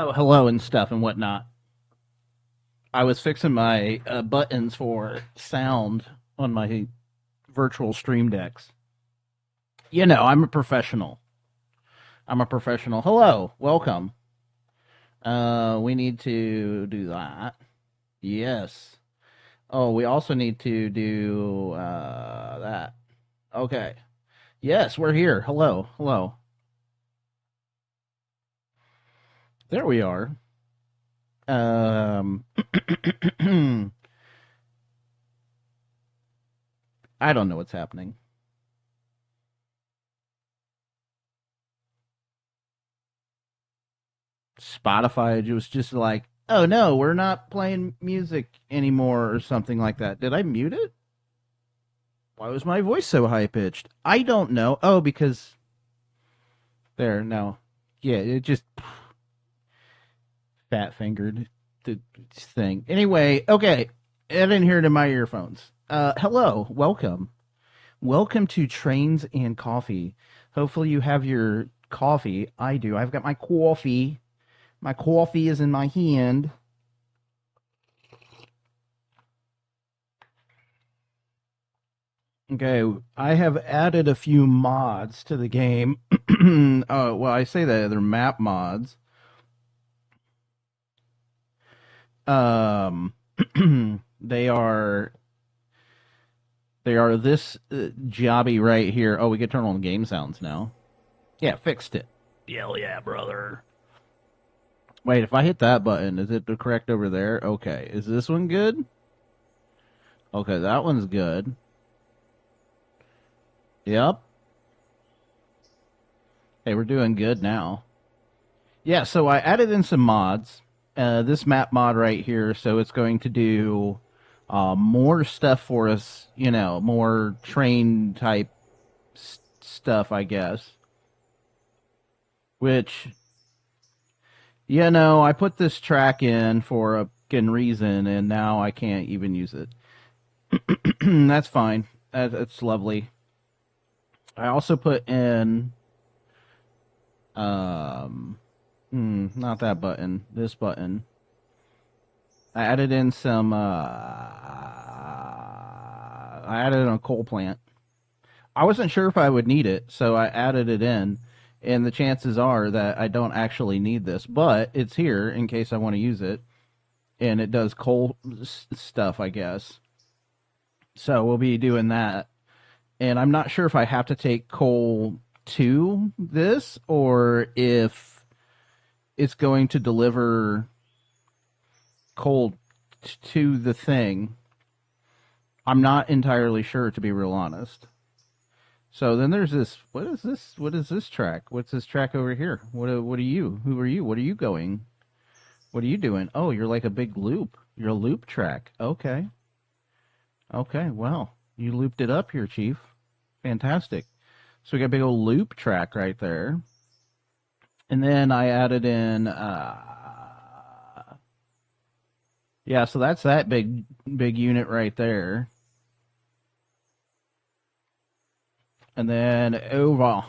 Oh, hello and stuff and whatnot. I was fixing my buttons for sound on my virtual stream decks. You know, I'm a professional. I'm a professional. Hello, welcome. We need to do that. Yes. Oh, we also need to do that. Okay. Yes, we're here. Hello, hello. There we are. Um, I don't know what's happening. Spotify was just like, oh no, we're not playing music anymore or something like that. Did I mute it? Why was my voice so high pitched? I don't know. Oh, because there, no. Yeah, it just fat fingered the thing. Anyway, okay. I didn't hear it in my earphones. Hello, welcome. Welcome to Trains and Coffee. Hopefully you have your coffee. I do. I've got my coffee. My coffee is in my hand. Okay, I have added a few mods to the game. Well, I say that they're map mods. Um, they are they are this jobby right here. Oh, we can turn on game sounds now. Yeah, fixed it. Hell yeah, brother. Wait, if I hit that button, is it the correct over there? Okay, is this one good? Okay, that one's good. Yep. Hey, we're doing good now. Yeah, so I added in some mods. This map mod right here, so it's going to do more stuff for us, you know, more train type stuff, I guess. Which, you know, I put this track in for a fucking reason, and now I can't even use it. That's fine. That's lovely. I also put in, not that button, this button. I added in some. I added in a coal plant. I wasn't sure if I would need it, so I added it in. And the chances are that I don't actually need this, but it's here in case I want to use it. And it does coal stuff, I guess. So we'll be doing that. And I'm not sure if I have to take coal to this or if it's going to deliver coal to the thing. I'm not entirely sure, to be real honest. So then there's this. What is this? What is this track? What's this track over here? What are you? Who are you? What are you going? What are you doing? Oh, you're like a big loop. You're a loop track. Okay. Okay. Well, you looped it up here, Chief. Fantastic. So we got a big old loop track right there. And then I added in. Yeah. So that's that big unit right there. And then over.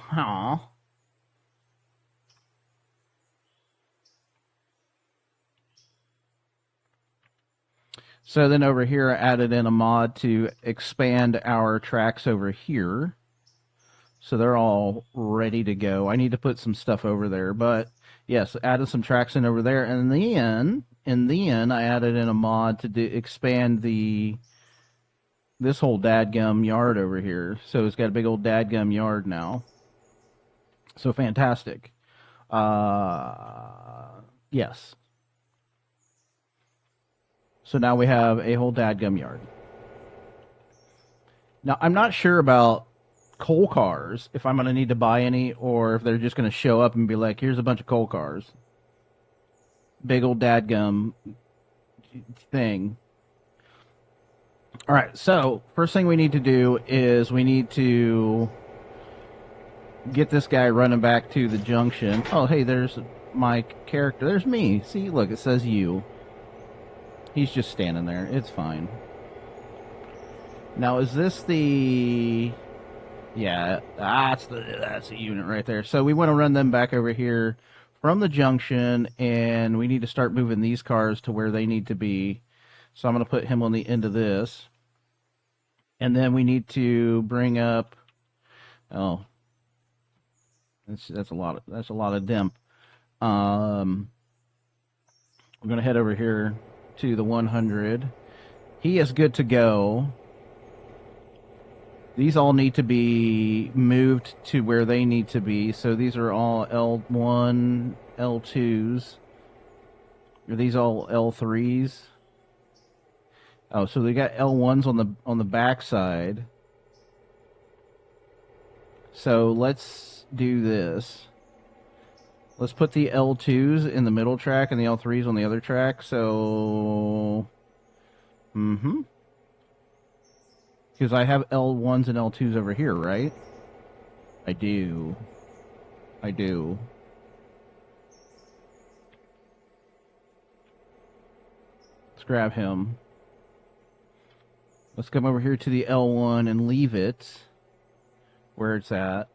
So then over here, I added in a mod to expand our tracks over here. So they're all ready to go. I need to put some stuff over there, but yes, added some tracks in over there. And in the end, I added in a mod to expand this whole dadgum yard over here. So it's got a big old dadgum yard now. So fantastic. Yes. So now we have a whole dadgum yard. Now I'm not sure about coal cars, if I'm going to need to buy any, or if they're just going to show up and be like, here's a bunch of coal cars. Big old dadgum thing. All right, so first thing we need to do is we need to get this guy running back to the junction. Oh, hey, there's my character. There's me. See, look, it says you. He's just standing there. It's fine. Now, is this the... Yeah, that's the unit right there. So we want to run them back over here from the junction, and we need to start moving these cars to where they need to be. So I'm going to put him on the end of this. And then we need to bring up, oh, that's a lot of dimp. We're going to head over here to the 100. He is good to go. These all need to be moved to where they need to be. So these are all L1, L2s. Are these all L3s? Oh, so they got L1s on the back side. So let's do this. Let's put the L2s in the middle track and the L3s on the other track. So, because I have L1s and L2s over here, right? I do. Let's grab him. Let's come over here to the L1 and leave it where it's at.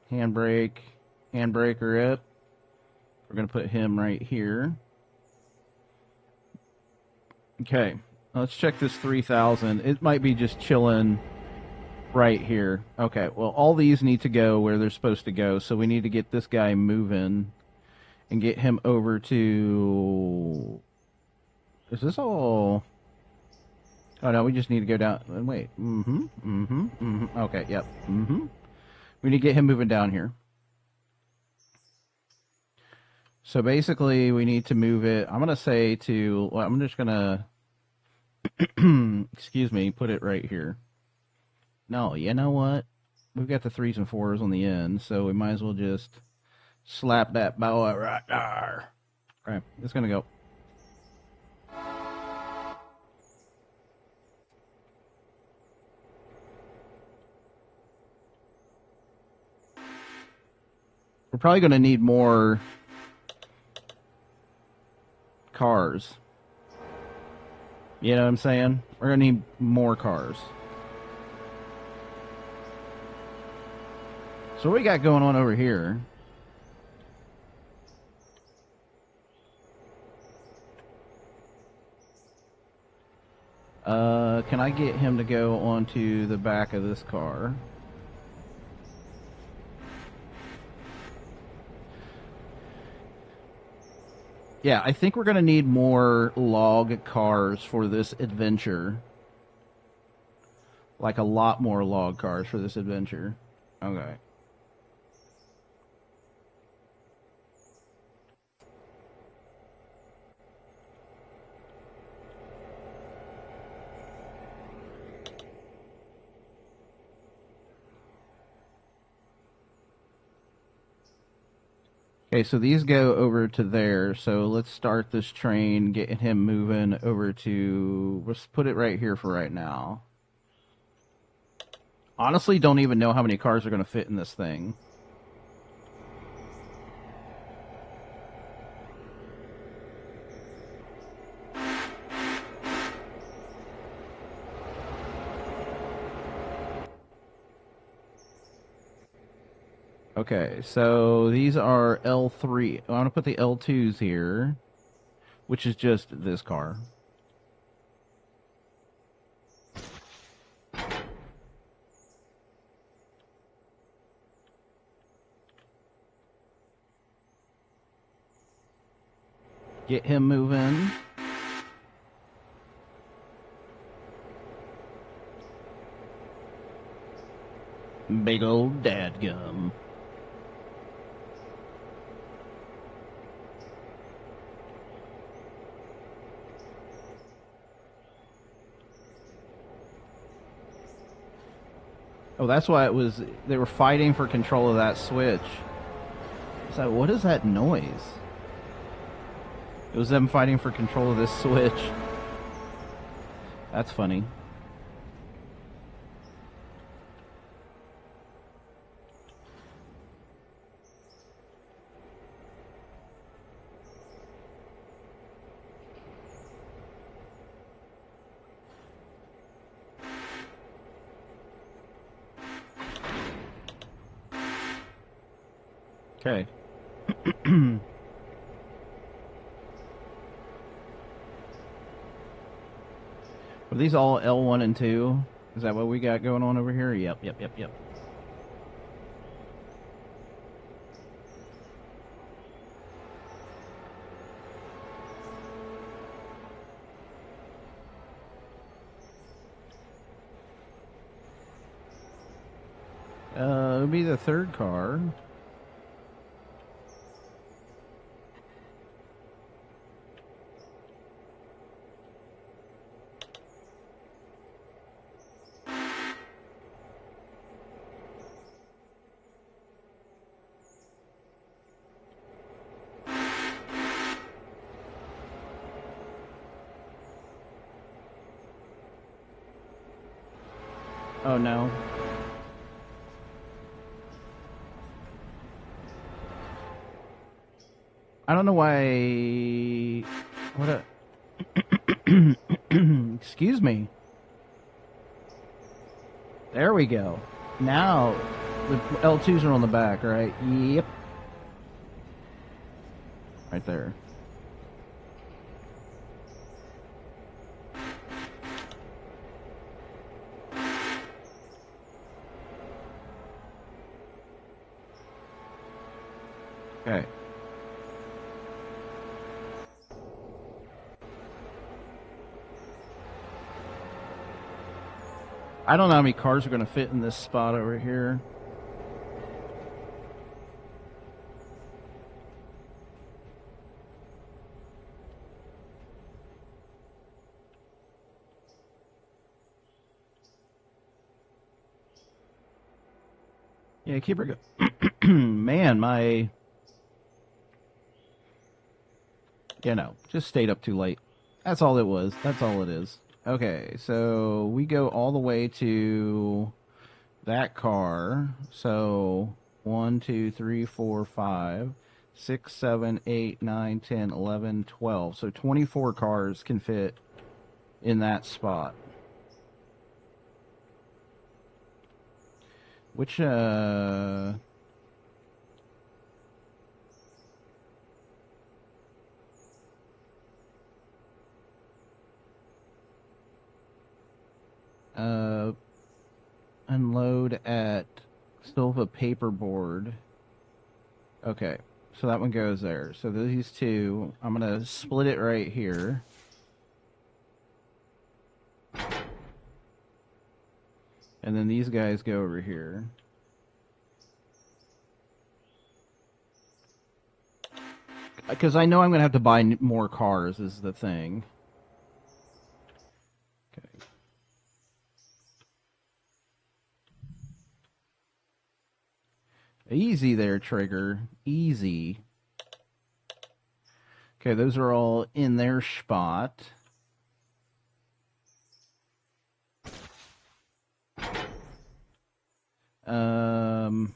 Handbrake it. We're going to put him right here. Okay, let's check this 3000. It might be just chilling right here. Okay, well, all these need to go where they're supposed to go, so we need to get this guy moving and get him over to... Is this all... Oh, no, we just need to go down... Wait. Okay, yep. We need to get him moving down here. So basically, we need to move it... I'm going to say to... Well, I'm just going to... excuse me, put it right here. No, you know what? We've got the 3s and 4s on the end, so we might as well just slap that boa right there. Okay, it's going to go. We're probably going to need more cars. You know what I'm saying? We're going to need more cars. So what we got going on over here? Can I get him to go onto the back of this car? Yeah, I think we're going to need more log cars for this adventure. Like a lot more log cars for this adventure. Okay. Okay, so these go over to there. So let's start this train, getting him moving over to... Let's put it right here for right now. Honestly, don't even know how many cars are going to fit in this thing. Okay, so these are L3. I'm going to put the L2s here, which is just this car. Get him moving. Big old dadgum. Oh, that's why it was... They were fighting for control of that switch. So what is that noise? It was them fighting for control of this switch. That's funny. Okay. Are these all L1 and 2? Is that what we got going on over here? Yep, yep, yep, yep. It'll be the third car. Oh no. I don't know why. What a. Excuse me. There we go. Now, the L2s are on the back, right? Yep. Right there. Okay. I don't know how many cars are going to fit in this spot over here. Yeah, keep her going. Man, my. You know, just stayed up too late. That's all it was. That's all it is. Okay, so we go all the way to that car. So 1, 2, 3, 4, 5, 6, 7, 8, 9, 10, 11, 12. So 24 cars can fit in that spot. Which uh unload at Silva Paperboard. Okay. So that one goes there. So these two, I'm going to split it right here. And then these guys go over here. Because I know I'm going to have to buy more cars is the thing. Okay. Easy there, Trigger. Easy. Okay, those are all in their spot. Um...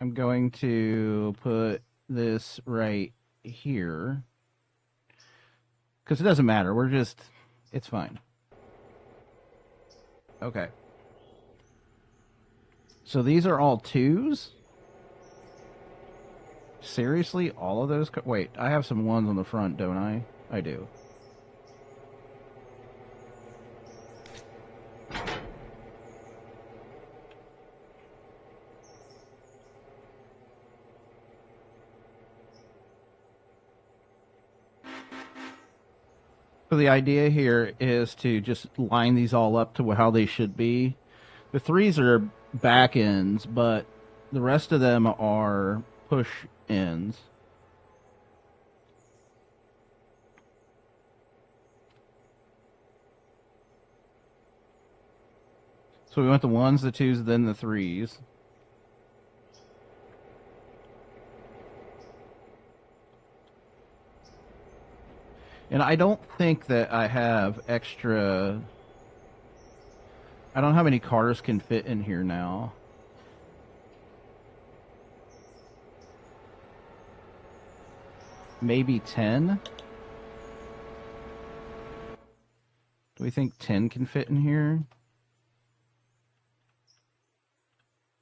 I'm going to put this right here. Because it doesn't matter. We're just... It's fine. Okay. So these are all twos? Seriously? All of those? Wait, I have some ones on the front, don't I? I do. So the idea here is to just line these all up to how they should be. The threes are back ends, but the rest of them are push ends. So we want the ones, the twos, then the threes. And I don't think that I have extra... I don't know how many cars can fit in here now. Maybe 10? Do we think 10 can fit in here?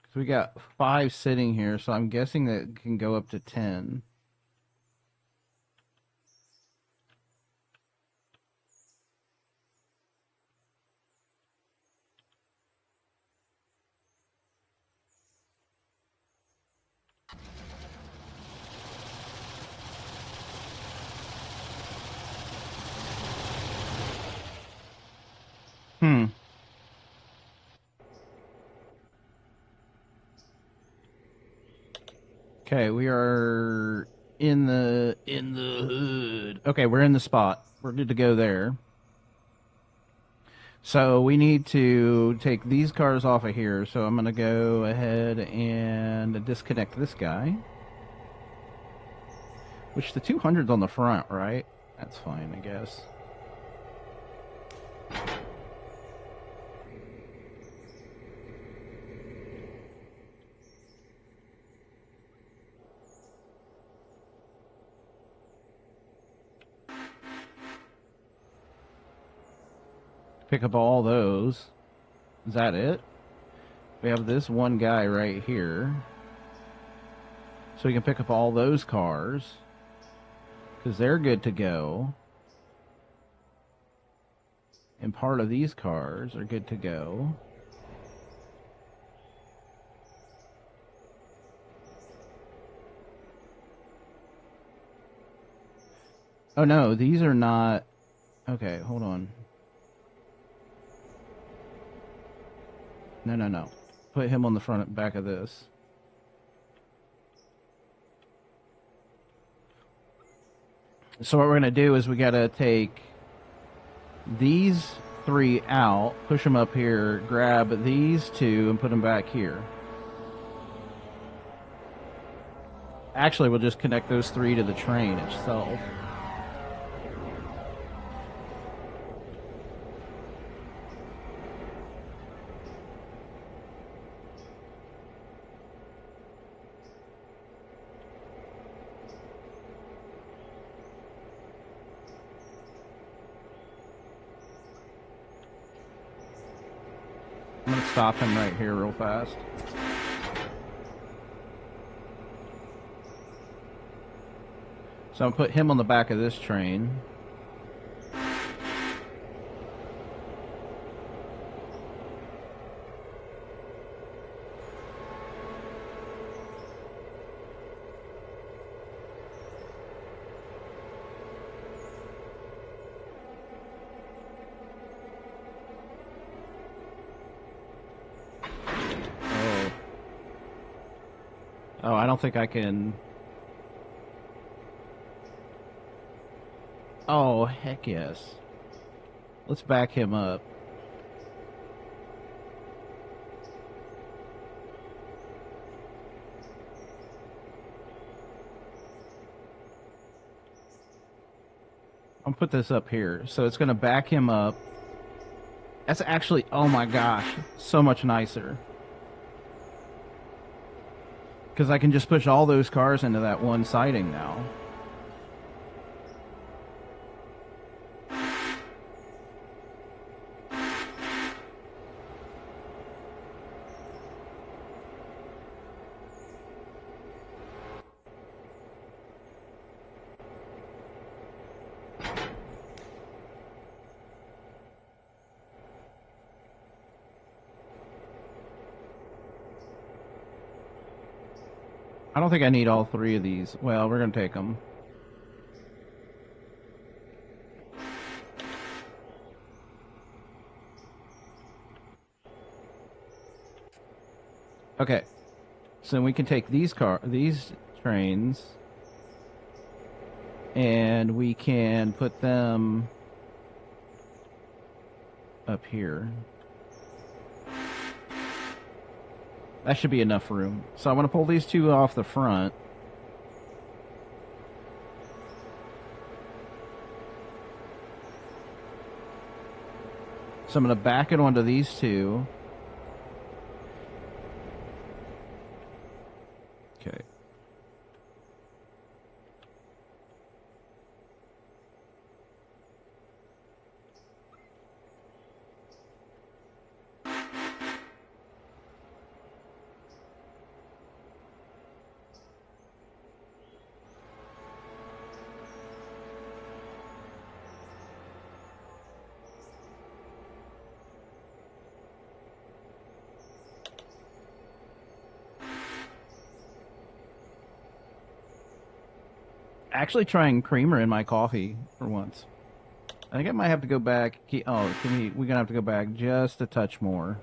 Because we got 5 sitting here, so I'm guessing that it can go up to 10. Hmm. Okay, we are in the hood. Okay, we're in the spot. We're good to go there. So we need to take these cars off of here. So I'm gonna go ahead and disconnect this guy. Which the 200's on the front, right? That's fine, I guess. Pick up all those. Is that it? We have this one guy right here. So we can pick up all those cars. Because they're good to go. And part of these cars are good to go. Oh no, these are not... Okay, hold on. No. Put him on the front and back of this. So what we're going to do is we got to take these 3 out, push them up here, grab these 2, and put them back here. Actually, we'll just connect those 3 to the train itself. I'm going to stop him right here real fast. So I'm going to put him on the back of this train. Oh, I don't think I can... Oh, heck yes. Let's back him up. I'll put this up here. So it's going to back him up. That's actually, oh my gosh, so much nicer. Because I can just push all those cars into that one siding now. I don't think I need all 3 of these. Well, we're going to take them. Okay. So we can take these trains, and we can put them up here. That should be enough room. So I'm going to pull these 2 off the front. So I'm going to back it onto these 2. Okay. Actually trying creamer in my coffee for once. I think I might have to go back. Oh, we're gonna have to go back just a touch more.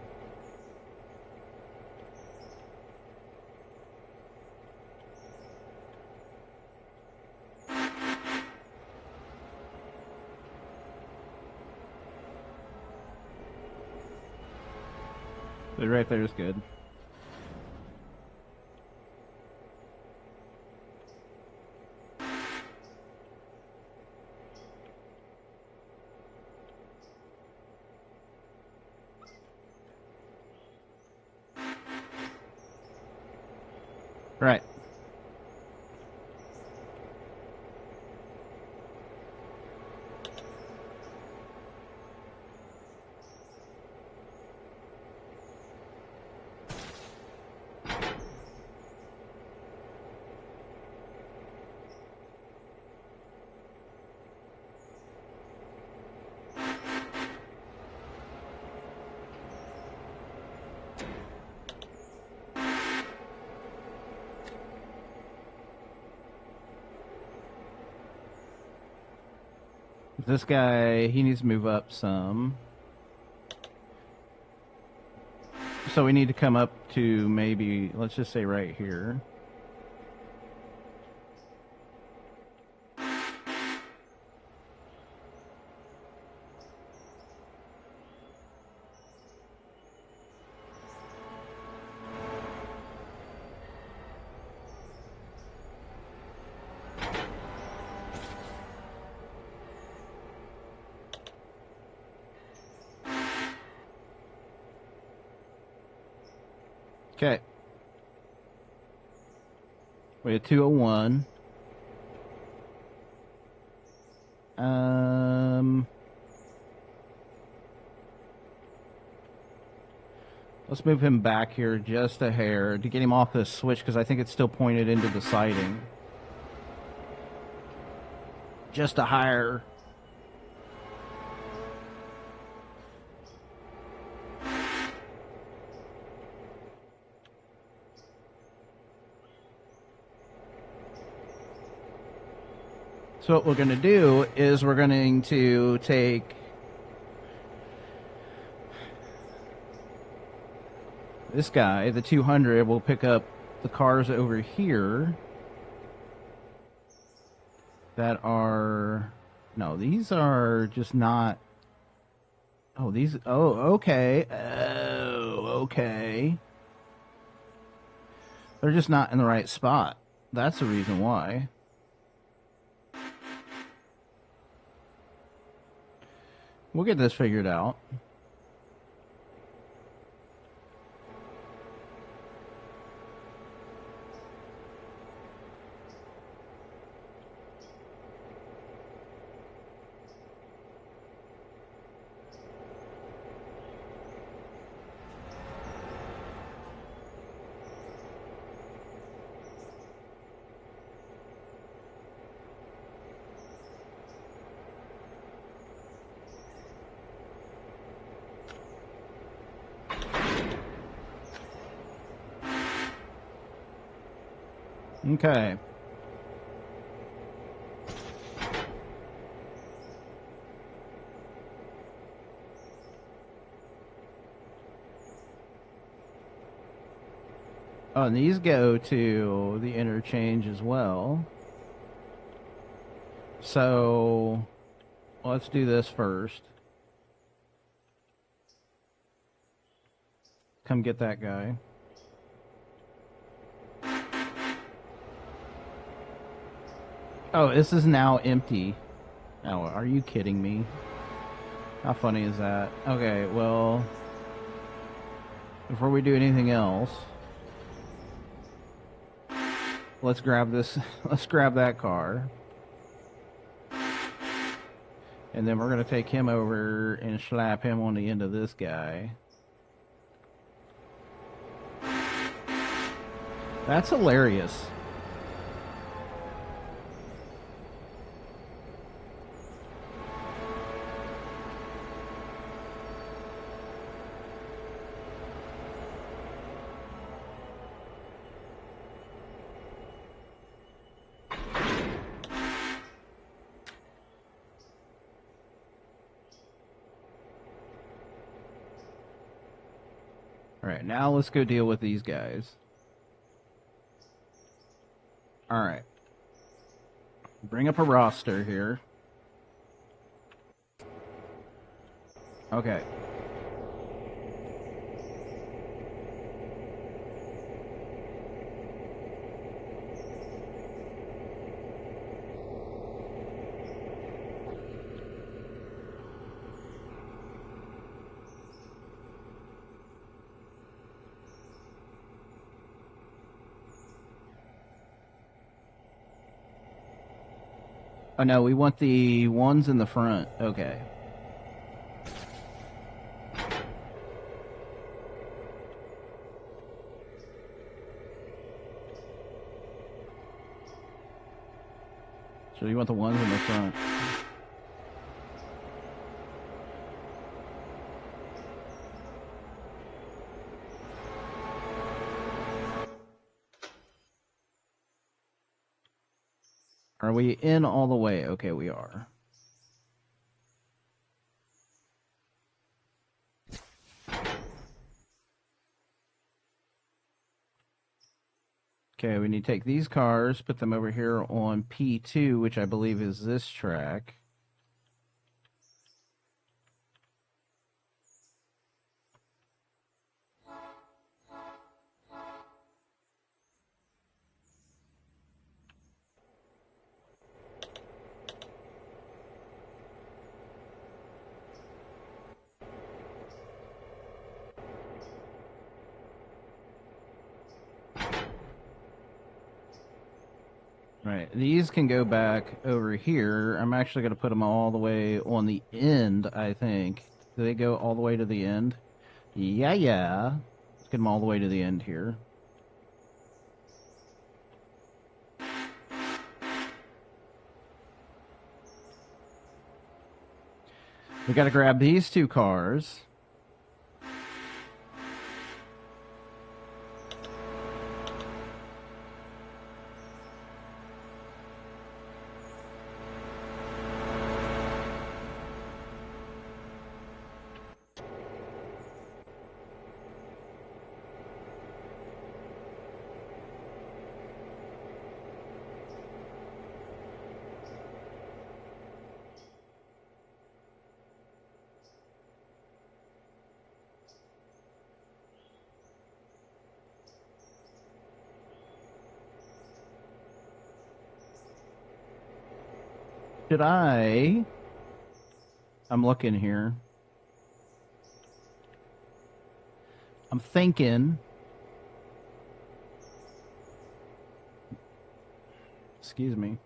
But right there is good. Right. This guy, he needs to move up some. So we need to come up to maybe, let's just say right here. Okay. We have 201. Let's move him back here just a hair to get him off this switch because I think it's still pointed into the siding. Just a higher. So what we're going to do is we're going to take this guy, the 200, we'll pick up the cars over here that are... No, these are just not... Oh, these... Oh, okay. Oh, okay. They're just not in the right spot. That's the reason why. We'll get this figured out. Okay. Oh, and these go to the interchange as well. So, let's do this first. Come get that guy. Oh, this is now empty. Oh, are you kidding me? How funny is that? Okay, well, before we do anything else, let's grab this. Let's grab that car. And then we're going to take him over and slap him on the end of this guy. That's hilarious. Alright, now let's go deal with these guys. Alright. Bring up a roster here. Okay. Oh no, we want the ones in the front. Okay. So you want the ones in the front. Are we in all the way? Okay, we are. Okay, we need to take these cars, put them over here on P2, which I believe is this track. Right, these can go back over here. I'm actually going to put them all the way on the end, I think. Do they go all the way to the end? Yeah, yeah. Let's get them all the way to the end here. We got to grab these two cars. Should I? I'm looking here. I'm thinking. Excuse me.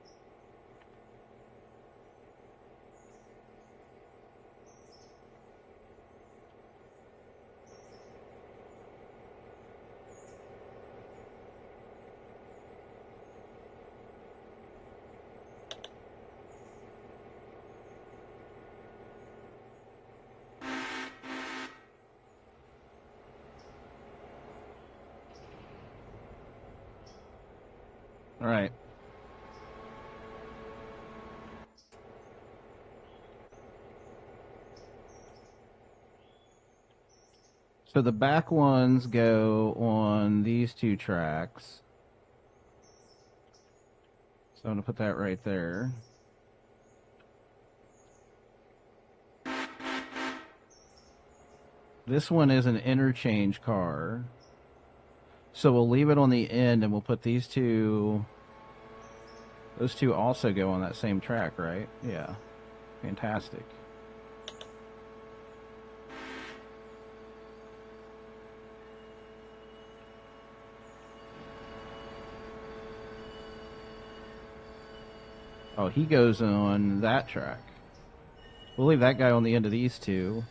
All right. So the back ones go on these two tracks. So I'm going to put that right there. This one is an interchange car. So we'll leave it on the end and we'll put these two. Those two also go on that same track, right? Yeah. Fantastic. Oh, he goes on that track. We'll leave that guy on the end of these two.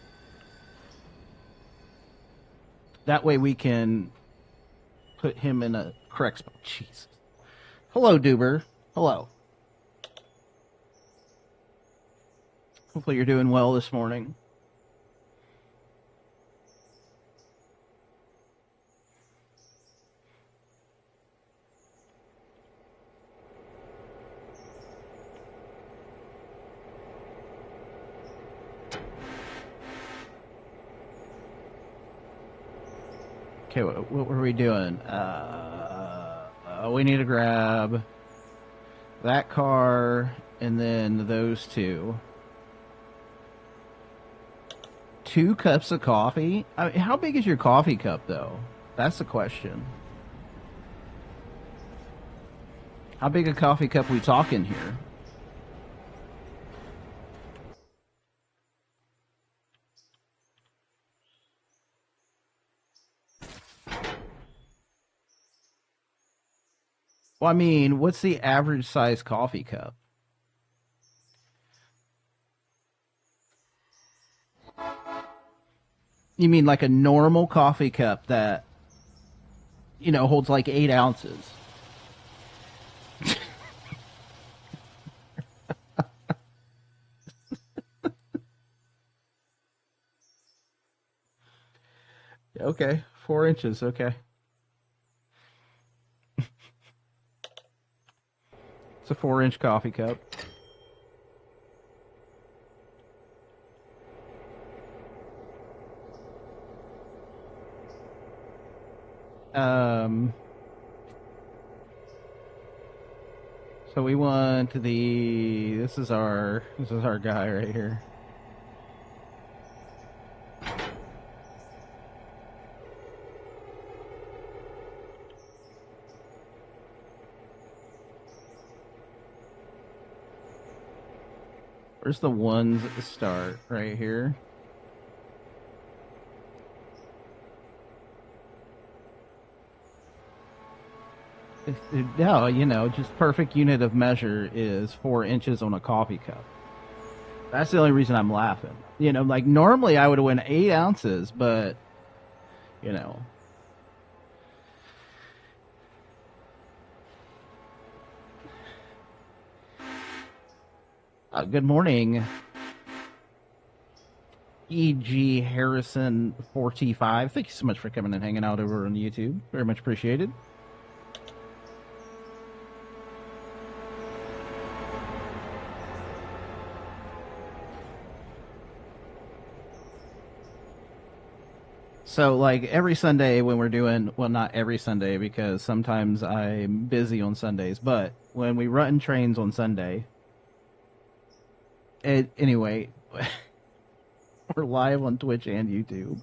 That way we can put him in a correct spot. Jesus. Hello, Duber. Hello. Hopefully you're doing well this morning. Okay, what were we doing? We need to grab that car and then those two. 2 cups of coffee? I mean, how big is your coffee cup, though? That's the question. How big a coffee cup we talking here? Well, I mean, what's the average size coffee cup? You mean like a normal coffee cup that, holds like 8 ounces? Okay, 4 inches. Okay. It's a 4 inch coffee cup. Um, so we want this is our guy right here. Where's the ones at the start? Right here. No, just perfect unit of measure is 4 inches on a coffee cup. That's the only reason I'm laughing. Like normally I would have went 8 ounces, but you know. Good morning, E.G. Harrison 45. Thank you so much for coming and hanging out over on YouTube. Very much appreciated. So, like every Sunday when we're doing, well, not every Sunday because sometimes I'm busy on Sundays, but when we run trains on Sunday, anyway, we're live on Twitch and YouTube.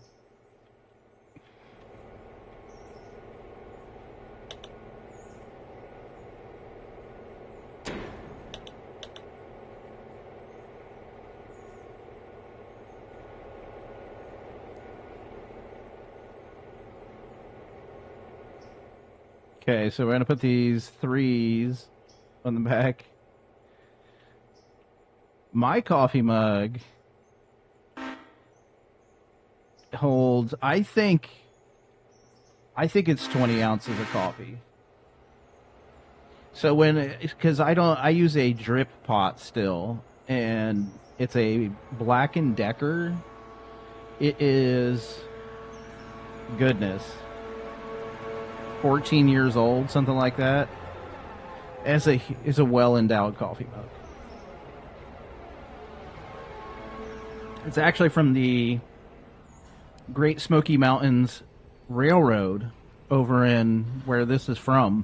Okay, so we're gonna put these 3s on the back. My coffee mug holds, I think it's 20 ounces of coffee. So because I use a drip pot still, and it's a Black and Decker. It is, goodness, 14 years old, something like that. Is a well endowed coffee mug. It's actually from the Great Smoky Mountains Railroad over in where this is from,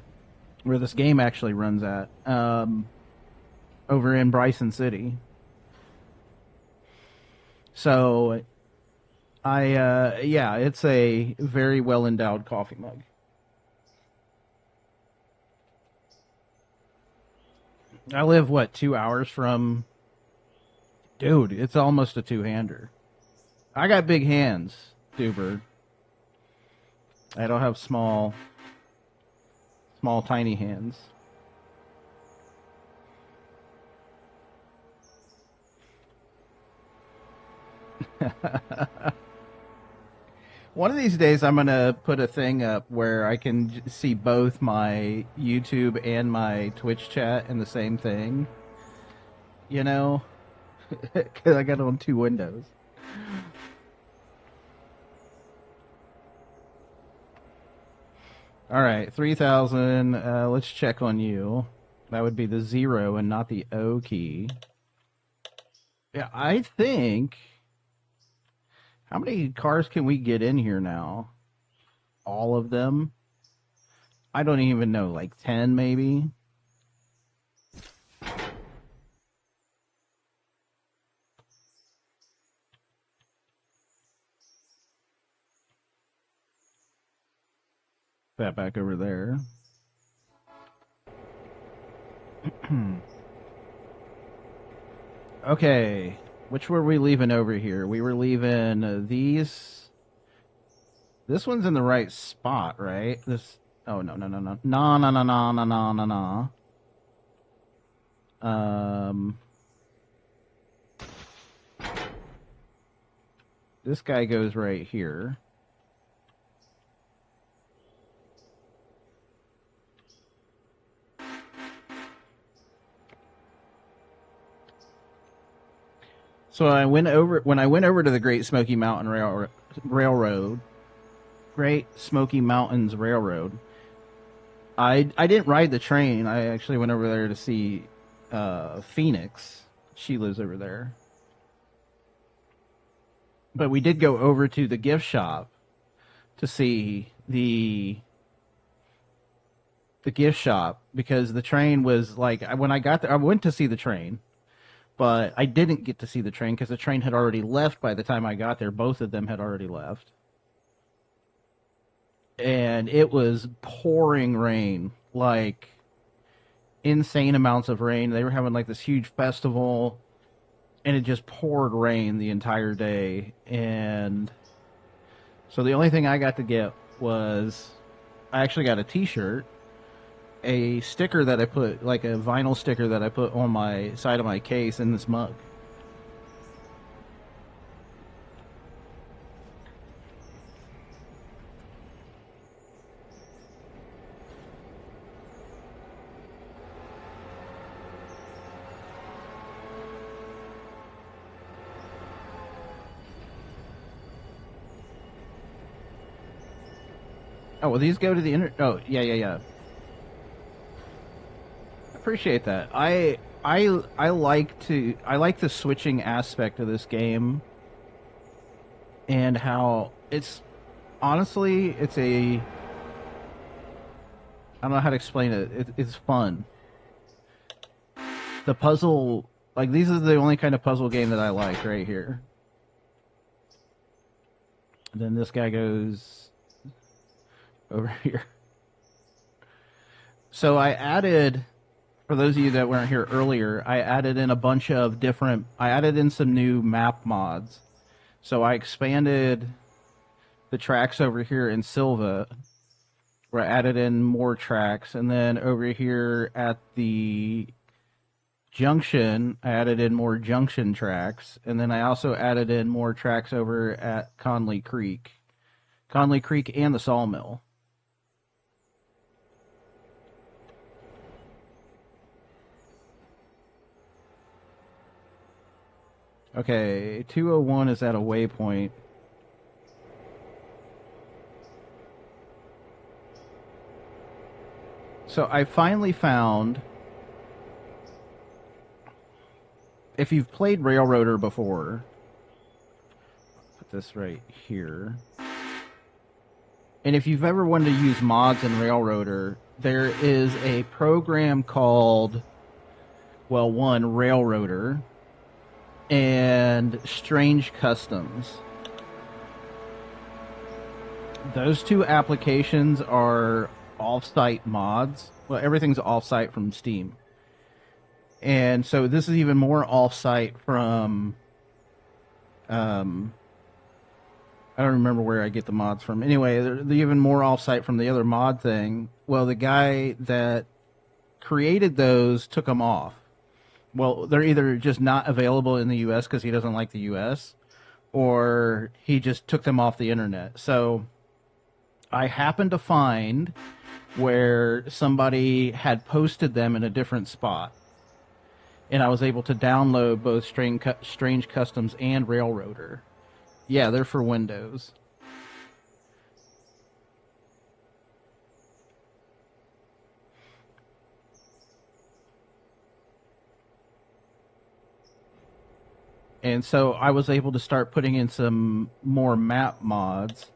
where this game actually runs at, over in Bryson City. So, yeah, it's a very well endowed coffee mug. I live, 2 hours from. Dude, it's almost a two-hander. I got big hands, Duber. I don't have small, tiny hands. One of these days, I'm going to put a thing up where I can see both my YouTube and my Twitch chat in the same thing. Because I got it on 2 windows. All right, 3,000. Let's check on you. That would be the 0 and not the O key. Yeah, I think. How many cars can we get in here now? all of them. I don't even know, like 10 maybe. That back over there. Okay, which were we leaving over here? We were leaving these. This one's in the right spot, right? This. Oh no no no no no no no no no no no no. This guy goes right here. So I went over when I went over to the Great Smoky Mountain Railroad, Great Smoky Mountains Railroad. I didn't ride the train. I actually went over there to see Phoenix. She lives over there. But we did go over to the gift shop to see the gift shop because the train was like when I got there. I went to see the train, but I didn't get to see the train because the train had already left by the time I got there. Both of them had already left. And it was pouring rain, like insane amounts of rain. They were having like this huge festival, and it just poured rain the entire day. And so the only thing I got to get was I actually got a T-shirt, a sticker that I put, like a vinyl sticker that I put on my side of my case, in this mug. Oh, well, these go to the internet. Oh, yeah, yeah, yeah. Appreciate that. I like the switching aspect of this game and how it's honestly it's a I don't know how to explain it. It's fun. The puzzle, like these are the only kind of puzzle game that I like right here. And then this guy goes over here. So I added, for those of you that weren't here earlier, I added in a bunch of different. I added in some new map mods. So I expanded the tracks over here in Silva, where I added in more tracks, and then over here at the junction, I added in more junction tracks, and then I also added in more tracks over at Conley Creek, and the sawmill. Okay, 201 is at a waypoint. So I finally found, if you've played Railroader before, put this right here. And if you've ever wanted to use mods in Railroader, there is a program called, well, one, Railroader, and Strange Customs. Those two applications are off-site mods. Well, everything's off-site from Steam. And so this is even more off-site from I don't remember where I get the mods from. Anyway, they're even more off-site from the other mod thing. Well, the guy that created those took them off. Well, they're either just not available in the US because he doesn't like the US, or he just took them off the internet. So I happened to find where somebody had posted them in a different spot, and I was able to download both Strange Customs and Railroader. Yeah, they're for Windows. And so I was able to start putting in some more map mods.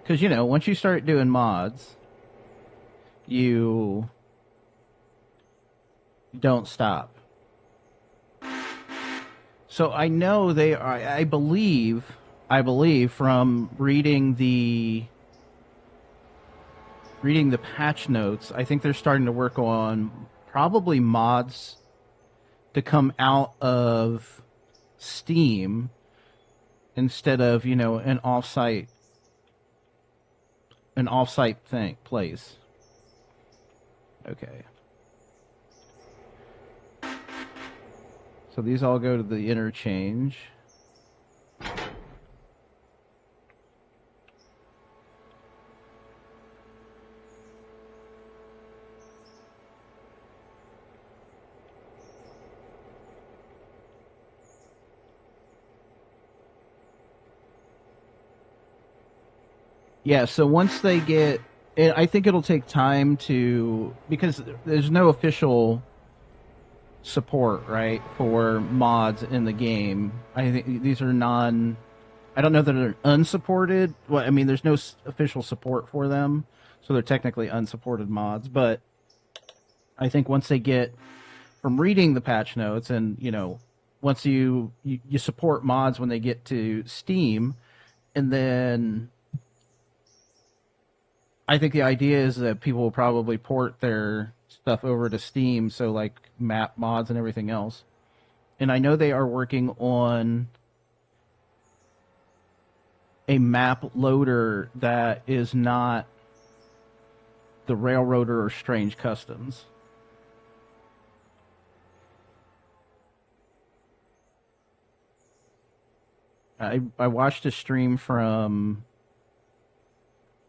Because, you know, once you start doing mods, you don't stop. So I know they are, I believe from reading the patch notes, I think they're starting to work on probably mods to come out of Steam instead of, you know, an offsite thing place. Okay. So these all go to the interchange. Yeah, so once they get I think it'll take time to because there's no official support, right, for mods in the game. I think these are non I don't know that they're unsupported. Well, I mean, there's no official support for them, so they're technically unsupported mods. But I think once they get from reading the patch notes, and you know, once you support mods when they get to Steam, and then I think the idea is that people will probably port their stuff over to Steam, so like map mods and everything else. And I know they are working on a map loader that is not the Railroader or Strange Customs. I watched a stream from,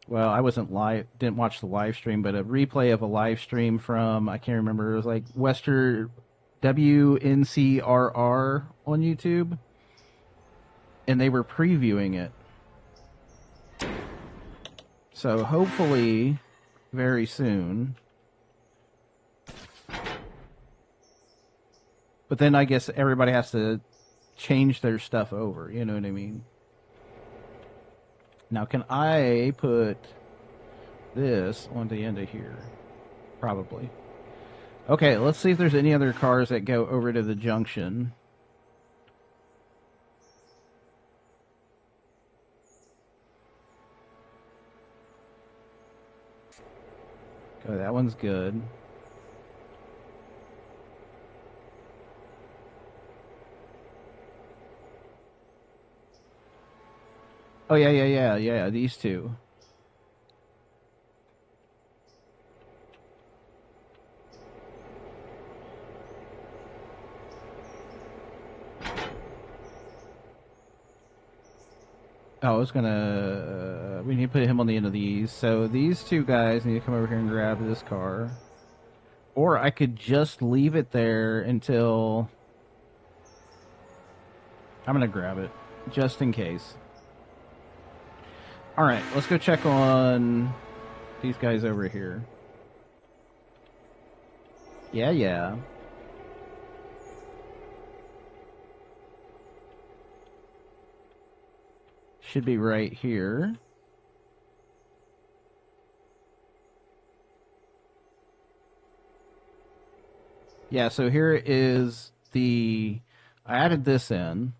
well, I wasn't live, didn't watch the live stream, but a replay of a live stream from, I can't remember, it was like Western WNCRR on YouTube, and they were previewing it. So hopefully very soon. But then I guess everybody has to change their stuff over, you know what I mean? Now, can I put this on the end of here? Probably. Okay, let's see if there's any other cars that go over to the junction. Oh, that one's good. Oh, yeah, these two. Oh, I was gonna. We need to put him on the end of these. So these two guys need to come over here and grab this car. Or I could just leave it there until. I'm gonna grab it, just in case. Alright, let's go check on these guys over here. Yeah. Should be right here. Yeah, so here is I added this in.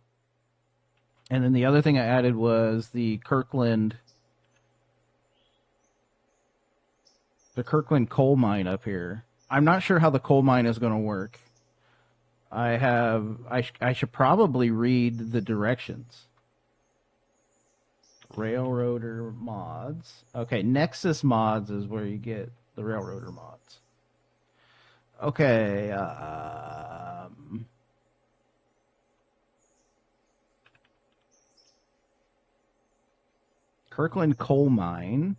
And then the other thing I added was the Kirkland coal mine up here. I'm not sure how the coal mine is going to work. I should probably read the directions. Railroader mods. Okay, Nexus mods is where you get the Railroader mods. Okay, Kirkland coal mine.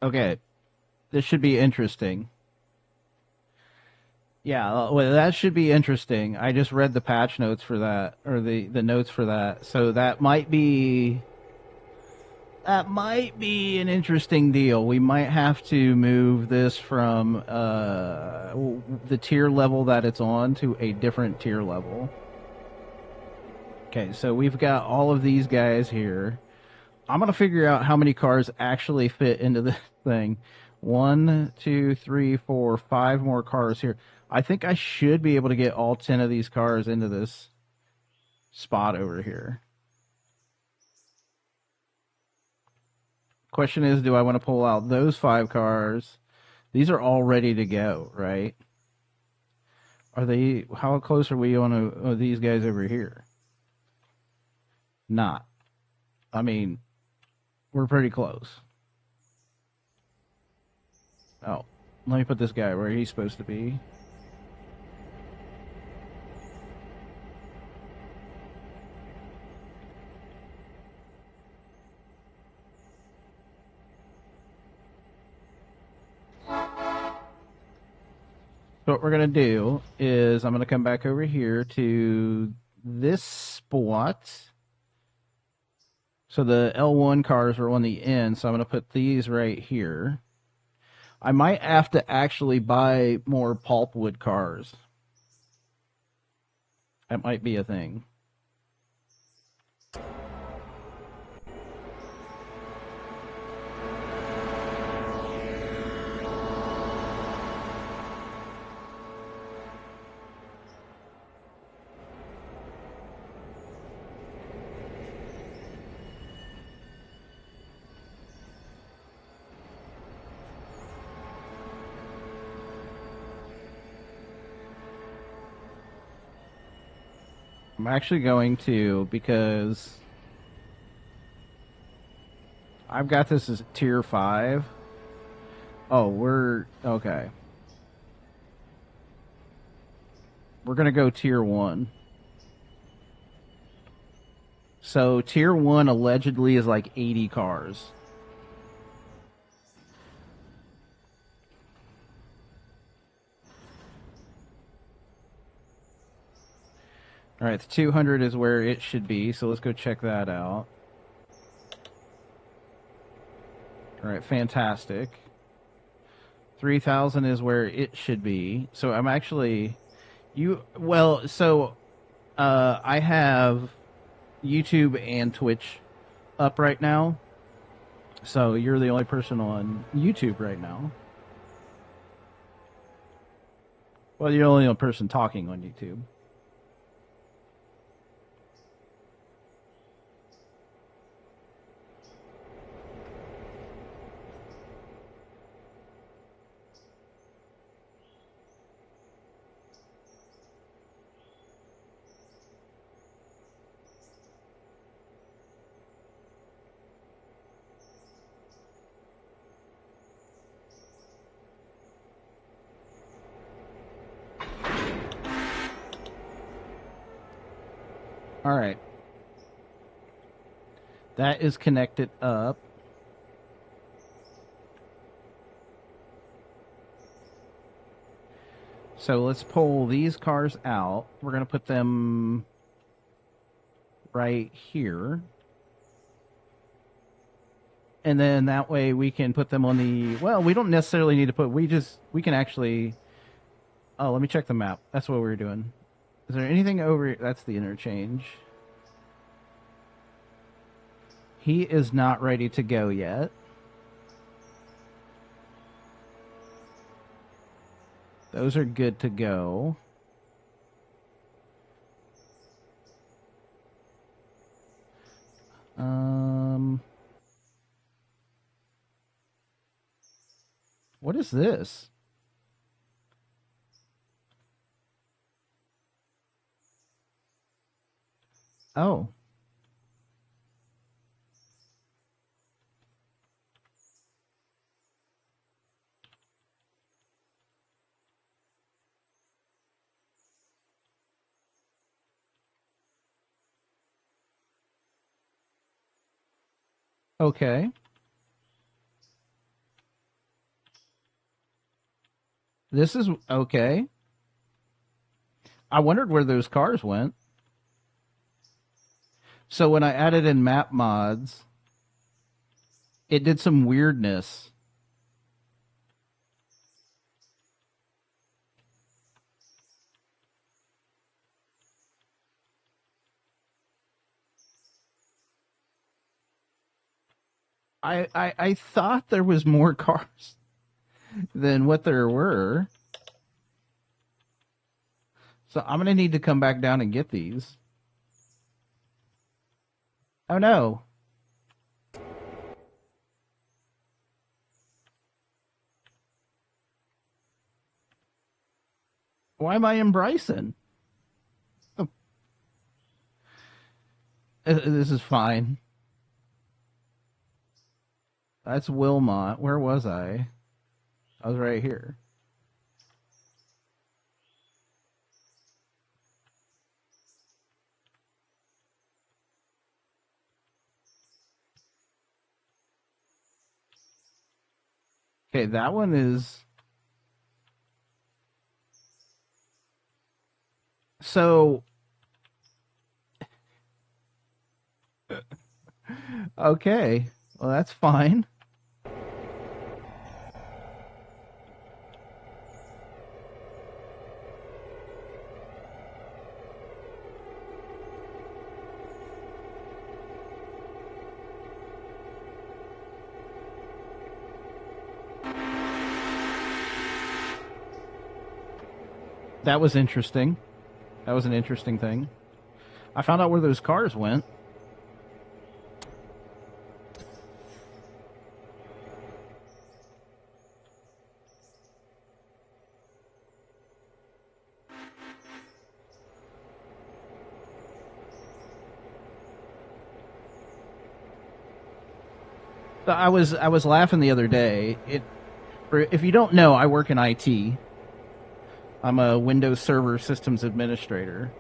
Okay, this should be interesting. Yeah, well, that should be interesting. I just read the patch notes for that, or the notes for that. So that might be an interesting deal. We might have to move this from the tier level that it's on to a different tier level. Okay, so we've got all of these guys here. I'm gonna figure out how many cars actually fit into this thing. One, two, three, four, five more cars here. I think I should be able to get all 10 of these cars into this spot over here. Question is, do I want to pull out those five cars? These are all ready to go, right? Are they? How close are we on these guys over here? Not. I mean, we're pretty close. Oh, let me put this guy where he's supposed to be. So what we're gonna do is I'm gonna come back over here to this spot. So the L1 cars are on the end, so I'm gonna put these right here. I might have to actually buy more pulpwood cars. That might be a thing. I'm actually going to, because I've got this as tier 5. Oh, we're okay. We're going to go tier 1. So tier 1 allegedly is like 80 cars. All right, the 200 is where it should be, so let's go check that out. All right, fantastic. 3,000 is where it should be. So I'm actually I have YouTube and Twitch up right now. So you're the only person on YouTube right now. Well, you're the only person talking on YouTube. All right. That is connected up. So let's pull these cars out. We're going to put them right here. And then that way we can put them on the, well, we don't necessarily need to put, we can actually, oh, let me check the map. That's what we're doing. Is there anything over, that's the interchange. He is not ready to go yet. Those are good to go. What is this? Oh. Okay. This is okay. I wondered where those cars went. So when I added in map mods, it did some weirdness. I thought there was more cars than what there were. So I'm going to need to come back down and get these. Oh no. Why am I in Bryson? Oh, this is fine. That's Wilmot. Where was I? I was right here. Okay, that one is... So... Okay. Well, that's fine. That was interesting. That was an interesting thing. I found out where those cars went. I was laughing the other day. If you don't know, I work in IT. I'm a Windows Server Systems Administrator,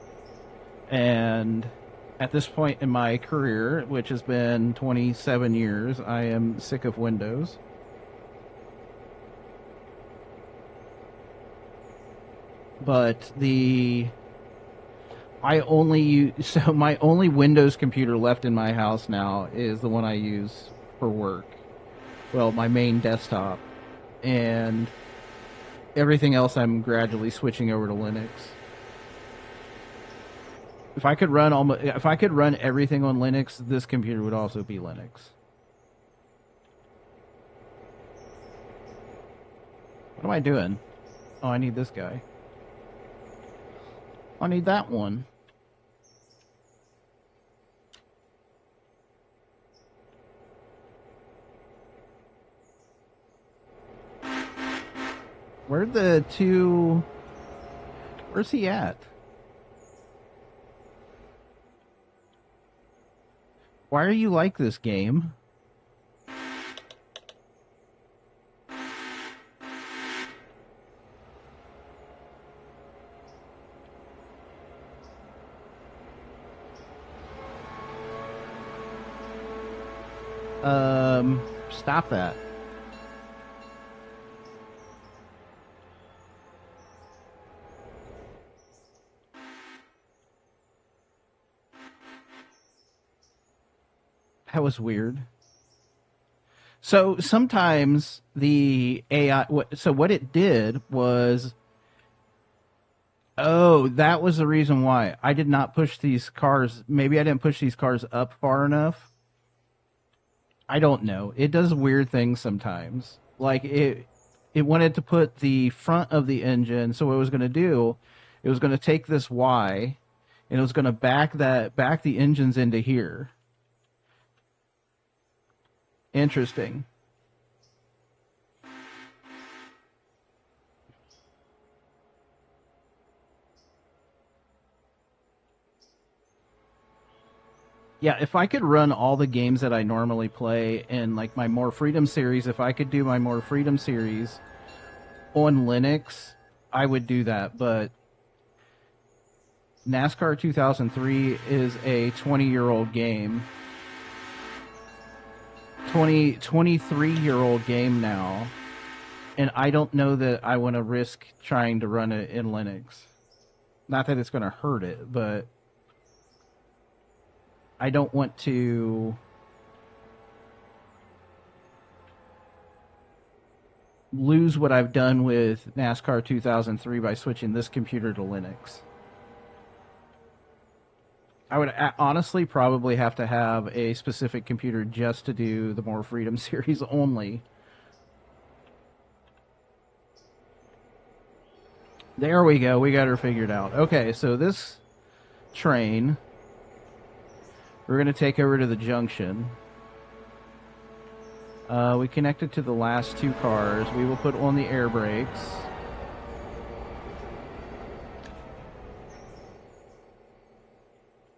and at this point in my career, which has been 27 years, I am sick of Windows. But so my only Windows computer left in my house now is the one I use for work. Well, my main desktop, and everything else I'm gradually switching over to Linux. If I could run everything on Linux, this computer would also be Linux. What am I doing? Oh, I need this guy. I need that one. Where's he at? Why are you like this game? Stop that. That was weird. So sometimes the AI. So what it did was. Oh, that was the reason why I did not push these cars. Maybe I didn't push these cars up far enough. I don't know. It does weird things sometimes. Like it wanted to put the front of the engine. So what it was going to do, it was going to take this Y, and it was going to back the engines into here. Interesting. Yeah, if I could run all the games that I normally play in like my More Freedom series, if I could do my More Freedom series on Linux, I would do that. But NASCAR 2003 is a 20-year-old game. 23-year-old game now. And I don't know that I want to risk trying to run it in Linux. Not that it's going to hurt it, but I don't want to lose what I've done with NASCAR 2003 by switching this computer to Linux. I would honestly probably have to have a specific computer just to do the More Freedom series only. There we go. We got her figured out. Okay, so this train, we're going to take over to the junction. We connected to the last two cars. We will put on the air brakes.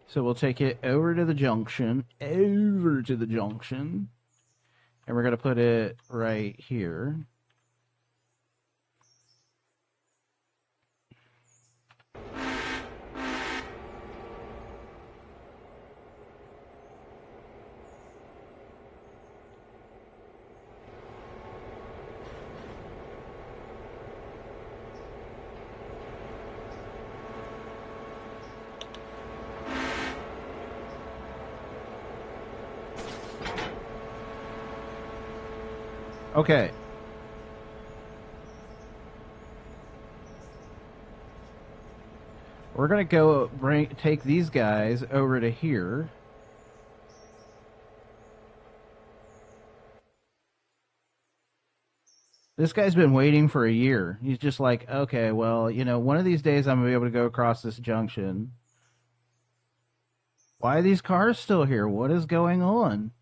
So we'll take it over to the junction. Over to the junction. And we're going to put it right here. Okay. We're going to go take these guys over to here. This guy's been waiting for a year. He's just like, okay, well, you know, one of these days I'm going to be able to go across this junction. Why are these cars still here? What is going on?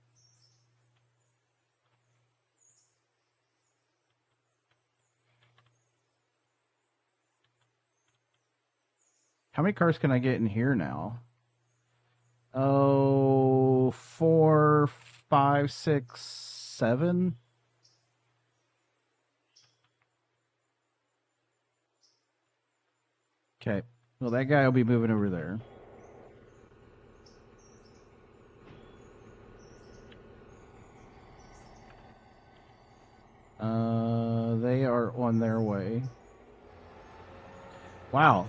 How many cars can I get in here now? Oh, 4, 5, 6, 7. Okay. Well, that guy will be moving over there. They are on their way. Wow.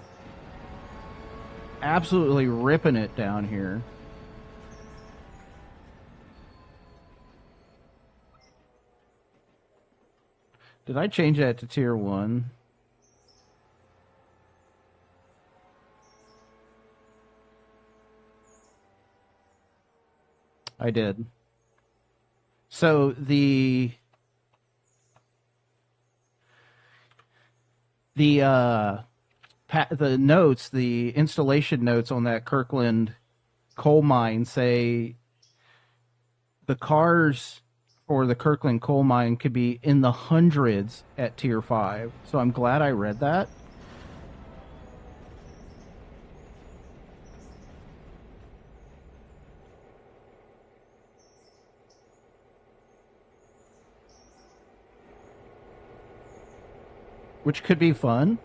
Absolutely ripping it down here. Did I change that to tier 1? I did. So the notes, the installation notes on that Kirkland coal mine say the cars for the Kirkland coal mine could be in the hundreds at tier 5. So I'm glad I read that. Which could be fun.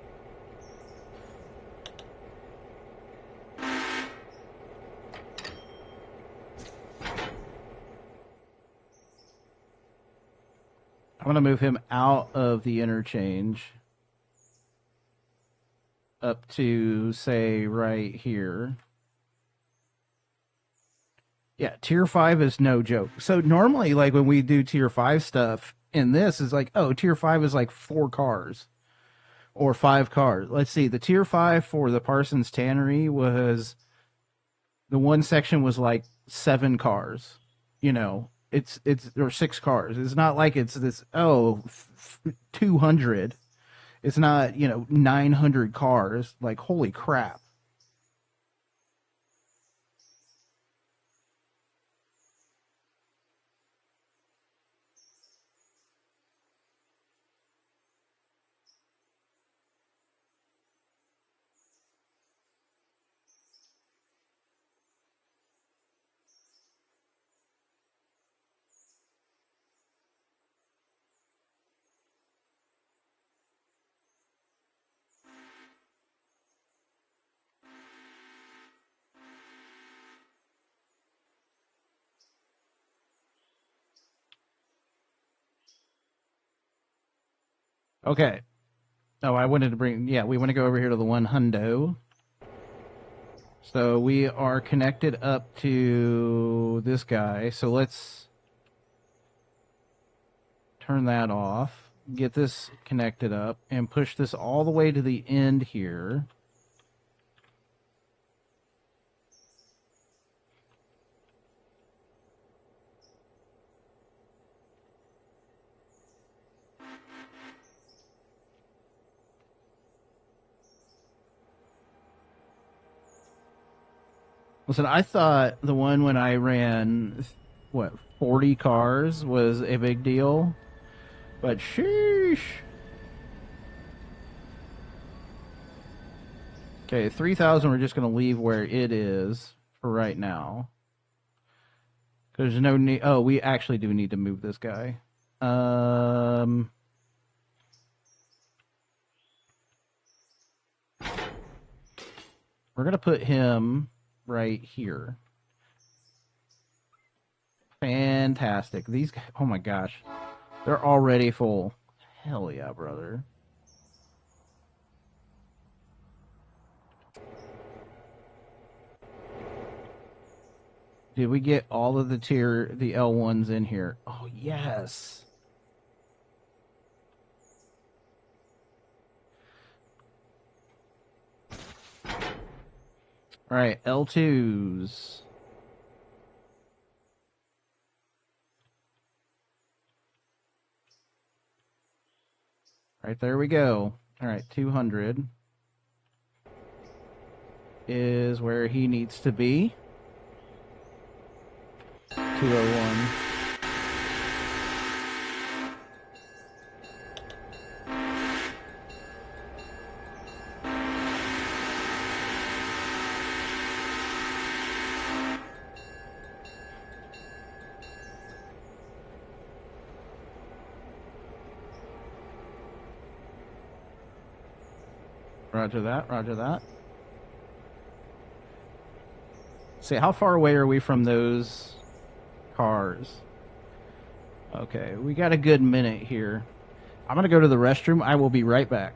I'm going to move him out of the interchange up to, say, right here. Yeah, tier 5 is no joke. So normally, like, when we do tier 5 stuff in this, is like, oh, tier 5 is like 4 cars or 5 cars. Let's see, the tier 5 for the Parsons Tannery was, the one section was like 7 cars. You know, it's or 6 cars. It's not like it's this 200. It's not, 900 cars. Like, holy crap. Okay. Oh, I wanted to bring. Yeah, we want to go over here to the one hundo. So we are connected up to this guy. So let's turn that off. Get this connected up and push this all the way to the end here. Listen, I thought the one when I ran, what, 40 cars was a big deal, but sheesh. Okay, 3,000 we're just going to leave where it is for right now. There's no need. Oh, we actually do need to move this guy. We're going to put him right here. Fantastic. These guys, oh my gosh. They're already full. Hell yeah, brother. Did we get all of the L1s in here? Oh, yes. All right, L2s. Right, there we go. All right, 200 is where he needs to be. 201. Roger that, roger that. See, how far away are we from those cars? Okay, we got a good minute here. I'm going to go to the restroom. I will be right back.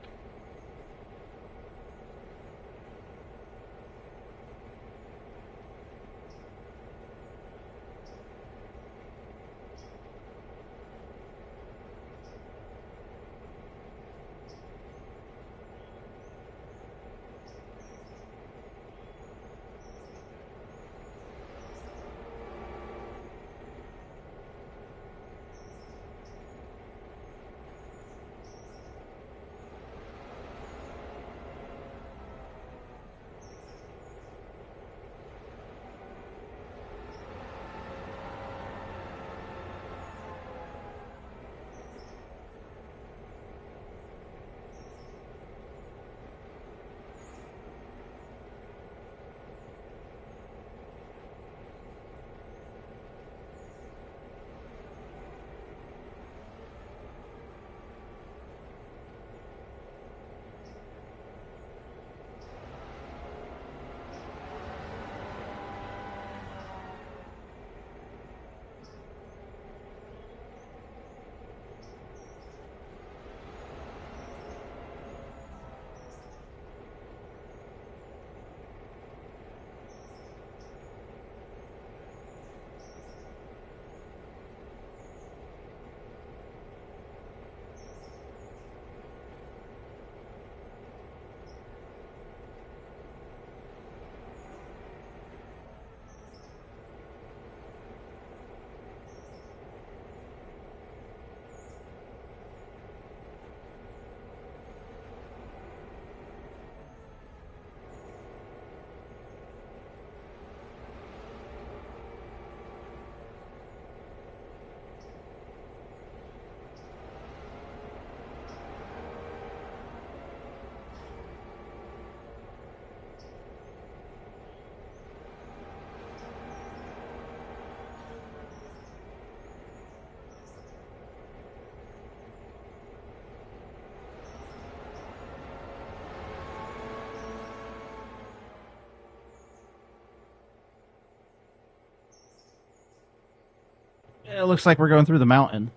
It looks like we're going through the mountain.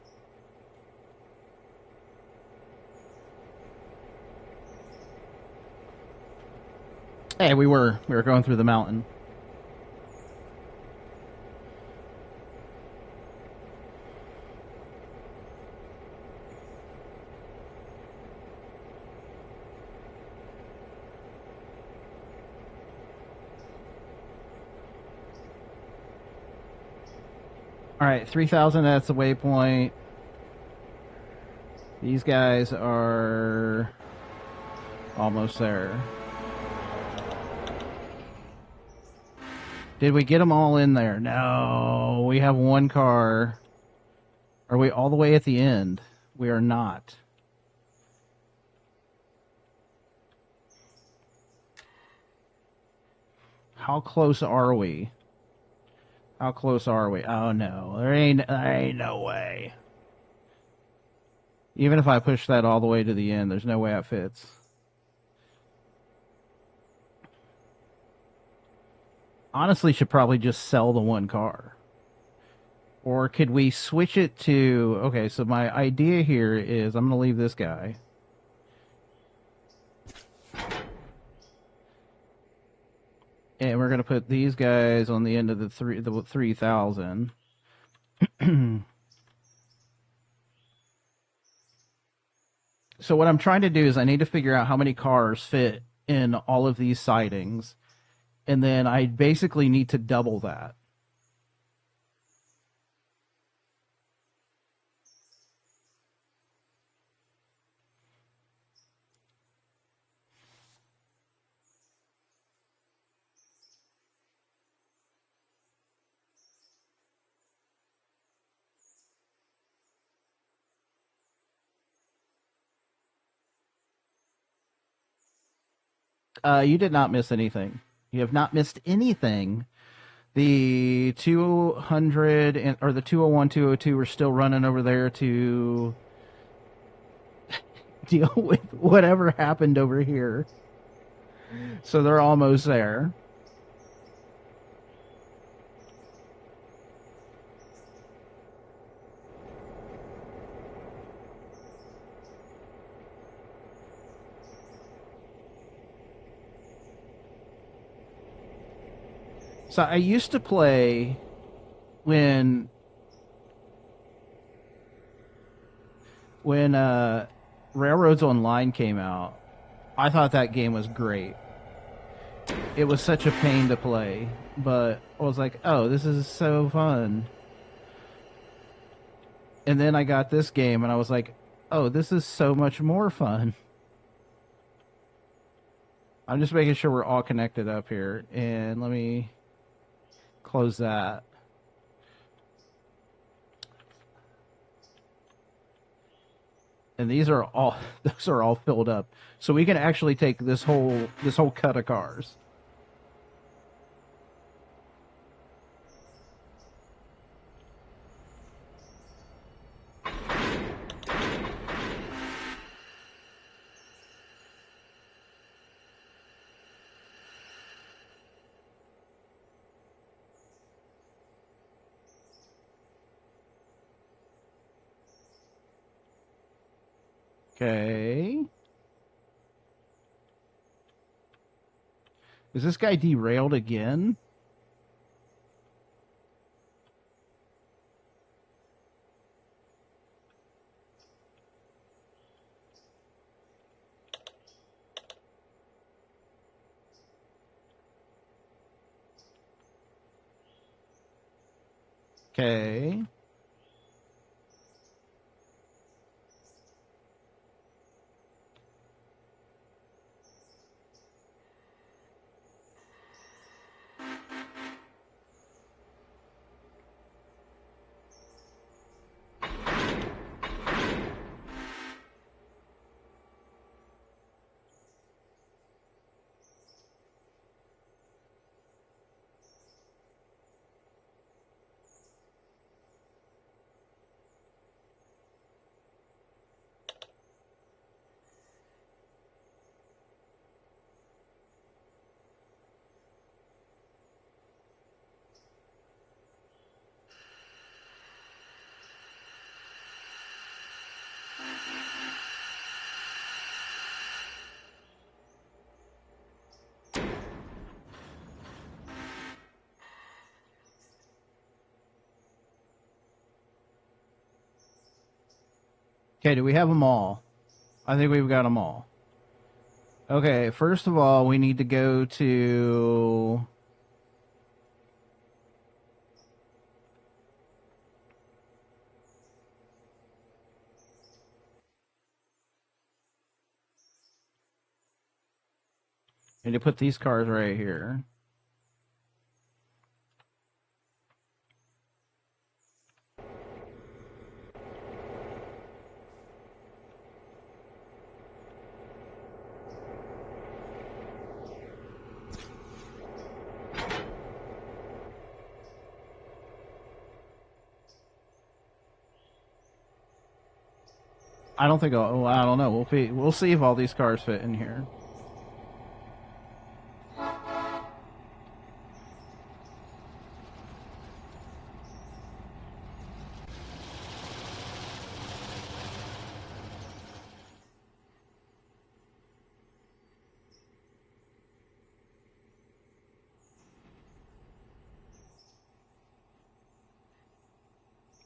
Hey, we were going through the mountain. All right, 3,000. That's the waypoint. These guys are almost there. Did we get them all in there? No, we have one car. Are we all the way at the end? We are not. How close are we? How close are we? Oh no, there ain't no way. Even if I push that all the way to the end, there's no way it fits. Honestly, should probably just sell the one car. Or could we switch it to... Okay, so my idea here is I'm going to leave this guy. And we're going to put these guys on the end of the 3,000. So what I'm trying to do is I need to figure out how many cars fit in all of these sidings. And then I basically need to double that. You did not miss anything. You have not missed anything. The 200 or the 201, 202 are still running over there to deal with whatever happened over here. So they're almost there. So I used to play when when Railroads Online came out. I thought that game was great. It was such a pain to play, but I was like, "Oh, this is so fun." And then I got this game and I was like, "Oh, this is so much more fun." I'm just making sure we're all connected up here, and let me close that. And these are all those are all filled up, so we can actually take this whole cut of cars. Okay. Is this guy derailed again? Okay. Okay, do we have them all? I think we've got them all. Okay, first of all, we need to go to... Need to put these cars right here. I don't think I don't know. We'll see if all these cars fit in here.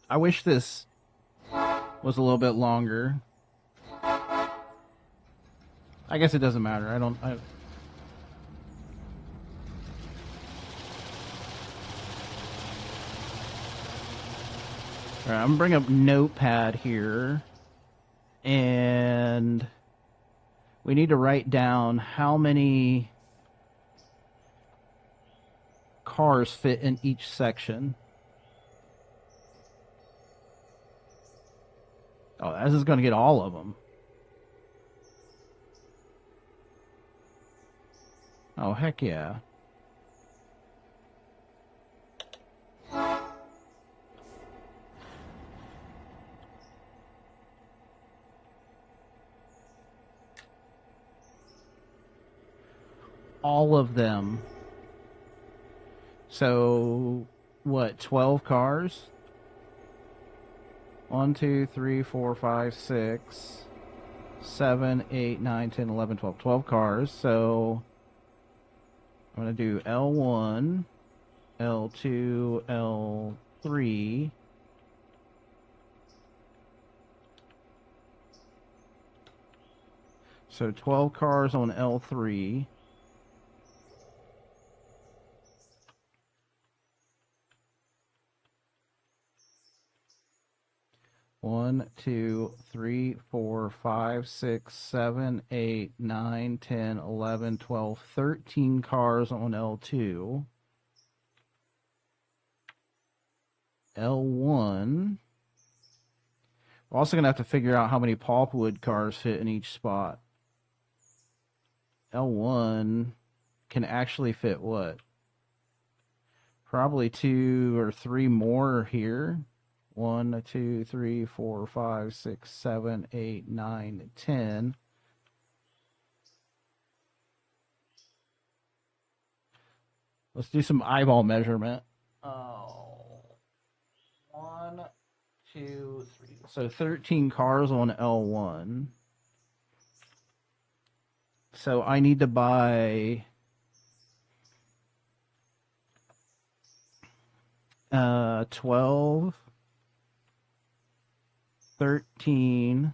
I wish this was a little bit longer. I guess it doesn't matter. All right, I'm gonna bring up Notepad here, and we need to write down how many cars fit in each section. Oh, this is going to get all of them. Oh, heck yeah. All of them. So, what, 12 cars? 1, 2, 3, 4, 5, 6, 7, 8, 9, 10, 11, 12. 12 cars. So, I'm going to do L1, L2, L3. So 12 cars on L3. One, two, three, 4, 5, 6, 7, 8, 9, 10, 11, 12, 13 cars on L2. L1. We're also going to have to figure out how many pulpwood cars fit in each spot. L1 can actually fit what? Probably 2 or 3 more here. 1, 2, 3, 4, 5, 6, 7, 8, 9, 10. Let's do some eyeball measurement. Oh, 1, 2, 3. So 13 cars on L1. So I need to buy 12, 13,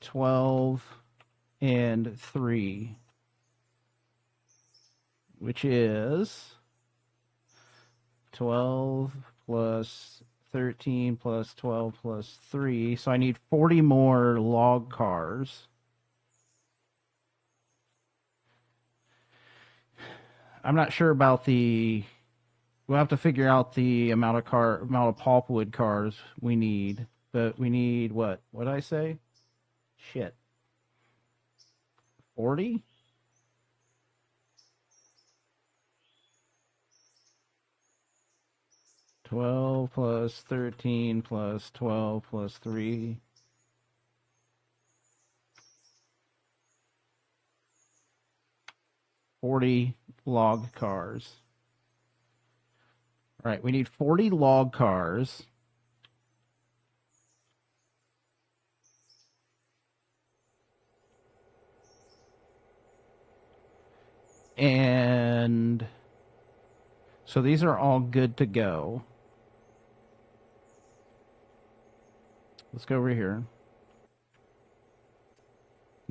12, and 3, which is 12 plus 13 plus 12 plus 3. So I need 40 more log cars. I'm not sure about the. We'll have to figure out the amount of pulpwood cars we need. But we need what? What did I say? Shit. 40? Twelve plus 13 plus 12 plus 3. $40 log cars. All right, we need 40 log cars. And so these are all good to go. Let's go over here.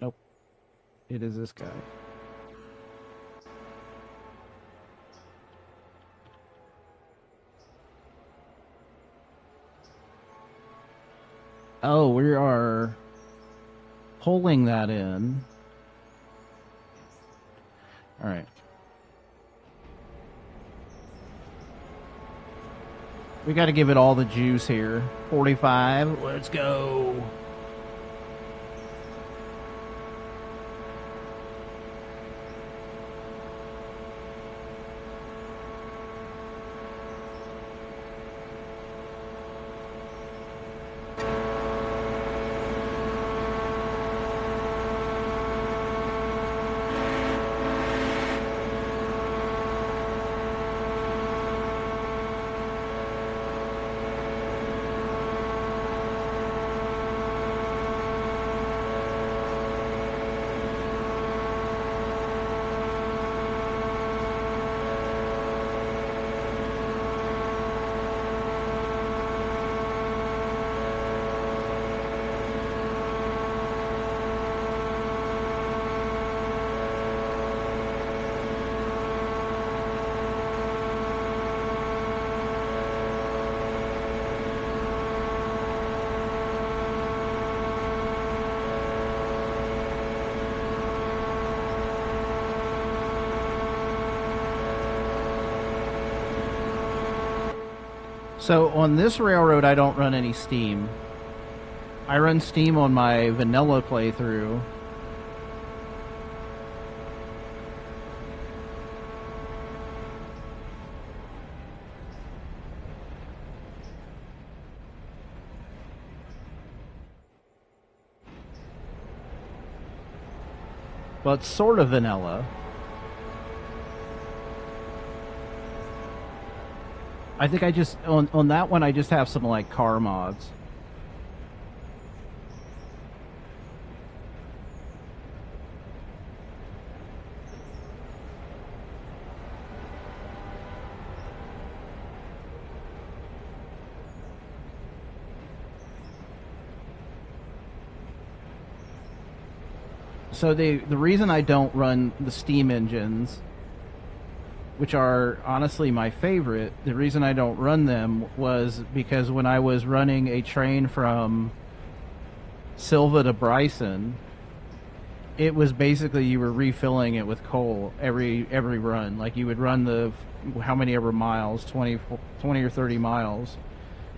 Nope. It is this guy. Oh, we are pulling that in. All right. We got to give it all the juice here. 45. Let's go. So on this railroad, I don't run any steam. I run steam on my vanilla playthrough. But sort of vanilla. I think I just, on that one, I just have some, like, car mods. So the reason I don't run the steam engines, which are honestly my favorite, the reason I don't run them was because when I was running a train from Silva to Bryson, it was basically you were refilling it with coal every run. Like you would run the how many ever miles, 20 or 30 miles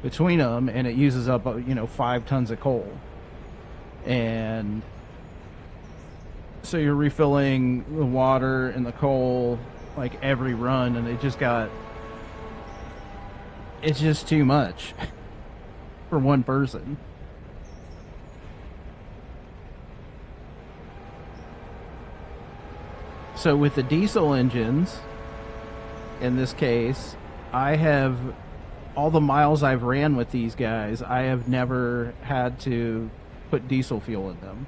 between them, and it uses up 5 tons of coal. And so you're refilling the water and the coal like every run, and it's just too much for one person. So with the diesel engines, in this case, I have all the miles I've ran with these guys, I have never had to put diesel fuel in them.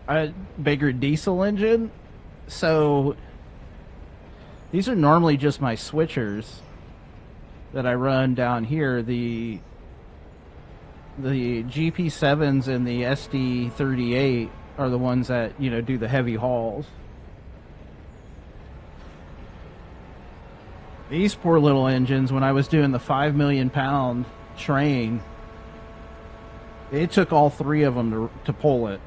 A bigger diesel engine. So these are normally just my switchers that I run down here. The GP7s and the SD38 are the ones that do the heavy hauls. These poor little engines, when I was doing the 5 million pound train, it took all 3 of them to pull it.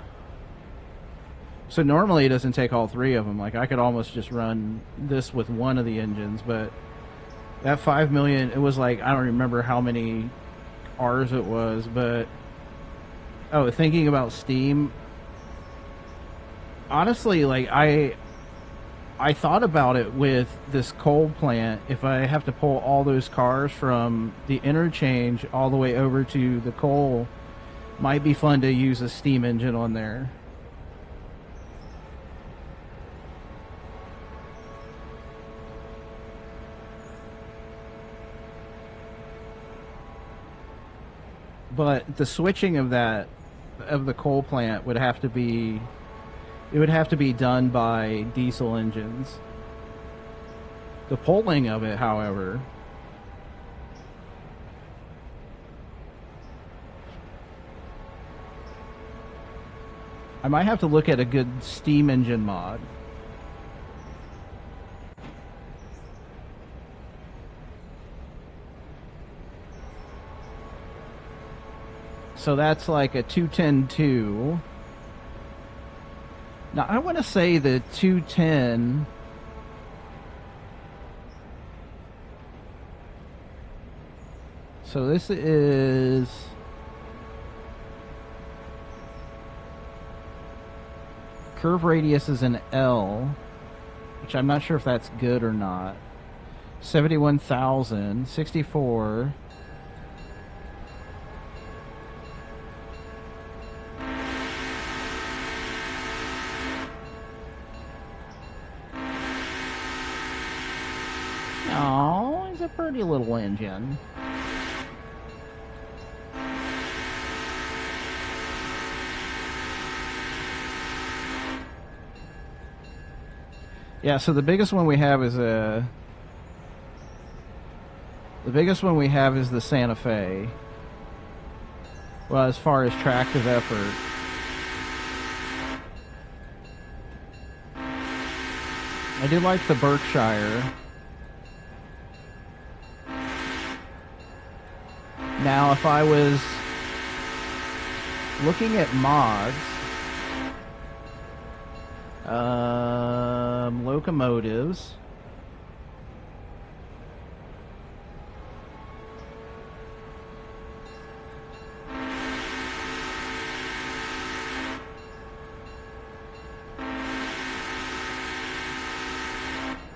So normally it doesn't take all 3 of them. Like I could almost just run this with one of the engines, but that 5 million, it was like, I don't remember how many R's it was, but thinking about steam, honestly, like I thought about it with this coal plant. If I have to pull all those cars from the interchange all the way over to the coal, might be fun to use a steam engine on there. But the switching of that of the coal plant would have to be it would have to be done by diesel engines. The pulling of it, however, I might have to look at a good steam engine mod. So that's like a 210-2. Now, I want to say the 210... So this is... Curve radius is an L, which I'm not sure if that's good or not. 71,000, 64... Oh, it's a pretty little engine. Yeah, so the biggest one we have is the biggest one we have is the Santa Fe. Well, as far as tractive effort. I do like the Berkshire. Now, if I was looking at mods, locomotives,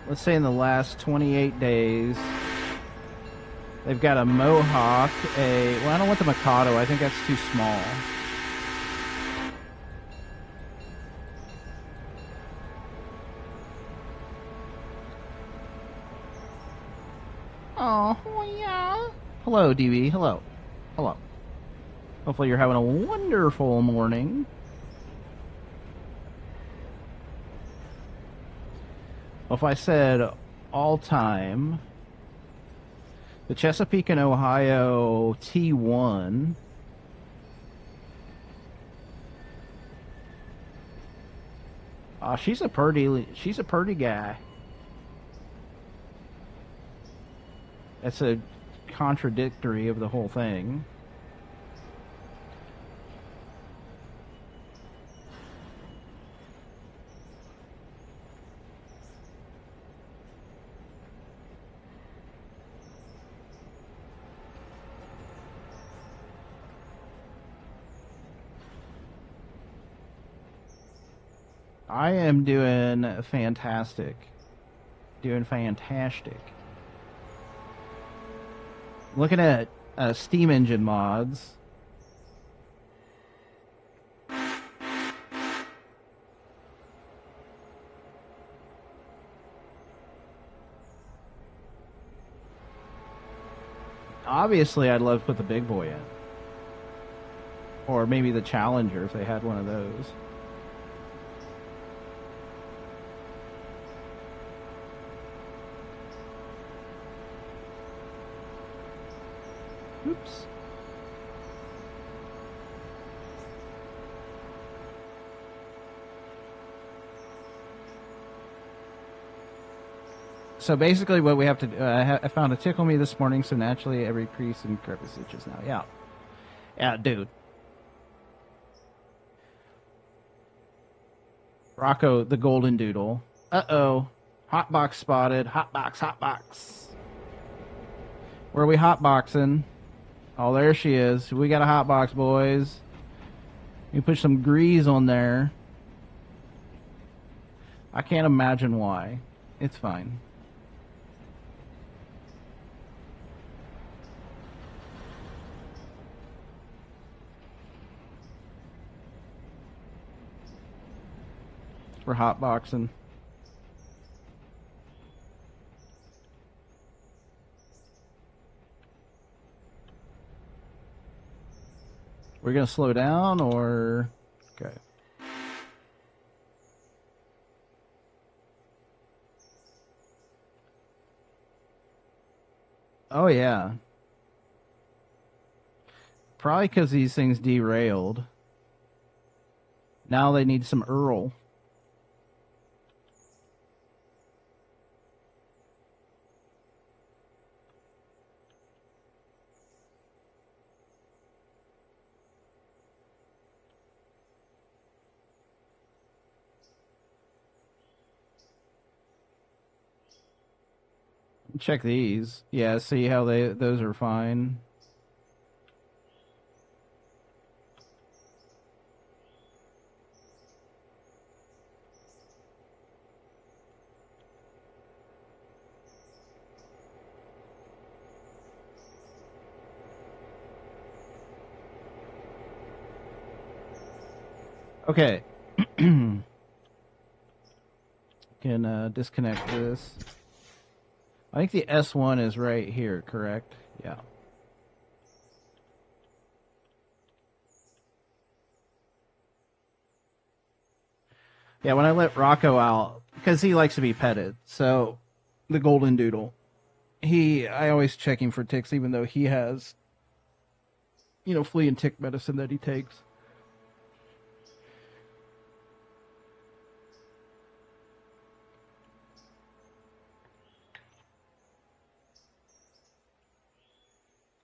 let's say in the last 28 days, they've got a Mohawk, well, I don't want the Mikado. I think that's too small. Oh, yeah. Hello, DB. Hello. Hello. Hopefully you're having a wonderful morning. Well, if I said all-time... The Chesapeake and Ohio T1. She's a pretty guy. That's a contradictory of the whole thing. I am doing fantastic. Doing fantastic. Looking at steam engine mods. Obviously, I'd love to put the big boy in. Or maybe the Challenger if they had one of those. Oops. So basically what we have to do, I found a Tickle Me this morning, so naturally every crease and crevice itches now. Yeah. Yeah, dude. Rocco, the golden doodle. Uh-oh. Hotbox spotted. Hotbox, hotbox. Where are we hotboxing? Oh, there she is. We got a hotbox, boys. You put some grease on there. I can't imagine why. It's fine. We're hotboxing. We're gonna slow down or okay. Oh yeah. Probably because these things derailed. Now they need some Earl. Check these. Yeah, see how those are fine. Okay. Can disconnect this. I think the S1 is right here, correct? Yeah. Yeah, when I let Rocco out, because he likes to be petted, so the golden doodle, I always check him for ticks, even though he has, flea and tick medicine that he takes.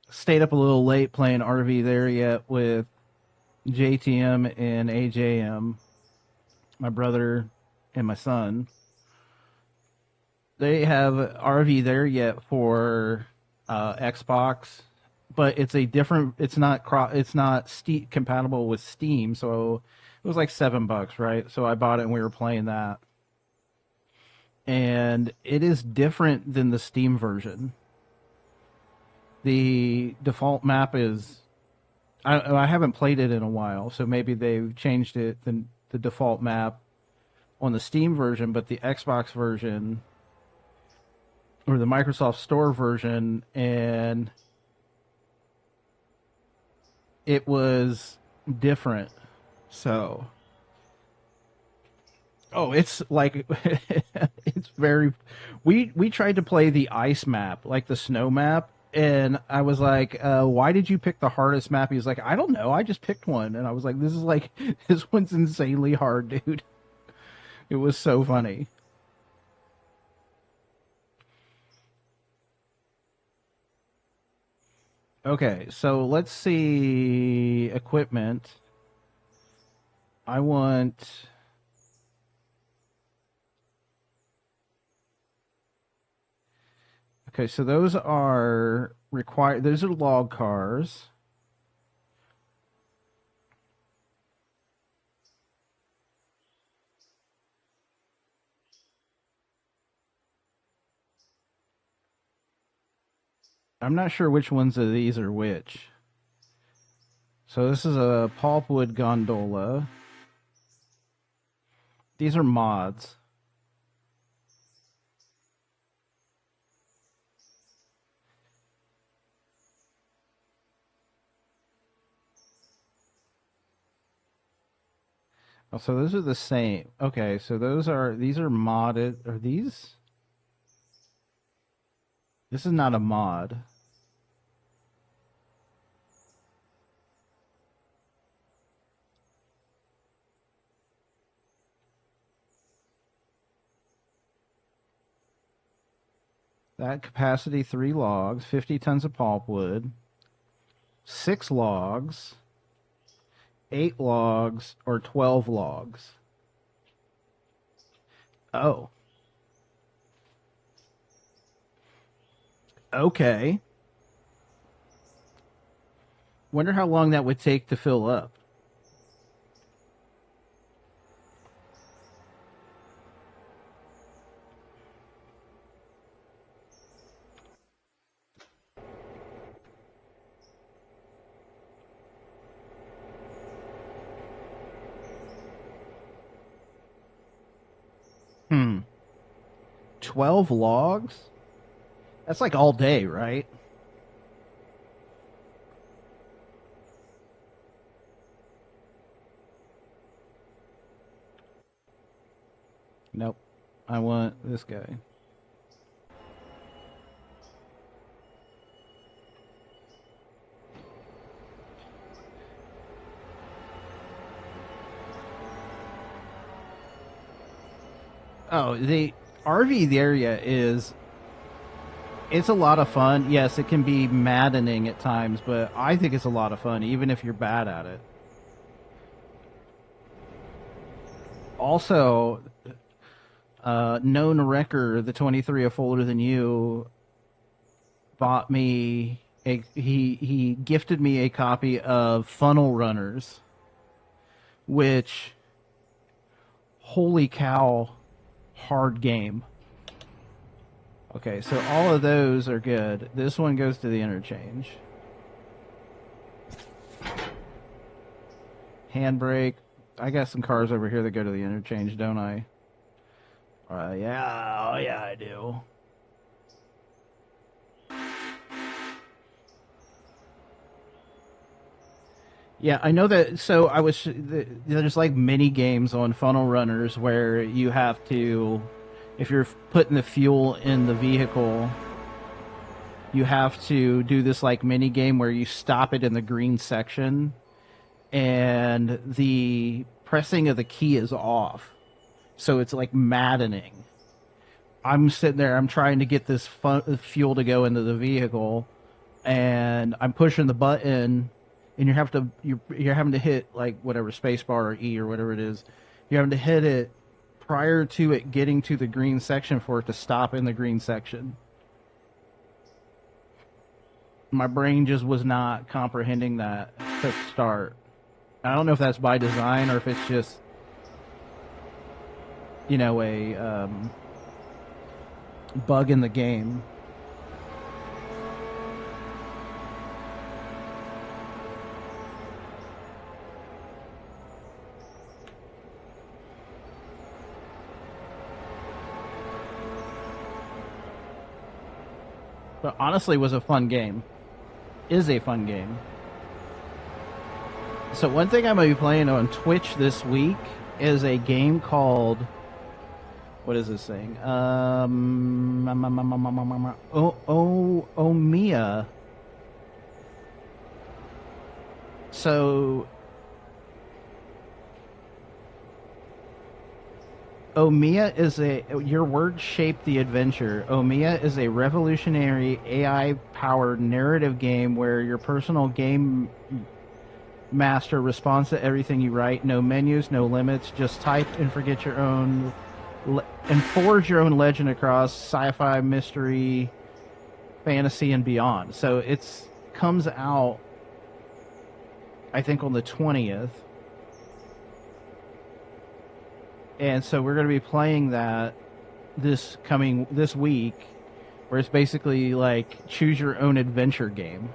Stayed up a little late playing RV there yet with JTM and AJM, my brother and my son. They have RV there yet for Xbox, but it's a different. It's not Steam compatible with Steam, so it was like $7, right? So I bought it and we were playing that, and it is different than the Steam version. The default map is. I haven't played it in a while, so maybe they've changed it the default map on the Steam version, but the Xbox version or the Microsoft Store version, and it was different. So, oh, it's like it's very. We tried to play the ice map, like the snow map, and I was like, "Why did you pick the hardest map?" He was like, "I don't know, I just picked one," and I was like, "This is like this one's insanely hard, dude." It was so funny. Okay, so let's see equipment. I want. Okay, so those are required. Those are log cars. I'm not sure which ones of these are which. So this is a pulpwood gondola. These are mods. Oh, so those are the same. Okay, so these are modded. Are these? This is not a mod. That capacity 3 logs, 50 tons of pulpwood, 6 logs, 8 logs, or 12 logs. Oh, okay. Wonder how long that would take to fill up. Hmm. 12 logs? That's like all day, right? Nope. I want this guy. Oh, the RV area is it's a lot of fun. Yes, it can be maddening at times, but I think it's a lot of fun, even if you're bad at it. Also, known wrecker, the 23 of older than you, bought me he gifted me a copy of Funnel Runners, which holy cow, hard game. Okay, so all of those are good. This one goes to the interchange. Handbrake. I got some cars over here that go to the interchange, don't I? Yeah, oh yeah, I do. Yeah, I know that. So there's like mini games on Funnel Runners where you have to, if you're putting the fuel in the vehicle, you have to do this like mini game where you stop it in the green section and the pressing of the key is off. So it's like maddening. I'm sitting there, I'm trying to get this fuel to go into the vehicle, and I'm pushing the button, and you're having to hit like whatever spacebar or E or whatever it is. You're having to hit it prior to it getting to the green section for it to stop in the green section. My brain just was not comprehending that to start. I don't know if that's by design or if it's just a bug in the game. But honestly, was a fun game. Is a fun game. So one thing I'm gonna be playing on Twitch this week is a game called what is this thing? Omiya. So Omiya is a your words shape the adventure. Omiya is a revolutionary AI powered narrative game where your personal game master responds to everything you write. No menus, no limits. Just type and forget your own and forge your own legend across sci-fi, mystery, fantasy, and beyond. So it's comes out, I think, on the 20th, and so we're going to be playing that this week, where it's basically like choose your own adventure game.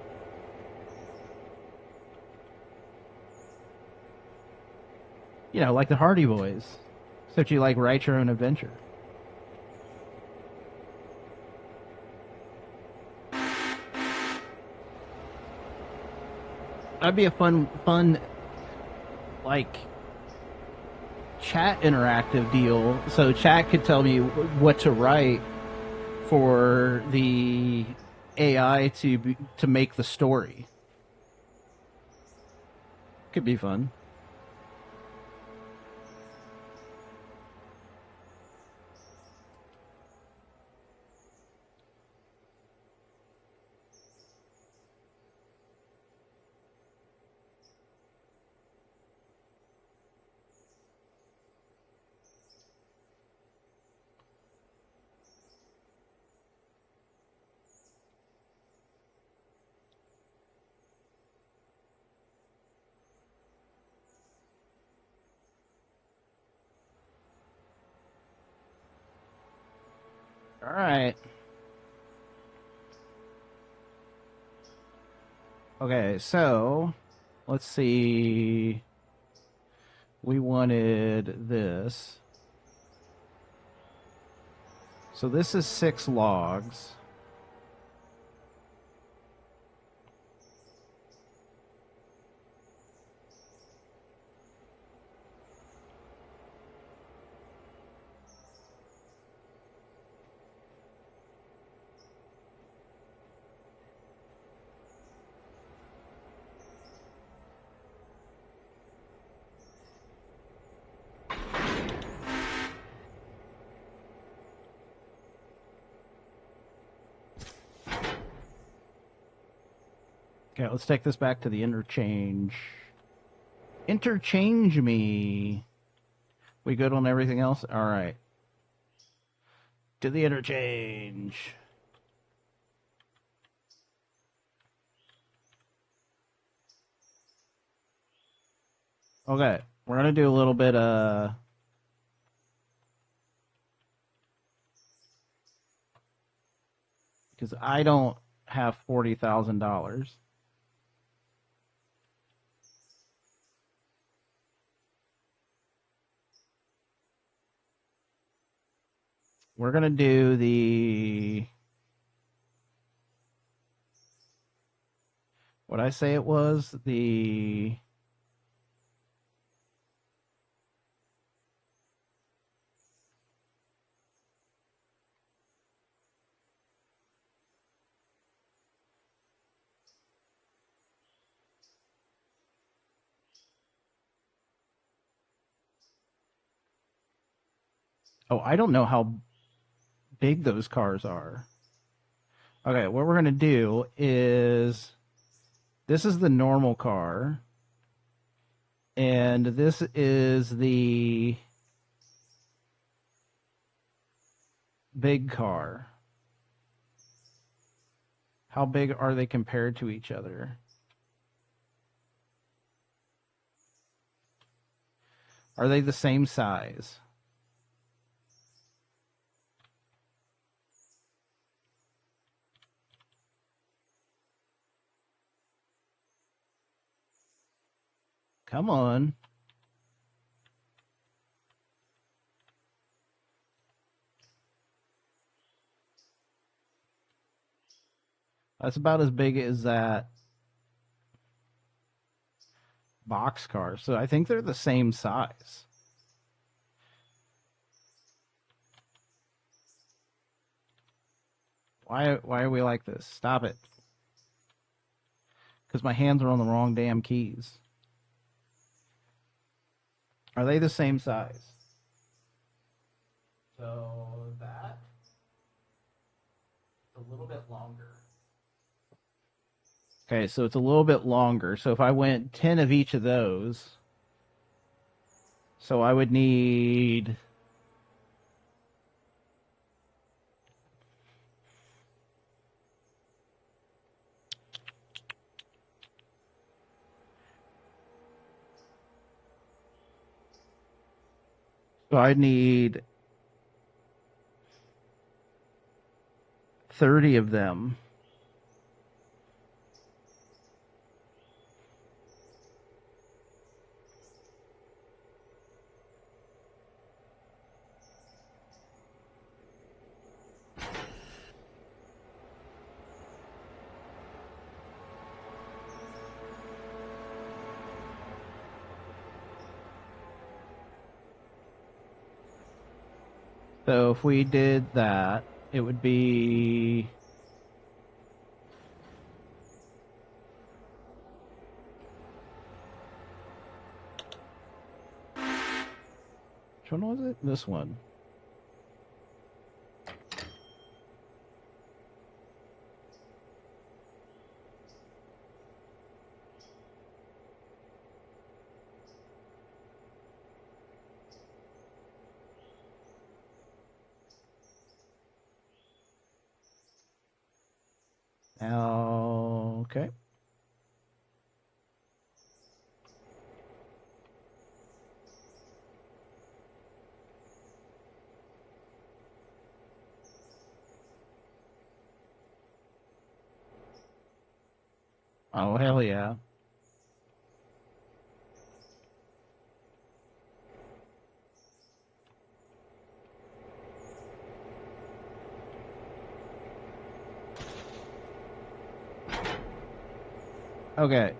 Like the Hardy Boys, except you like write your own adventure. That'd be a fun like chat interactive deal. So chat could tell me what to write for the AI to make the story. Could be fun. All right. Okay, so let's see. We wanted this. So this is 6 logs. Okay, let's take this back to the interchange. Interchange me. We good on everything else? All right. To the interchange. Okay, we're gonna do a little bit because I don't have $40,000. We're gonna do the what I say it was the oh, I don't know how big those cars are. Okay, what we're gonna do is this is the normal car, and this is the big car. How big are they compared to each other? Are they the same size? Come on. That's about as big as that boxcar. So I think they're the same size. Why are we like this? Stop it. Because my hands are on the wrong damn keys. Are they the same size? So that a little bit longer. Okay, so it's a little bit longer. So if I went 10 of each of those, so I would need so I'd need 30 of them. So if we did that, it would be which one was it? This one. Okay. Oh, hell yeah. Okay.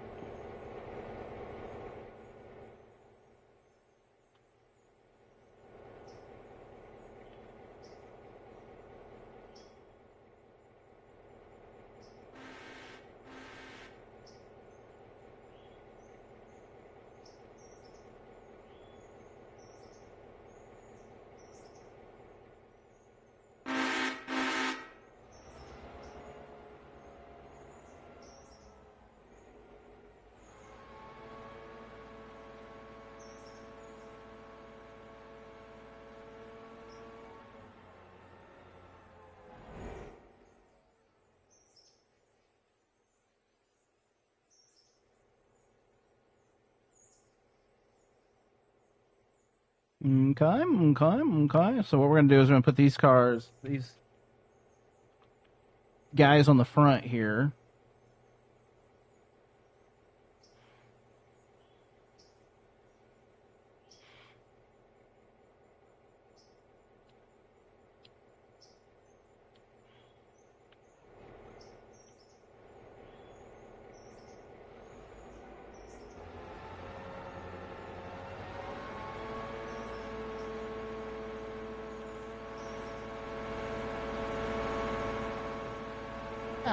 Okay, okay, okay. So what we're gonna do is we're gonna put these guys on the front here.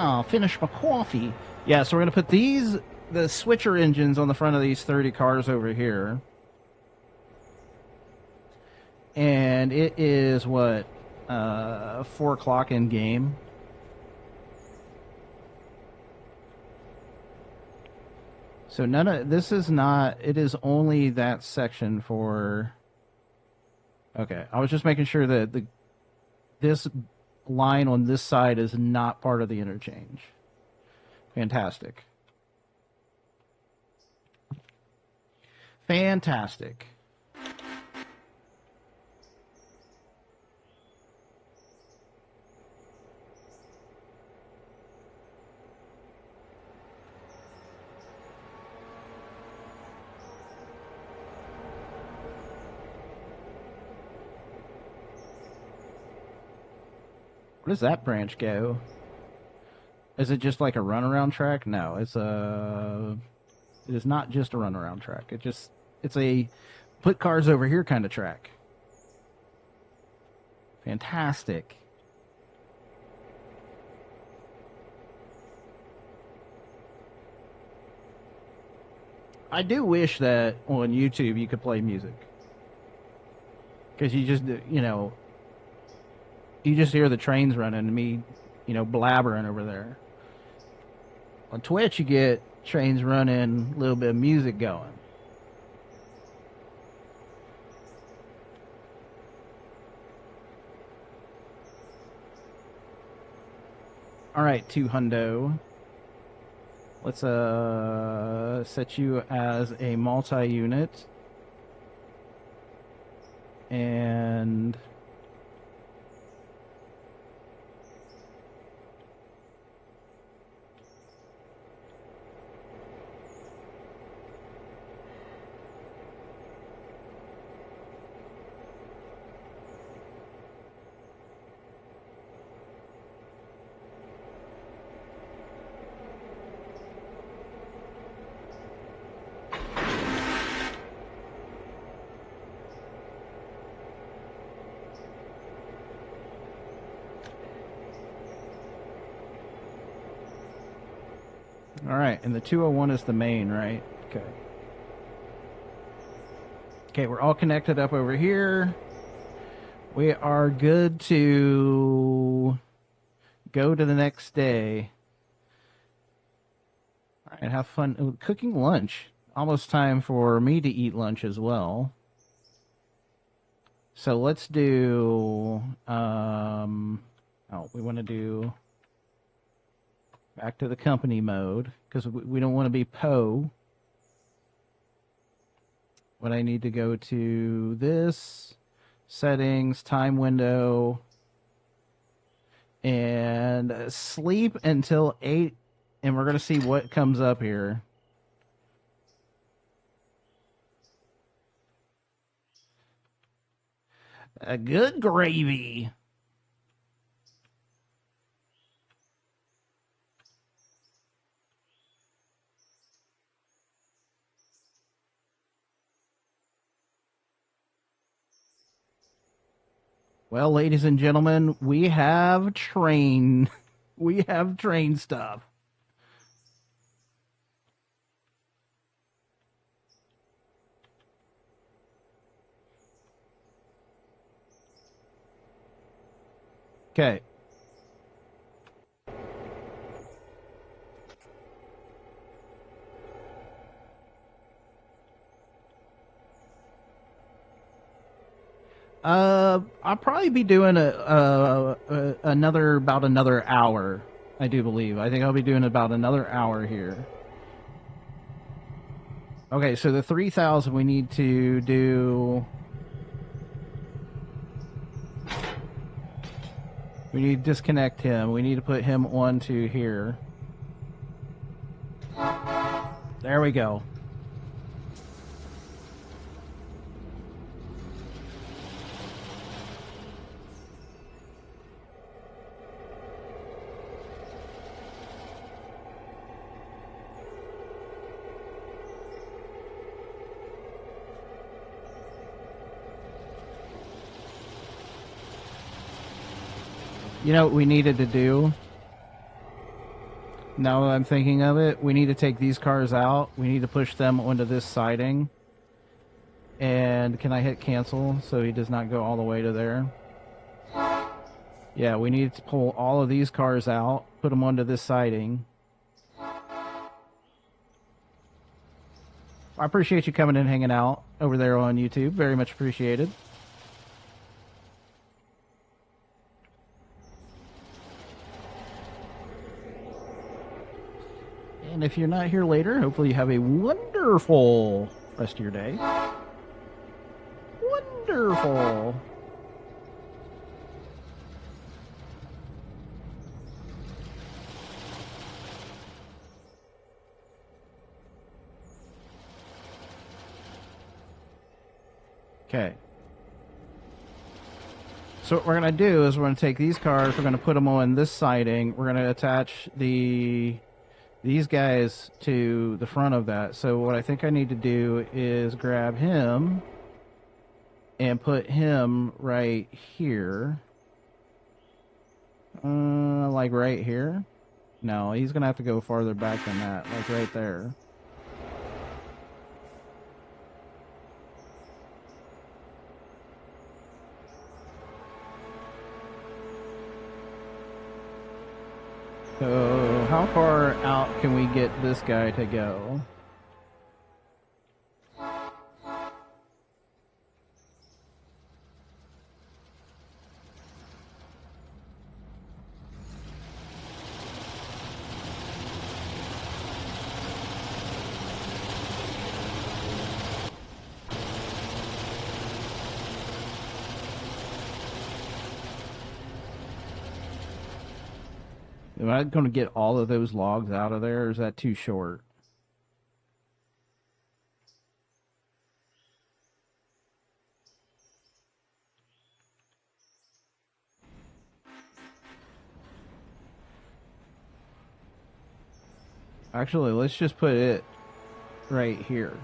Oh, finish my coffee. Yeah, so we're gonna put the switcher engines on the front of these 30 cars over here. And it is what 4 o'clock in game. So none of this is not. It is only that section for. Okay, I was just making sure that this line on this side is not part of the interchange. Fantastic. Fantastic. Where does that branch go? Is it just like a runaround track? No, it is not just a runaround track. It's a put cars over here kind of track. Fantastic. I do wish that on YouTube you could play music because you just hear the trains running and me, blabbering over there. On Twitch, you get trains running, a little bit of music going. All right, 2 hundo. Let's set you as a multi-unit. And all right, and the 201 is the main, right? Okay. Okay, we're all connected up over here. We are good to go to the next day. All right, have fun cooking lunch. Almost time for me to eat lunch as well. So let's do. We want to do back to the company mode because we don't want to be Poe. What I need to go to this settings, time window, and sleep until 8, and we're gonna see what comes up here. A good gravy. Well, ladies and gentlemen, we have train. We have train stuff. Okay. I'll probably be doing another hour. I do believe. I think I'll be doing about another hour here. Okay, so the 3,000 we need to do. We need to disconnect him. We need to put him onto here. There we go. You know what we needed to do? Now that I'm thinking of it, we need to take these cars out. We need to push them onto this siding. And can I hit cancel so he does not go all the way to there? Yeah, we need to pull all of these cars out, put them onto this siding. I appreciate you coming and hanging out over there on YouTube. Very much appreciated. And if you're not here later, hopefully you have a wonderful rest of your day. Wonderful. Okay. So what we're going to do is we're going to take these cars, we're going to put them on this siding, we're going to attach these guys to the front of that. So what I think I need to do is grab him and put him right here. Like right here? No, he's going to have to go farther back than that, like right there. So how far out can we get this guy to go? Am I going to get all of those logs out of there, or is that too short? Actually, let's just put it right here.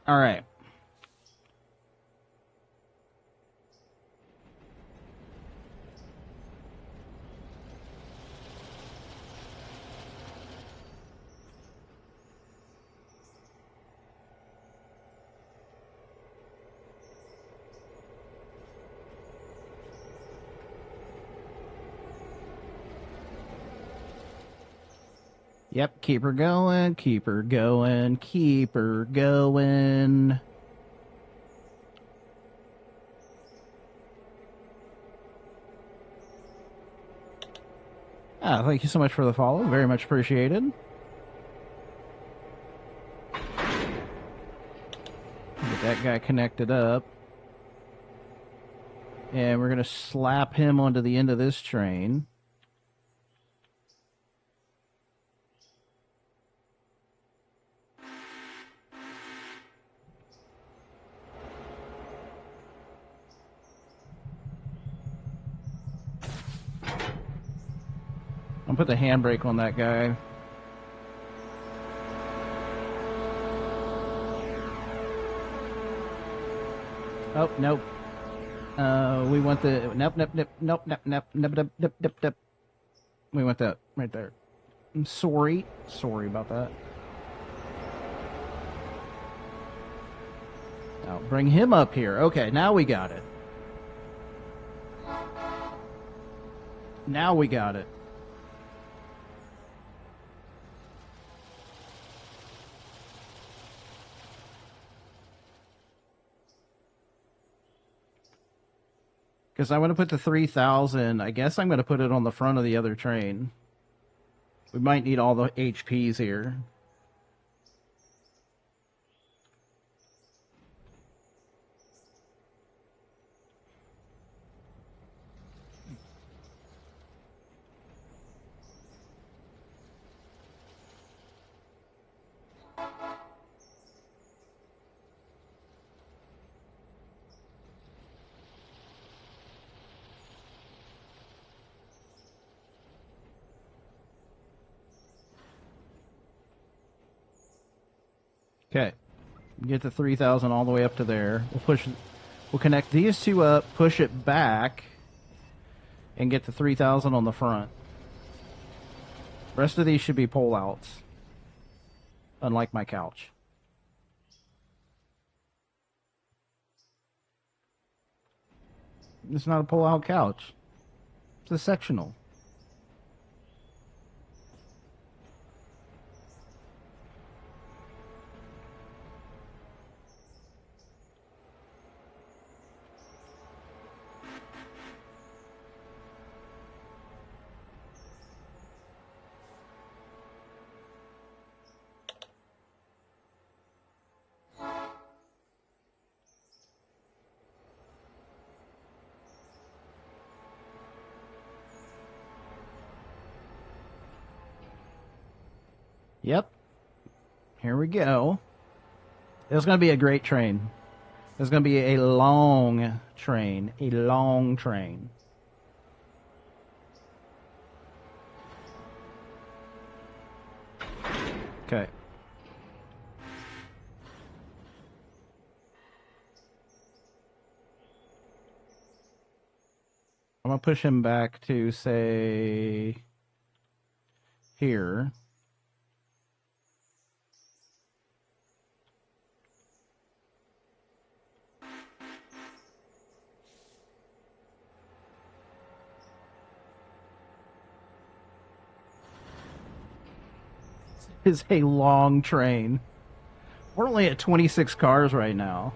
All right. Yep, keep her going, keep her going, keep her going. Thank you so much for the follow. Very much appreciated. Get That guy connected up. And we're going to slap him onto the end of this train. I'll put the handbrake on that guy. Oh, nope. We want the... Nope. We want that right there. I'm sorry. Sorry about that. Now, bring him up here. Okay, now we got it. Now we got it. Because I want to put the 3,000. I guess I'm going to put it on the front of the other train. We might need all the HPs here. Okay, get the 3,000 all the way up to there. We'll connect these two up, push it back, and get the 3,000 on the front. Rest of these should be pull-outs, unlike my couch. It's not a pull-out couch. It's a sectional. Yep. Here we go. It's going to be a great train. It's going to be a long train. A long train. Okay. I'm going to push him back to, say, here. Is a long train. We're only at 26 cars right now.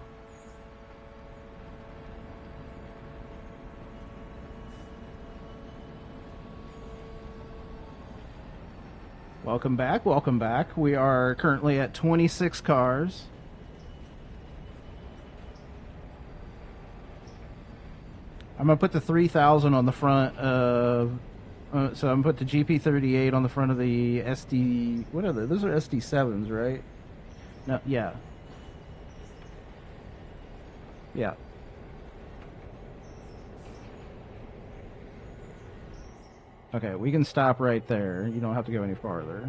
Welcome back, welcome back. We are currently at 26 cars. I'm going to put the 3,000 on the front of... so I'm going to put the GP38 on the front of the SD... What are they? Those are SD7s, right? No, yeah. Yeah. Okay, we can stop right there. You don't have to go any farther.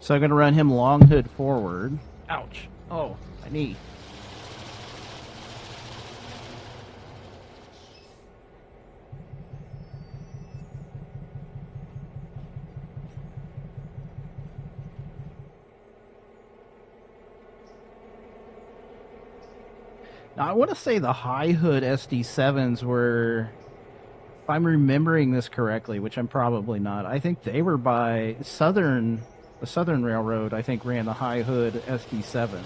So I'm going to run him long hood forward. Ouch. Oh, my knee. Now, I want to say the high hood SD7s were, if I'm remembering this correctly, which I'm probably not, I think they were by Southern... The Southern Railroad, I think, ran the high hood SD7s.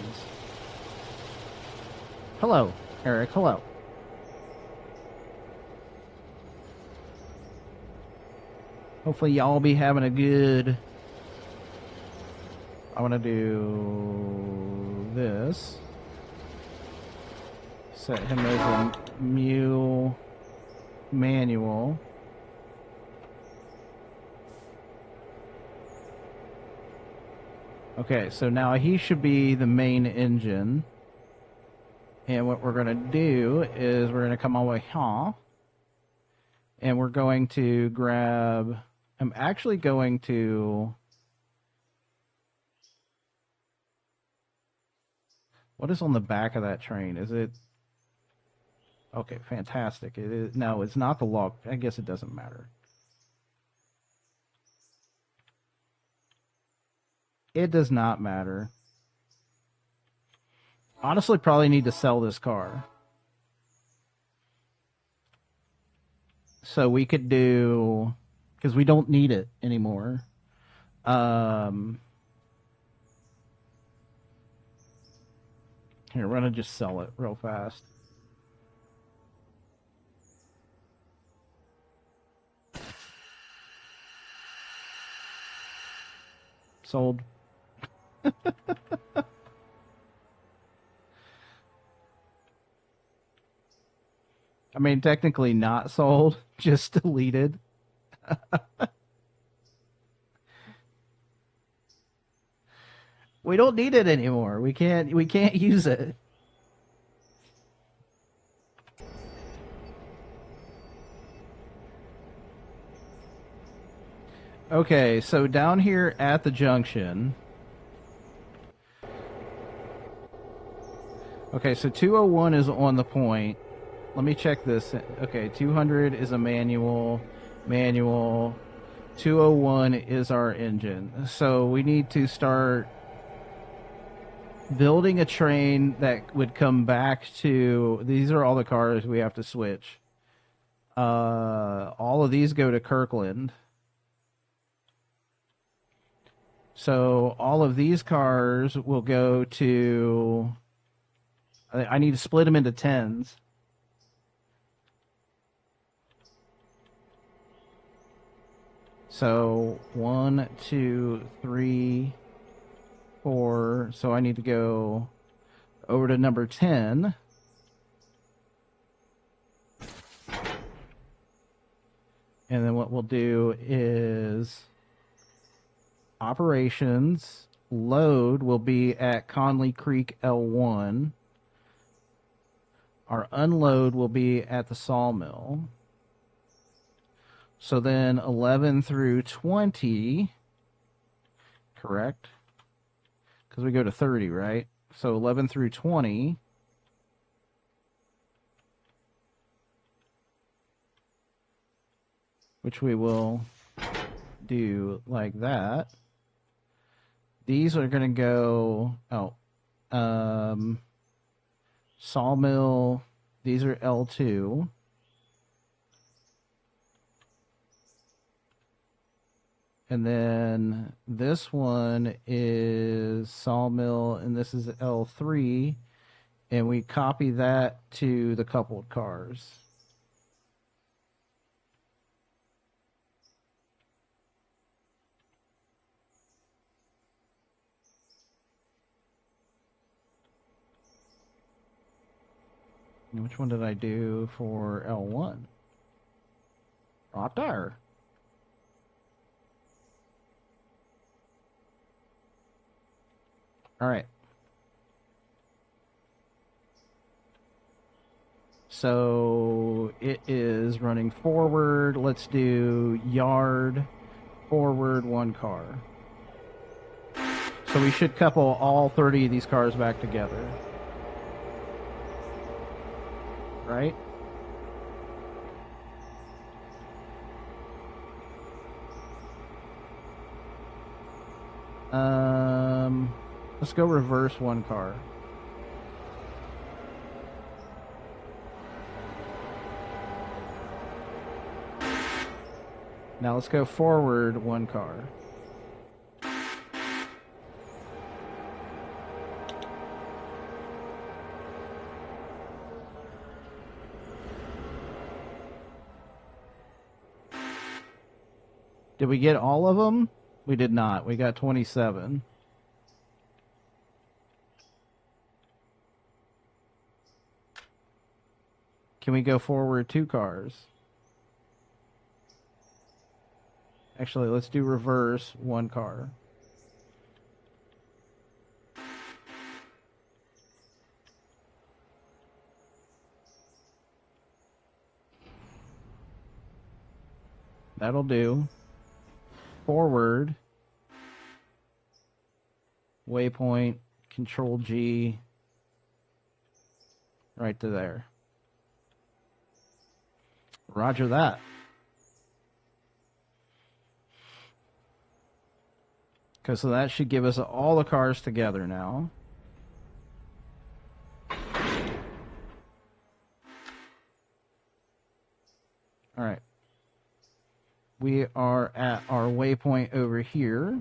Hello, Eric. Hello. Hopefully y'all be having a good... I want to do this. Set him as a mule manual. Okay, so now he should be the main engine. And what we're going to do is we're going to come over here. And we're going to grab... I'm actually going to... What is on the back of that train? Is it... Okay, fantastic. It is... No, it's not the log. I guess it doesn't matter. It does not matter. Honestly, probably need to sell this car. So we could do... Because we don't need it anymore. Here, we're going to just sell it real fast. Sold. I mean, technically not sold, just deleted. We don't need it anymore. We can't use it. Okay, so down here at the junction. Okay, so 201 is on the point. Let me check this. Okay, 200 is a manual. 201 is our engine. So we need to start building a train that would come back to... These are all the cars we have to switch. All of these go to Kirkland. So all of these cars will go to... I need to split them into 10s. So 1, 2, 3, 4. So I need to go over to number 10. And then what we'll do is operations load will be at Conley Creek L1. Our unload will be at the sawmill. So then 11 through 20, correct? Because we go to 30, right? So 11 through 20. Which we will do like that. These are going to go... sawmill, these are L2. And then this one is sawmill, and this is L3. And we copy that to the coupled cars. Which one did I do for L1? Right there. All right. So it is running forward. Let's do yard, forward, 1 car. So we should couple all 30 of these cars back together. Right? Let's go reverse 1 car. Now let's go forward 1 car. Did we get all of them? We did not. We got 27. Can we go forward 2 cars? Actually, let's do reverse 1 car. That'll do. Forward. Waypoint. Control G. Right to there. Roger that. Okay, so that should give us all the cars together now. All right. We are at our waypoint over here.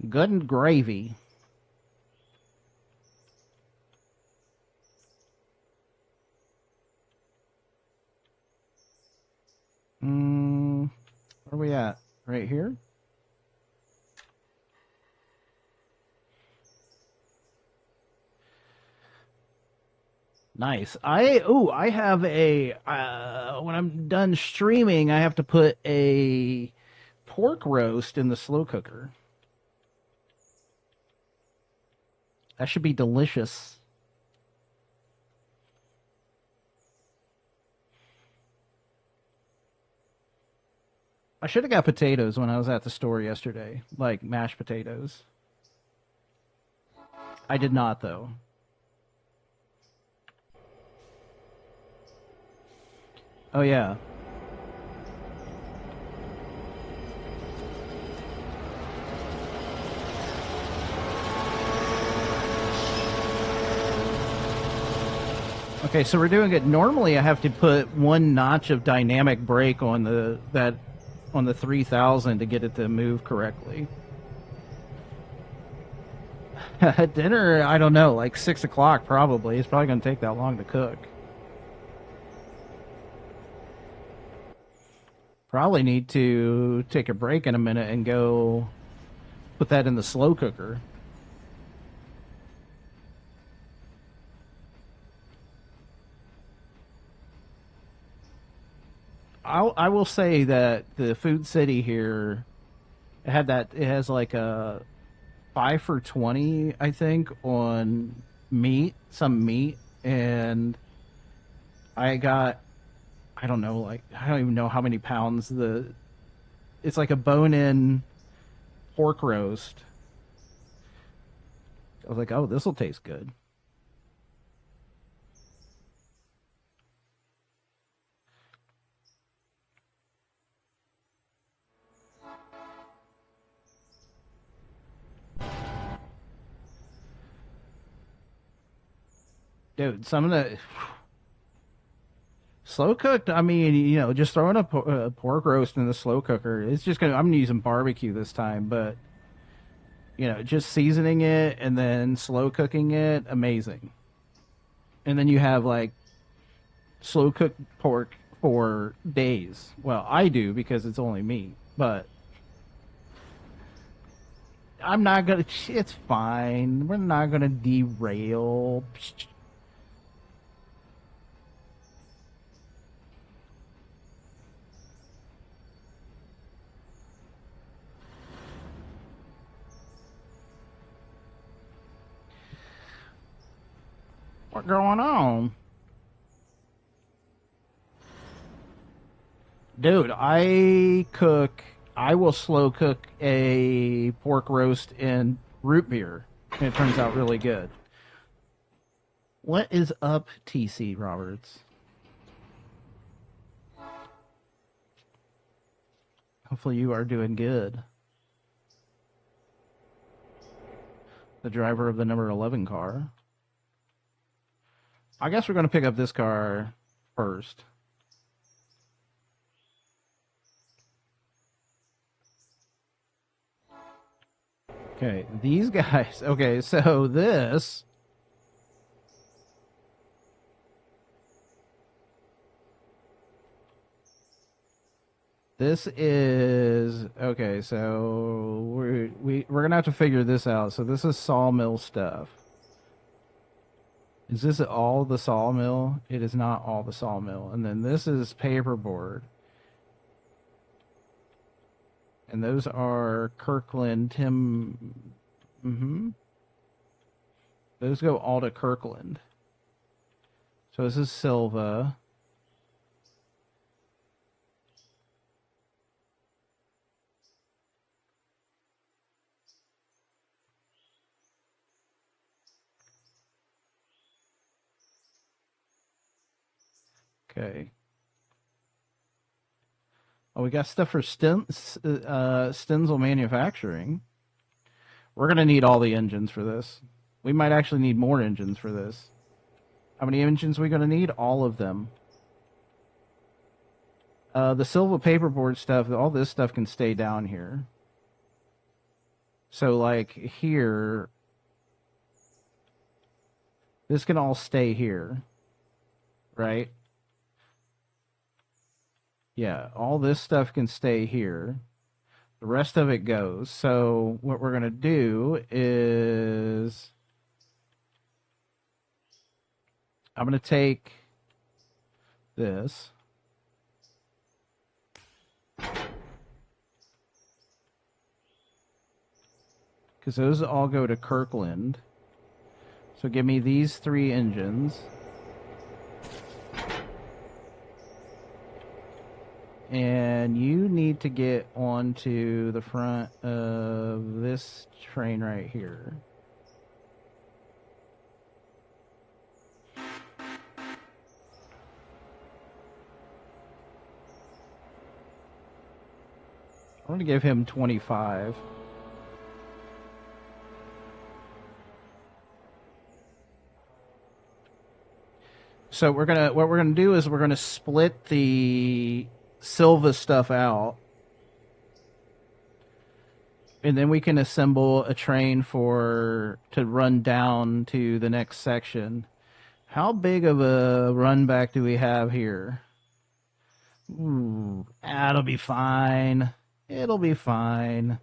Good and gravy. Where are we at? Right here? Nice. I have a when I'm done streaming, I have to put a pork roast in the slow cooker. That should be delicious. I should have got potatoes when I was at the store yesterday, like mashed potatoes. I did not, though. Oh, yeah. Okay, so we're doing it. Normally, I have to put 1 notch of dynamic brake on the 3000 to get it to move correctly. Dinner, I don't know, like 6 o'clock probably. It's probably going to take that long to cook. Probably need to take a break in a minute and go put that in the slow cooker. I will say that the Food City here it has like a 5 for 20, I think, on some meat, and I got, I don't know, like, I don't even know how many pounds it's like a bone-in pork roast. I was like, oh, this will taste good. Dude, some of the slow cooked, I mean, just throwing a pork roast in the slow cooker, I'm gonna use some barbecue this time, but, just seasoning it and then slow cooking it, amazing. And then you have like slow cooked pork for days. Well, I do because it's only me, but I'm not gonna, it's fine. We're not gonna derail. What's going on? Dude, I will slow cook a pork roast in root beer, and it turns out really good. What is up, TC Roberts? Hopefully you are doing good. The driver of the number 11 car. I guess we're going to pick up this car first. Okay, these guys. Okay, so this. This is okay. So we're gonna have to figure this out. So this is sawmill stuff. Is this all the sawmill? It is not all the sawmill. And then this is paperboard. And those are Kirkland, Tim. Those go all to Kirkland. So this is Silva. Okay. Oh, we got stuff for Stenzel Manufacturing. We're going to need all the engines for this. We might actually need more engines for this. How many engines are we going to need? All of them. The Silva paperboard stuff, all this stuff can stay down here. So, like, here, this can all stay here, right? Yeah, all this stuff can stay here. The rest of it goes. So what we're going to do is I'm going to take this. Because those all go to Kirkland. So give me these 3 engines. And you need to get onto the front of this train right here. I'm going to give him 25. So what we're gonna do is we're gonna split the Silva stuff out, and then we can assemble a train to run down to the next section. How big of a run back do we have here? Ooh, that'll be fine. It'll be fine.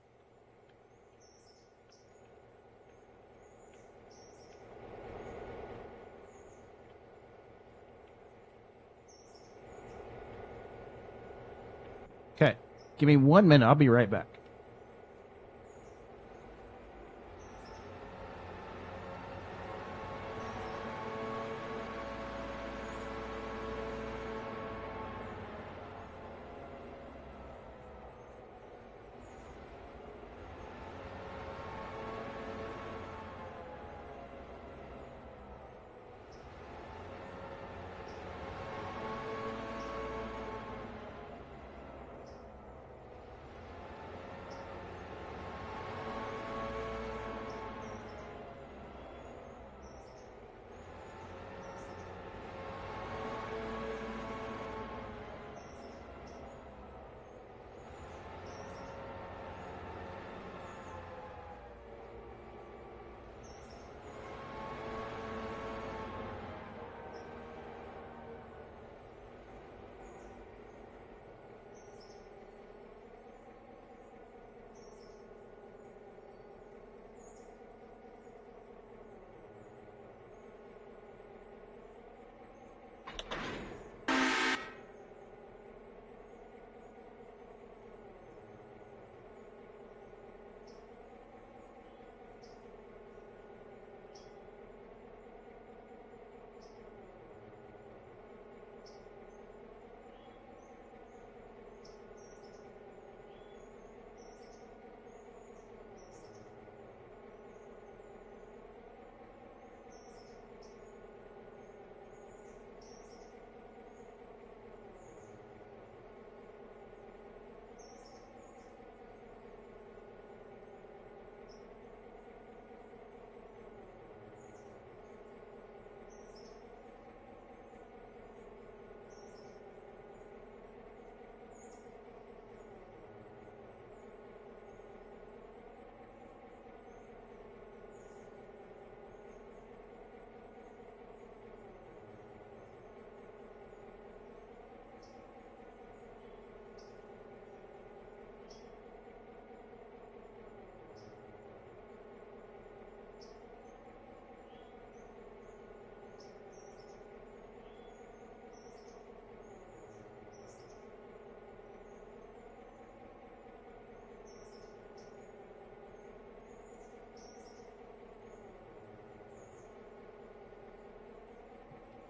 Okay, give me 1 minute. I'll be right back.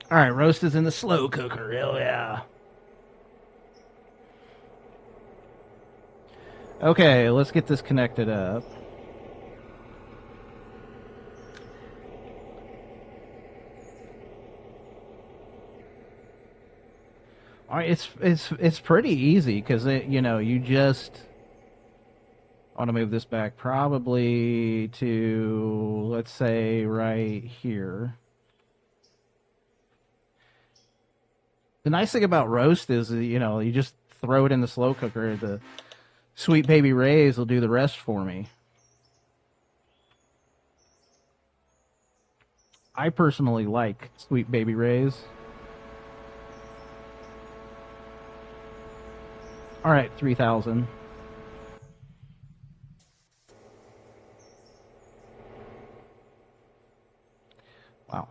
All right, roast is in the slow cooker. Hell yeah. Okay, let's get this connected up. All right, it's pretty easy because you just I want to move this back probably to, let's say, right here. The nice thing about roast is, you just throw it in the slow cooker. The Sweet Baby Ray's will do the rest for me. I personally like Sweet Baby Ray's. All right, 3,000. Wow.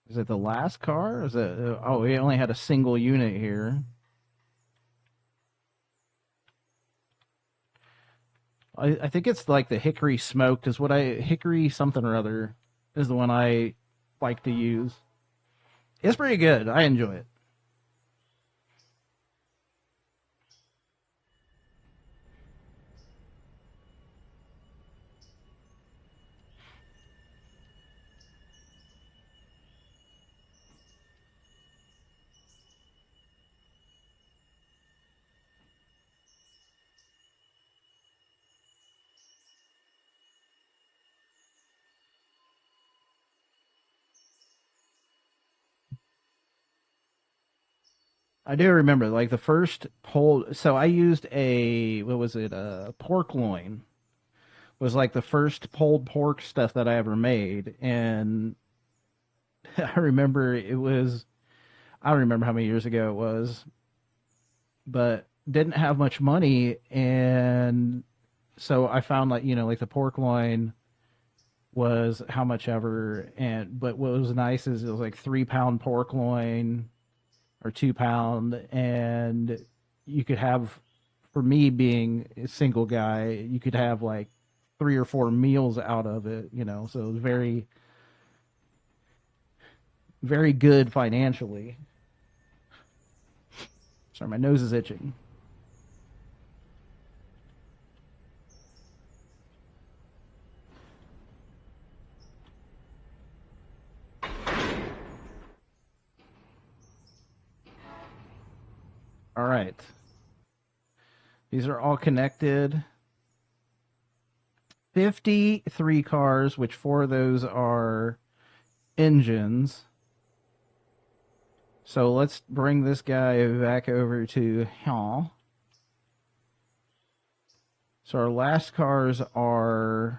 Is it the last car? Is it? Oh, we only had a single unit here. I think it's like the Hickory Smoke, because Hickory something or other is the one I like to use. It's pretty good. I enjoy it. I do remember, like the first pull. So I used what was it? A pork loin was like the first pulled pork stuff that I ever made, and I remember I don't remember how many years ago it was, but didn't have much money, and so I found like the pork loin was how much ever, and but what was nice is it was like 3 pound pork loin or 2 pound, and you could have, for me being a single guy, you could have like 3 or 4 meals out of it, so it was very, very good financially. Sorry, my nose is itching. All right. These are all connected. 53 cars, which 4 of those are engines. So let's bring this guy back over to Hall. So our last cars we're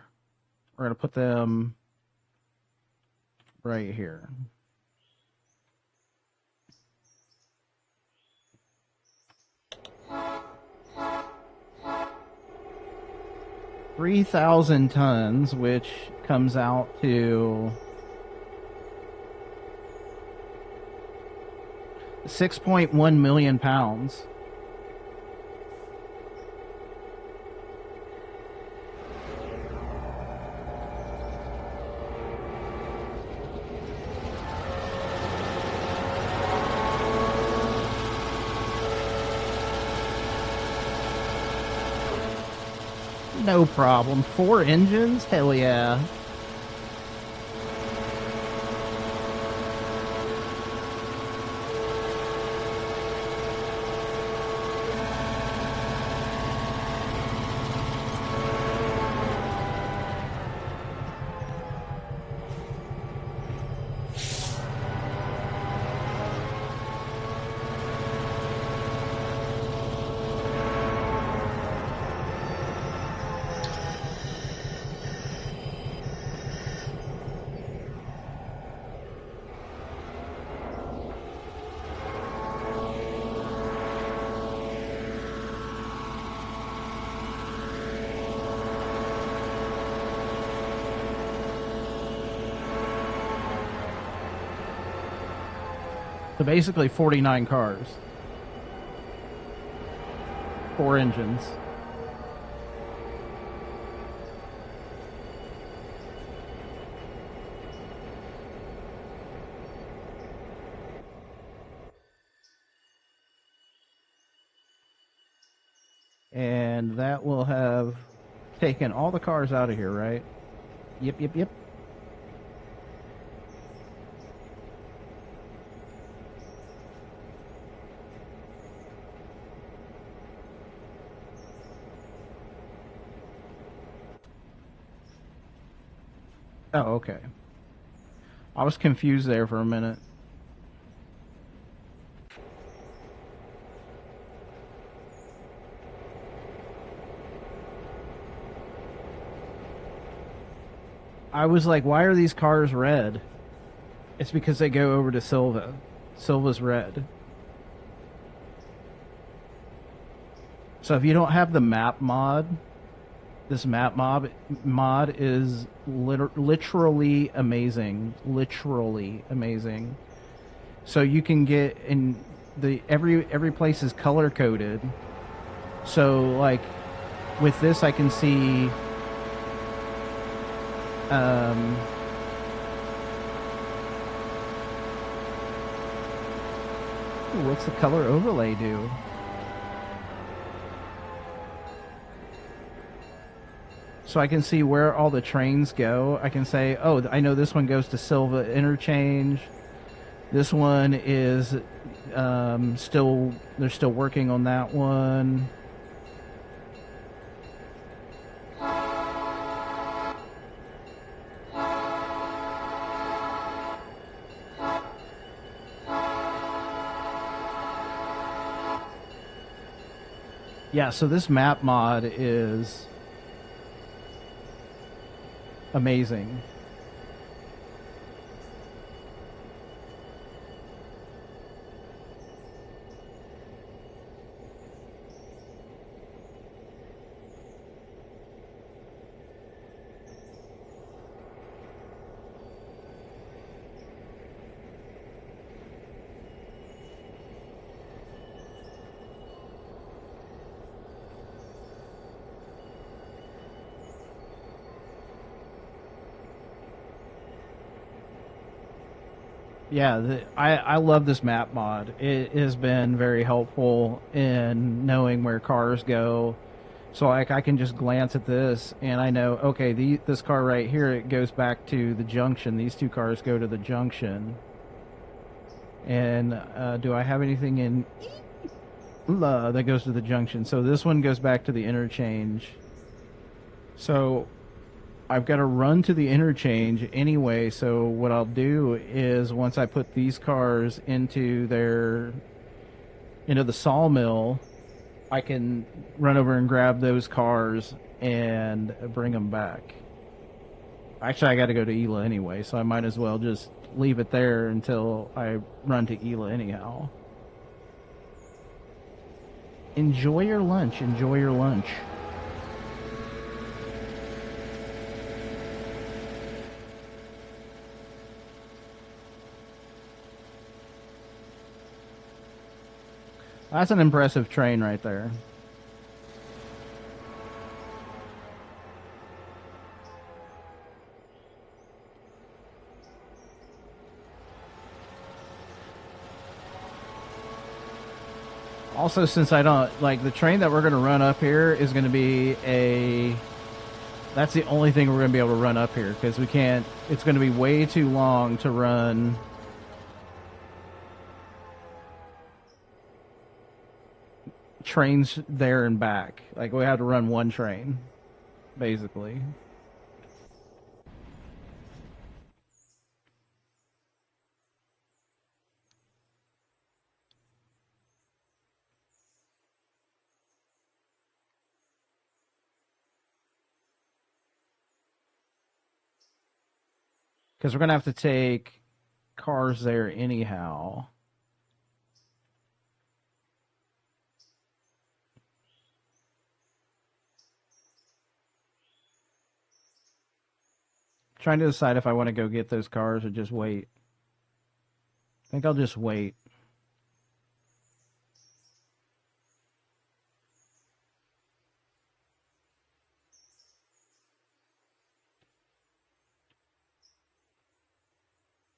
going to put them right here. $3,000 tons, which comes out to 6.1 million pounds. No problem. 4 engines? Hell yeah. So basically 49 cars. 4 engines. And that will have taken all the cars out of here, right? Yep, yep, yep. Oh, okay. I was confused there for a minute. I was like, why are these cars red? It's because they go over to Silva. Silva's red. So if you don't have the map mod, this mod is literally amazing. Literally amazing. So you can get in the every place is color coded. So like with this I can see um what's the color overlay do? So I can see where all the trains go. I can say, oh, I know this one goes to Silva Interchange. This one is still, they're still working on that one. Yeah, so this map mod is amazing. Yeah, I love this map mod. It has been very helpful in knowing where cars go. So like I can just glance at this and I know, okay, this car right here, it goes back to the junction. These two cars go to the junction. And do I have anything in that goes to the junction? So this one goes back to the interchange. So I've got to run to the interchange anyway. So what I'll do is once I put these cars into the sawmill, I can run over and grab those cars and bring them back. Actually, I got to go to Ela anyway, so I might as well just leave it there until I run to Ela anyhow. Enjoy your lunch. Enjoy your lunch. That's an impressive train right there. Also, since I don't like the train that we're going to run up here is going to be a. That's the only thing we're going to be able to run up here because we can't. It's going to be way too long to run. Trains there and back. Like we have to run one train, basically. Because we're going to have to take cars there anyhow. Trying to decide if I want to go get those cars or just wait. I think I'll just wait.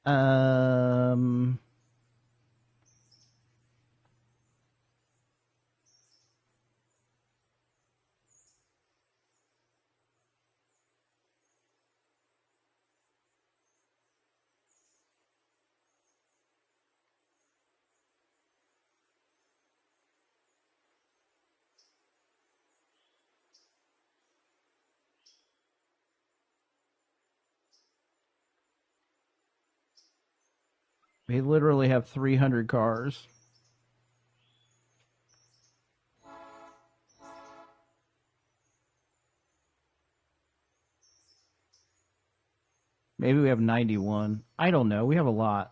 Um, We literally have 300 cars. Maybe we have 91. I don't know. We have a lot.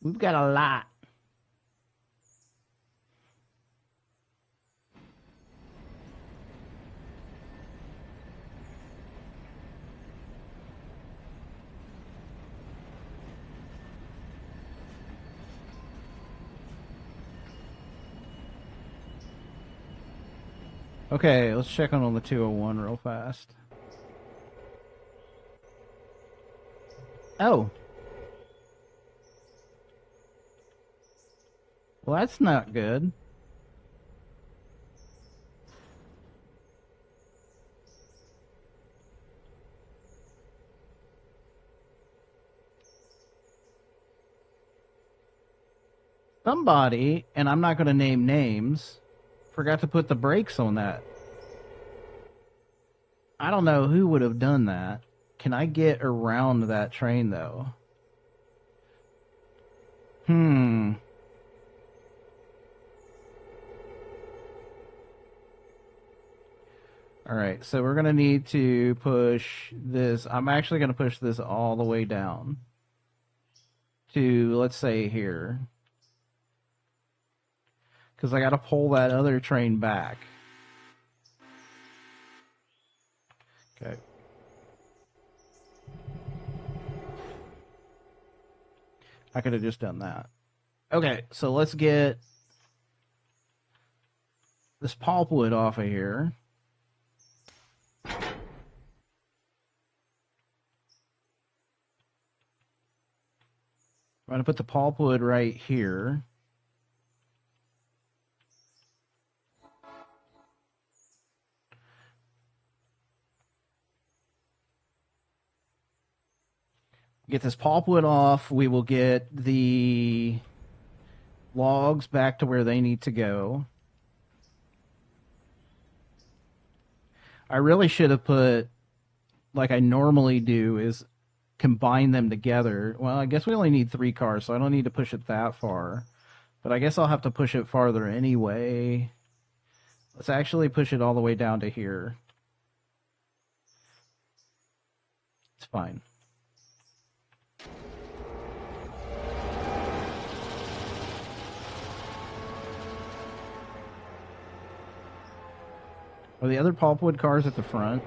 We've got a lot. Okay, let's check on the 201 real fast. Oh. Well, that's not good. Somebody, and I'm not going to name names, forgot to put the brakes on that. I don't know who would have done that. Can I get around that train, though? Hmm. All right, so we're going to need to push this. I'm actually going to push this all the way down to, let's say, here. Because I got to pull that other train back. Okay. I could have just done that. Okay, so let's get this pulpwood off of here. I'm going to put the pulpwood right here. Get this pulpwood off. We will get the logs back to where they need to go. I really should have put, like I normally do, is combine them together. Well, I guess we only need 3 cars, so I don't need to push it that far. But I guess I'll have to push it farther anyway. Let's actually push it all the way down to here. It's fine. Are the other pulpwood cars at the front?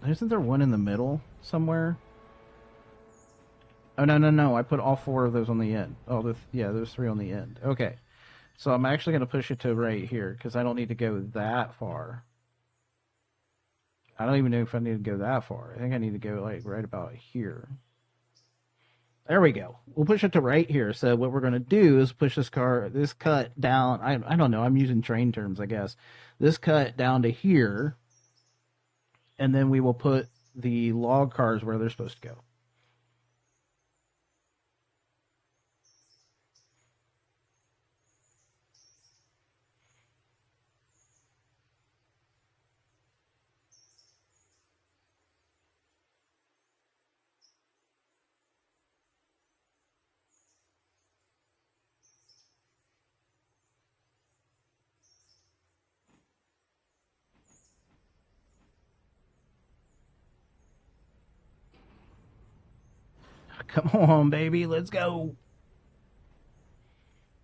Isn't there one in the middle somewhere? Oh, no. I put all 4 of those on the end. Oh, yeah, there's 3 on the end. Okay. So I'm actually going to push it to right here because I don't need to go that far. I don't even know if I need to go that far. I think I need to go like right about here. There we go. We'll push it to right here. So what we're going to do is push this cut down. I don't know. I'm using train terms, I guess. This cut down to here. And then we will put the log cars where they're supposed to go. Come on, baby. Let's go.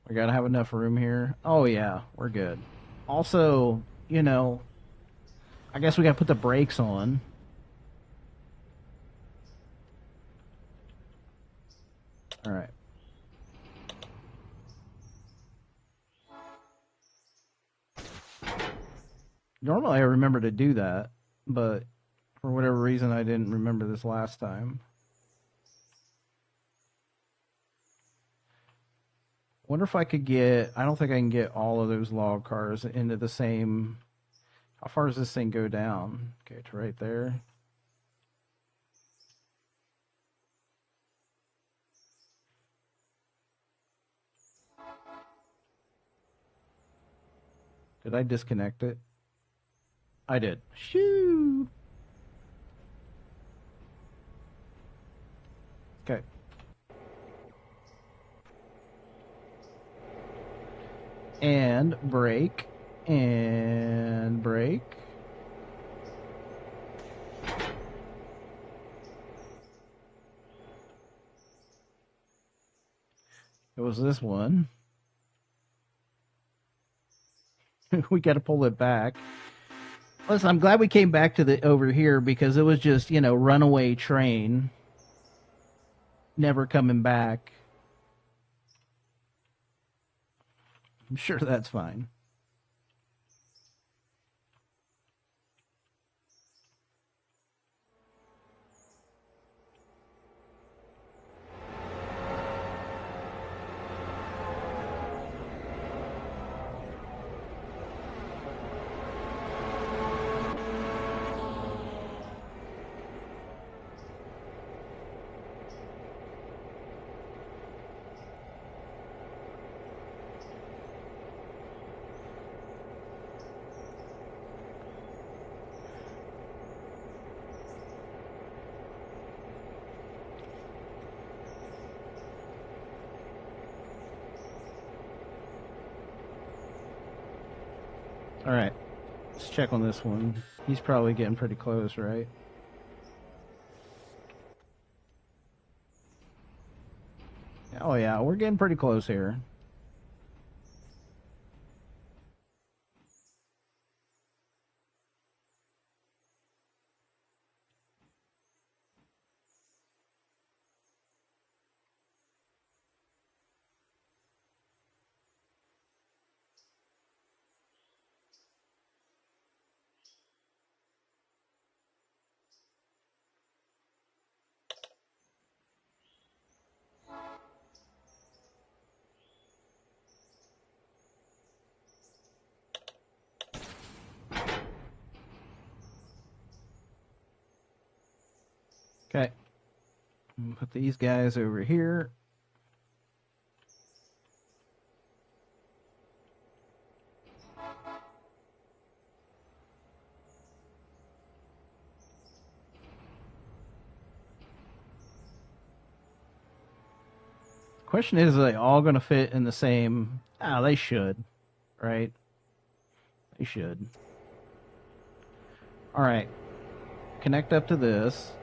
We got to have enough room here. Oh, yeah. We're good. Also, I guess we got to put the brakes on. All right. Normally I remember to do that, but for whatever reason I didn't remember this last time. Wonder if I could get, I don't think I can get all of those log cars into the same, how far does this thing go down? Okay, to right there. Did I disconnect it? I did. Shoo! Okay. And brake. And brake. It was this one. We got to pull it back. Listen, I'm glad we came back to the over here because it was just, runaway train. Never coming back. I'm sure that's fine. All right. Let's check on this one. He's probably getting pretty close, right? Oh, yeah. We're getting pretty close here. Okay. Put these guys over here. Question is, are they all going to fit in the same? Ah, they should, right? They should. All right. Connect up to this.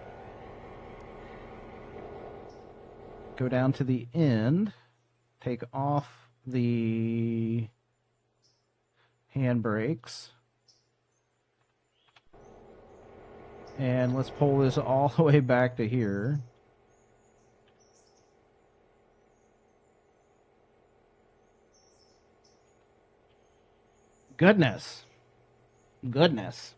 Go down to the end. Take off the handbrakes. And let's pull this all the way back to here. Goodness. Goodness.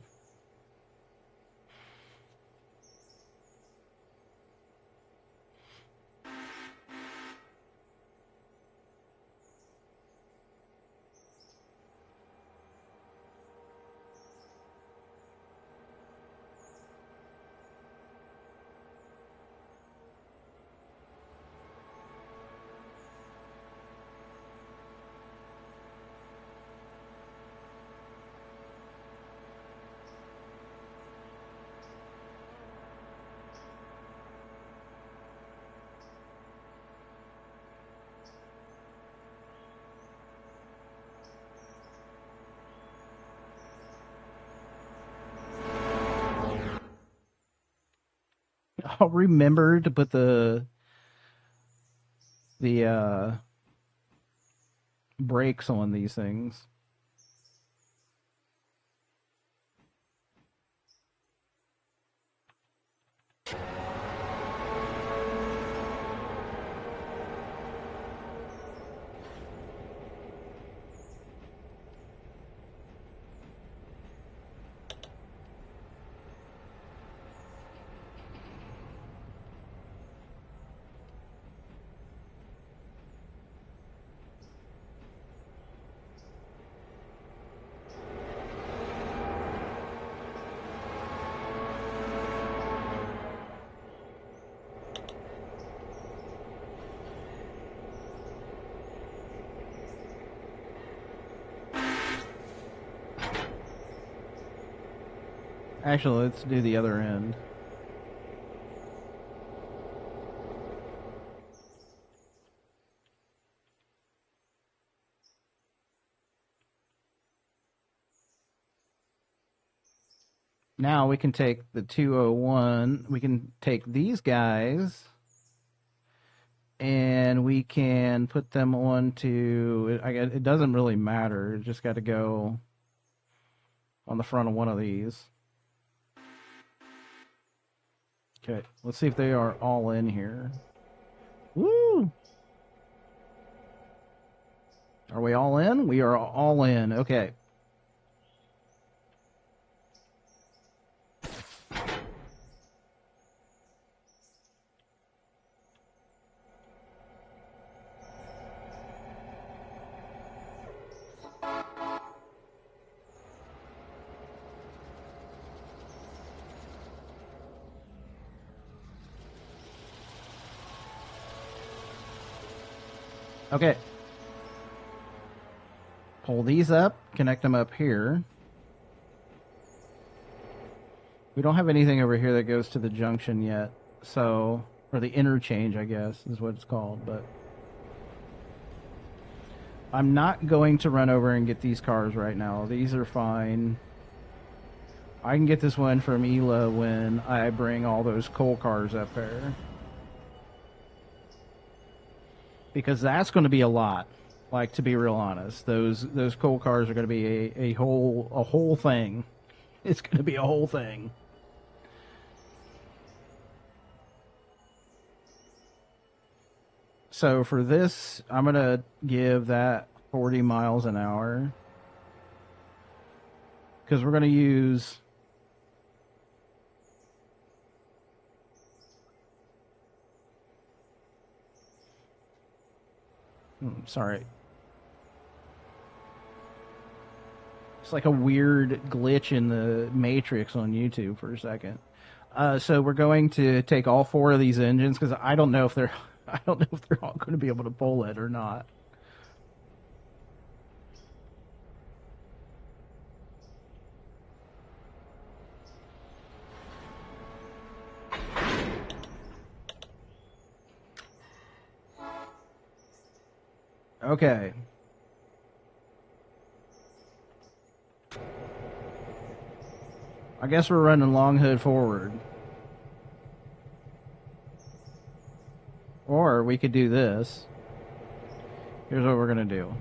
I'll remember to put the brakes on these things. Actually, let's do the other end. Now we can take the 201. We can take these guys and we can put them onto. It doesn't really matter. It just got to go on the front of one of these. Okay, let's see if they are all in here. Woo! Are we all in? We are all in. Okay. Okay. Pull these up, connect them up here. We don't have anything over here that goes to the junction yet, so, or the interchange, I guess, is what it's called, but I'm not going to run over and get these cars right now. These are fine. I can get this one from Ela when I bring all those coal cars up there. Because that's going to be a lot. Like, to be real honest, those coal cars are going to be a whole thing. It's going to be a whole thing. So for this, I'm going to give that 40 miles an hour. Because we're going to use... sorry. It's like a weird glitch in the Matrix on YouTube for a second. So we're going to take all four of these engines because I don't know if they're I don't know if they're all going to be able to pull it or not. Okay. I guess we're running long hood forward. Or we could do this. Here's what we're going to do.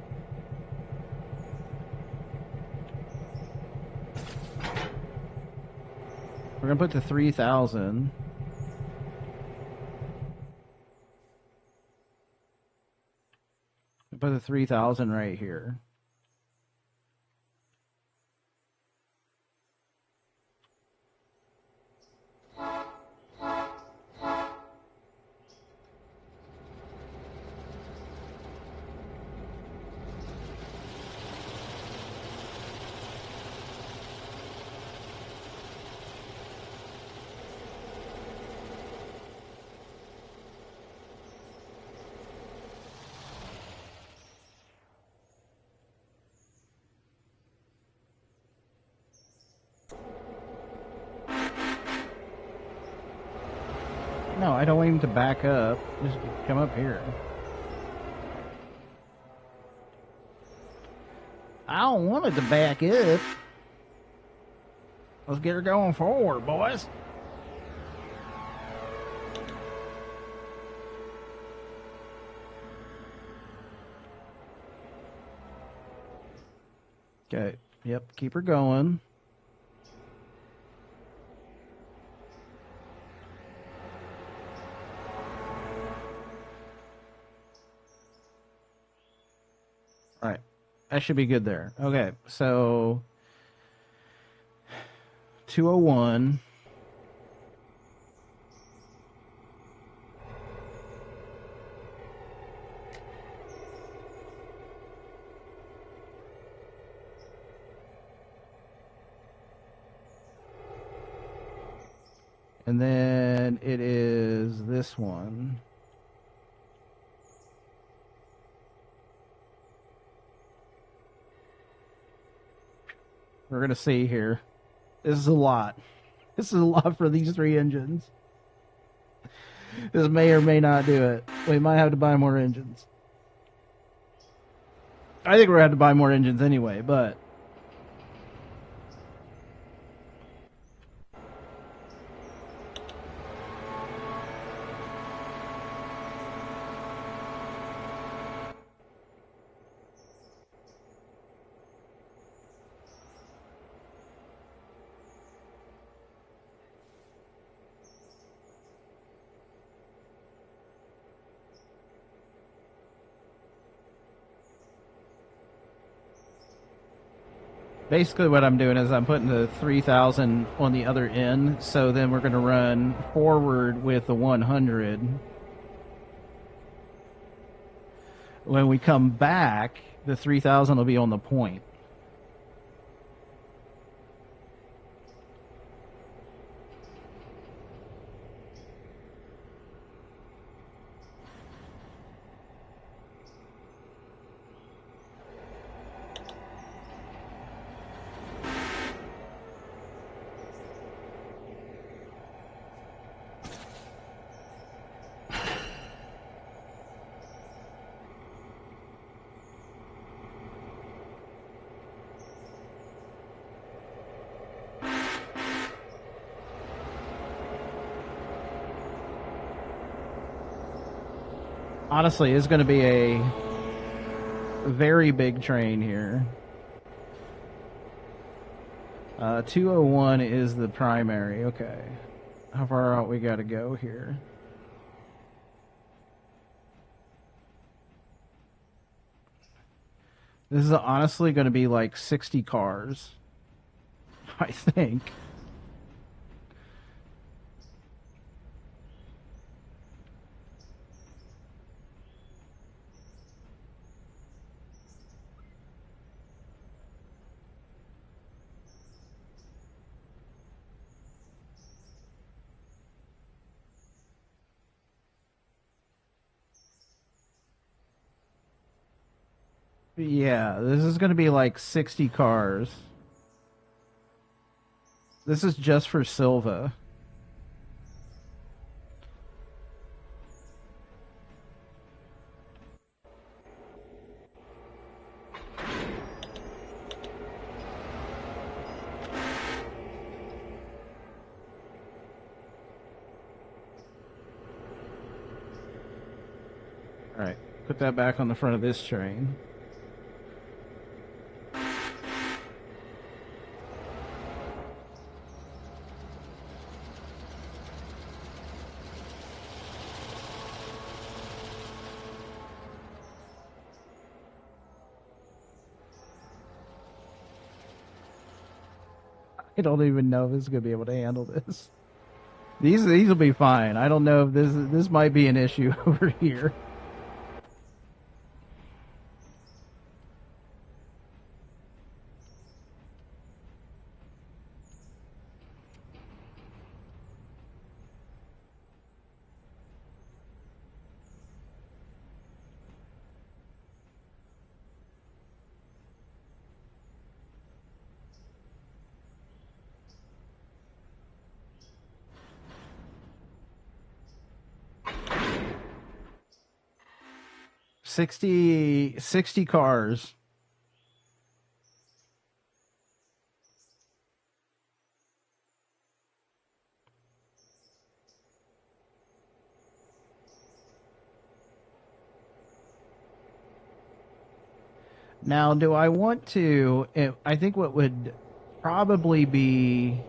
We're going to put the 3,000. Put the 3,000 right here. No, I don't want him to back up. Just come up here. I don't want it to back up. Let's get her going forward, boys. Okay. Yep. Keep her going. All right. That should be good there. Okay. So 201. And then it is this one. We're going to see here. This is a lot. This is a lot for these 3 engines. This may or may not do it. We might have to buy more engines. I think we're going to have to buy more engines anyway, but basically what I'm doing is I'm putting the 3000 on the other end, so then we're going to run forward with the 100. When we come back, the 3000 will be on the point. Honestly, it's going to be a very big train here. 201 is the primary. Okay. How far out we got to go here? This is honestly going to be like 60 cars, I think. Yeah, this is going to be like 60 cars. This is just for Silva. All right, put that back on the front of this train. I don't even know if it's going to be able to handle this. These will be fine. I don't know if this might be an issue over here. Sixty cars. Now, do I want to? I think what would probably be.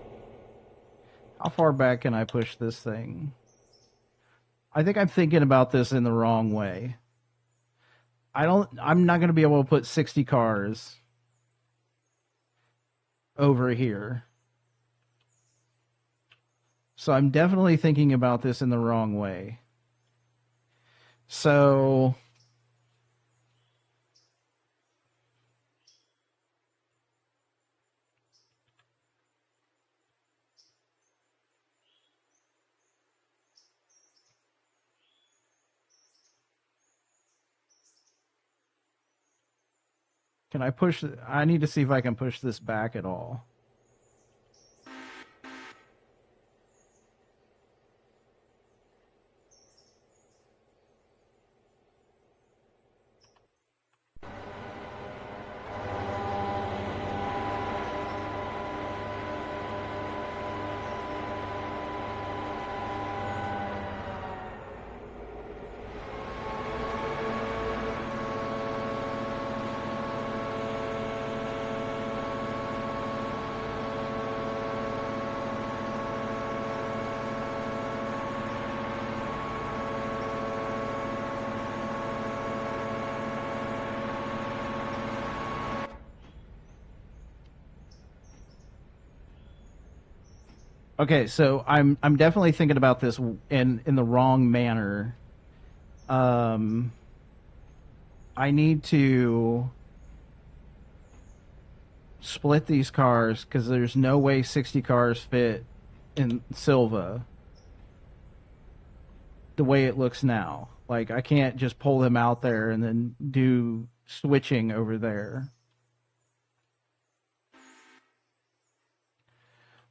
How far back can I push this thing? I think I'm thinking about this in the wrong way. I'm not going to be able to put 60 cars over here. So I'm definitely thinking about this in the wrong way. So can I push? I need to see if I can push this back at all. Okay, so I'm definitely thinking about this in the wrong manner. Um, I need to split these cars because there's no way 60 cars fit in Silva the way it looks now. Like I can't just pull them out there and then do switching over there.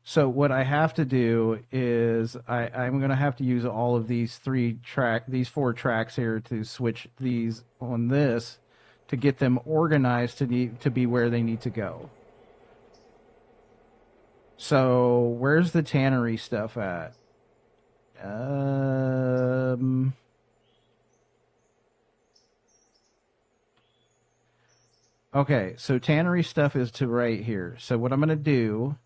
So what I have to do is I'm gonna have to use all of these four tracks here to switch these on this to get them organized to be where they need to go. So where's the tannery stuff at? Um, okay, so tannery stuff is to right here. So what I'm gonna do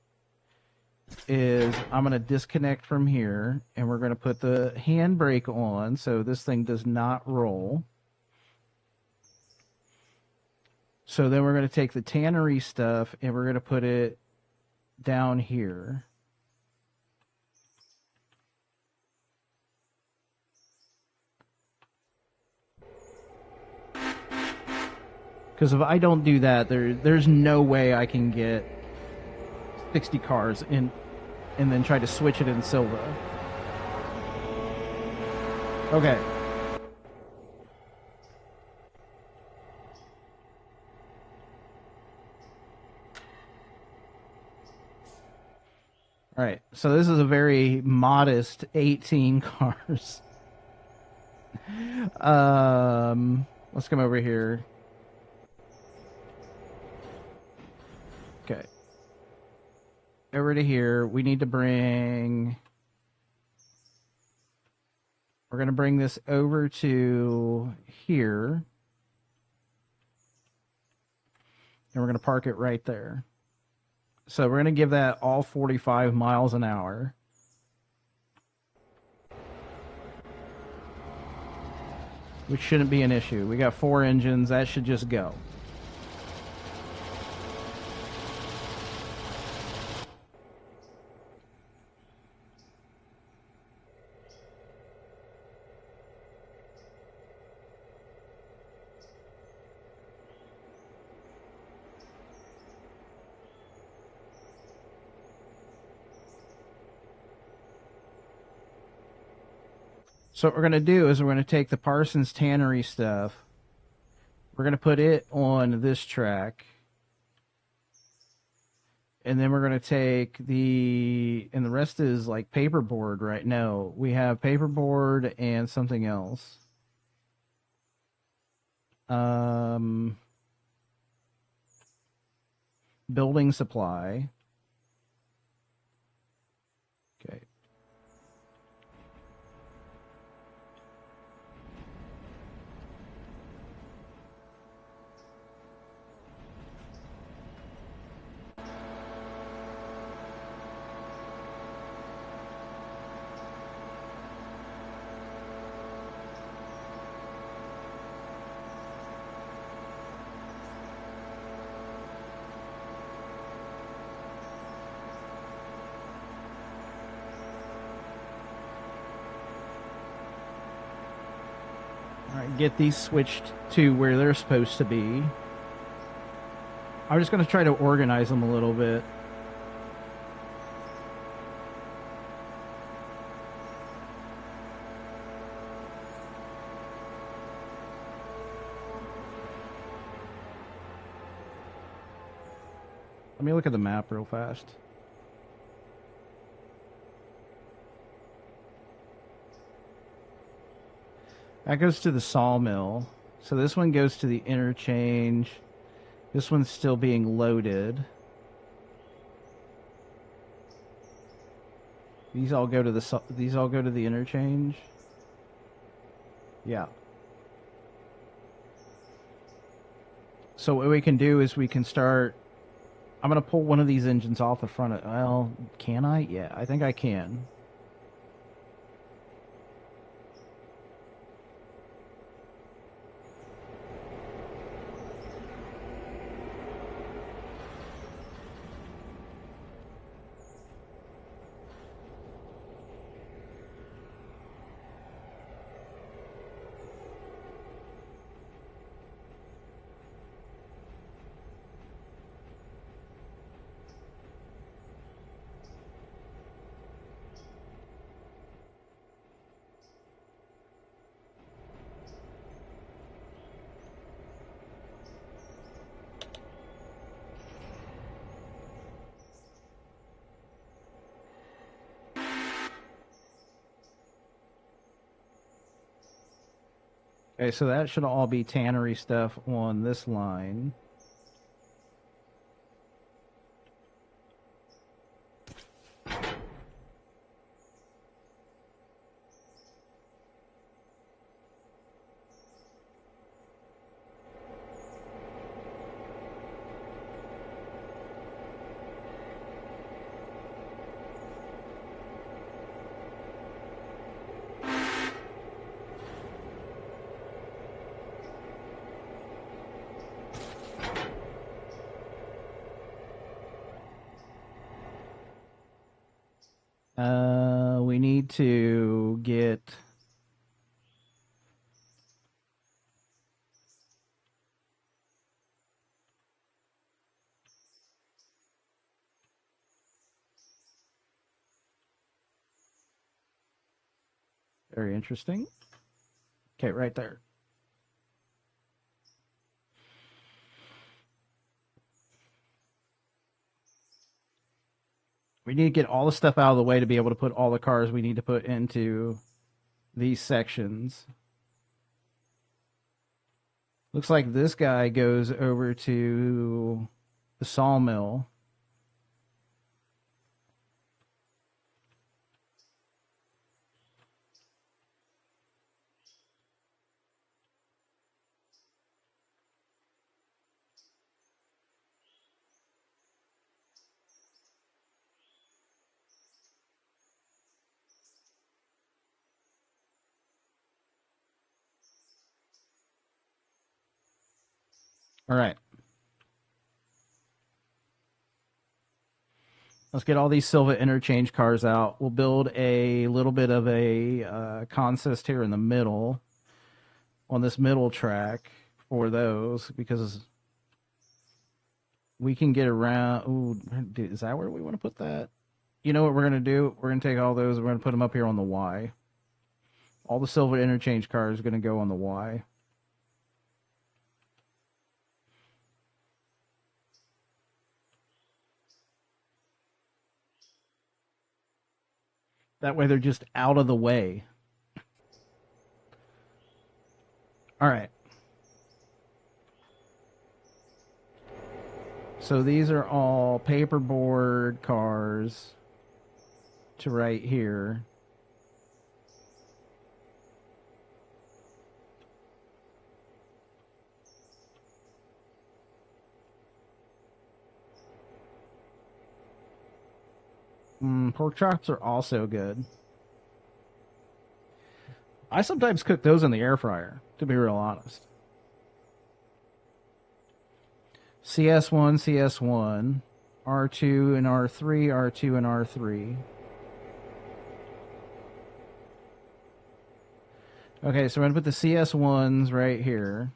is I'm going to disconnect from here and we're going to put the handbrake on so this thing does not roll. So then we're going to take the tannery stuff and we're going to put it down here. Because if I don't do that, there's no way I can get 60 cars in and then try to switch it in Silva. Okay. All right. So this is a very modest 18 cars. Let's come over here. Okay. Over to here. We need to bring. We're going to bring this over to here. And we're going to park it right there. So we're going to give that all 45 miles an hour. Which shouldn't be an issue. We got 4 engines. That should just go. So what we're going to do is we're going to take the Parsons Tannery stuff. We're going to put it on this track. And then we're going to take and the rest is like paperboard, right? No, we have paperboard and something else. Building supply. Okay. All right, get these switched to where they're supposed to be. I'm just going to try to organize them a little bit. Let me look at the map real fast. That goes to the sawmill. So this one goes to the interchange. This one's still being loaded. These all go to the interchange. Yeah. So what we can do is we can start. I'm gonna pull one of these engines off the front of. Well, can I? Yeah, I think I can. Okay, so that should all be tannery stuff on this line. We need to get very interesting. Okay, right there. We need to get all the stuff out of the way to be able to put all the cars we need to put into these sections. Looks like this guy goes over to the sawmill. All right. Let's get all these Silva interchange cars out. We'll build a little bit of a consist here in the middle on this middle track for those because we can get around. Ooh, is that where we want to put that? You know what we're going to do? We're going to take all those and we're going to put them up here on the Y. All the Silva interchange cars are going to go on the Y. That way they're just out of the way. All right. So these are all paperboard cars to right here. Pork chops are also good. I sometimes cook those in the air fryer, to be real honest. CS1, CS1, R2 and R3, R2 and R3. Okay, so I'm going to put the CS1s right here.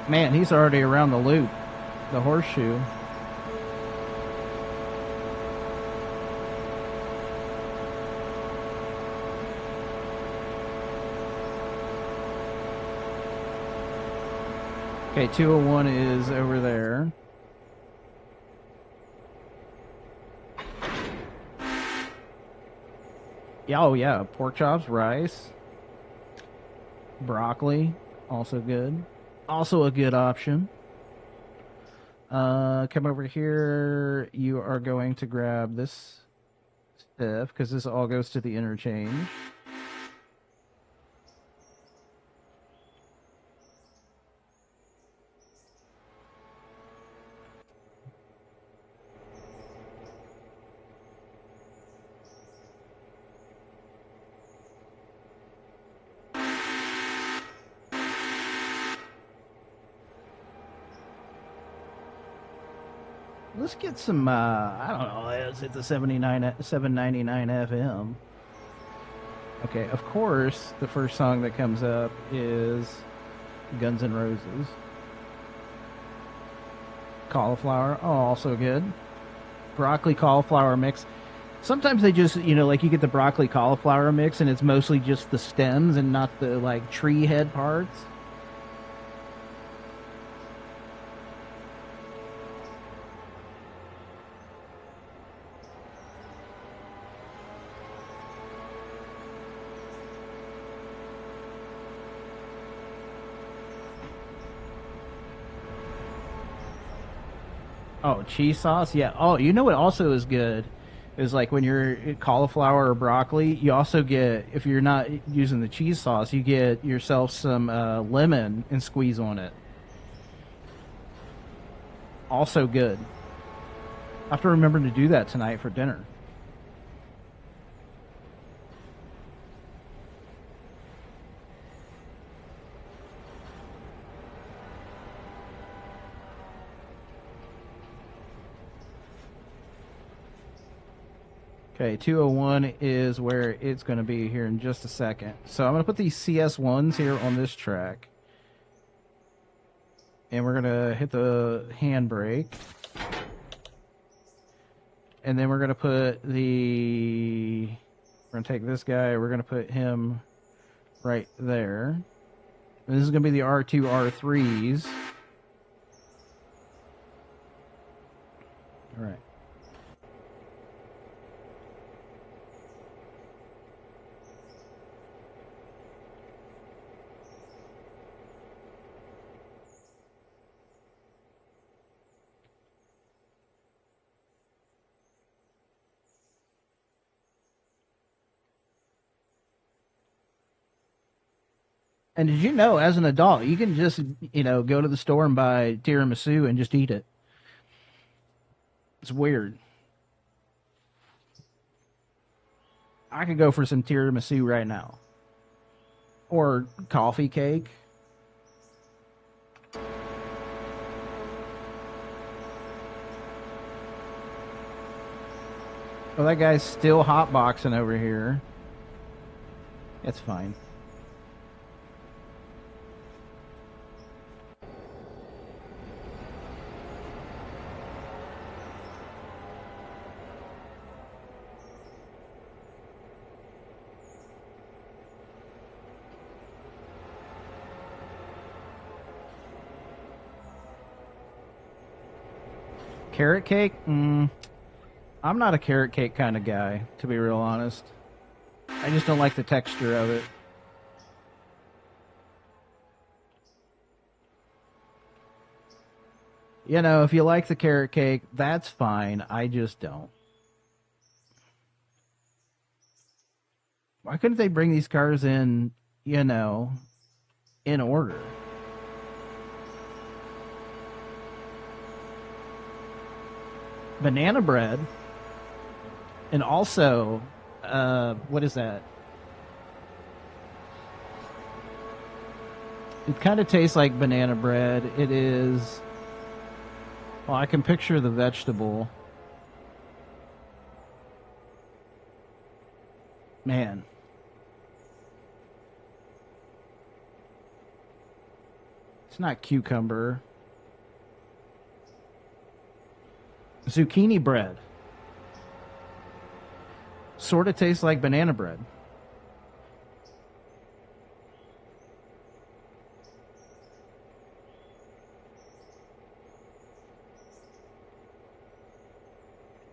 Man, he's already around the loop, the horseshoe. Okay, 201 is over there. Yeah, oh yeah, pork chops, rice, broccoli, also good. Also a good option. Come over here. You are going to grab this stuff because this all goes to the interchange. Let's get some, I don't know, let's hit the 799 FM. Okay, of course, the first song that comes up is Guns N' Roses. Cauliflower, oh, also good. Broccoli cauliflower mix. Sometimes they just, like you get the broccoli cauliflower mix and it's mostly just the stems and not the like tree head parts. Oh, cheese sauce? Yeah. Oh, you know what also is good is like when you're cauliflower or broccoli, you also get, if you're not using the cheese sauce, you get yourself some lemon and squeeze on it. Also good. I have to remember to do that tonight for dinner. Okay, 201 is where it's going to be here in just a second. So I'm going to put these CS1s here on this track. And we're going to hit the handbrake. And then we're going to put we're going to take this guy, we're going to put him right there. And this is going to be the R2, R3s. All right. And did you know, as an adult, you can just, go to the store and buy tiramisu and just eat it? It's weird. I could go for some tiramisu right now. Or coffee cake. Oh, that guy's still hotboxing over here. That's fine. Carrot cake? I'm not a carrot cake kind of guy, to be real honest. I just don't like the texture of it. If you like the carrot cake, that's fine. I just don't. Why couldn't they bring these cars in, in order? Banana bread. And also, what is that? It kind of tastes like banana bread. It is. Well, I can picture the vegetable. Man. It's not cucumber. Zucchini bread. Sort of tastes like banana bread.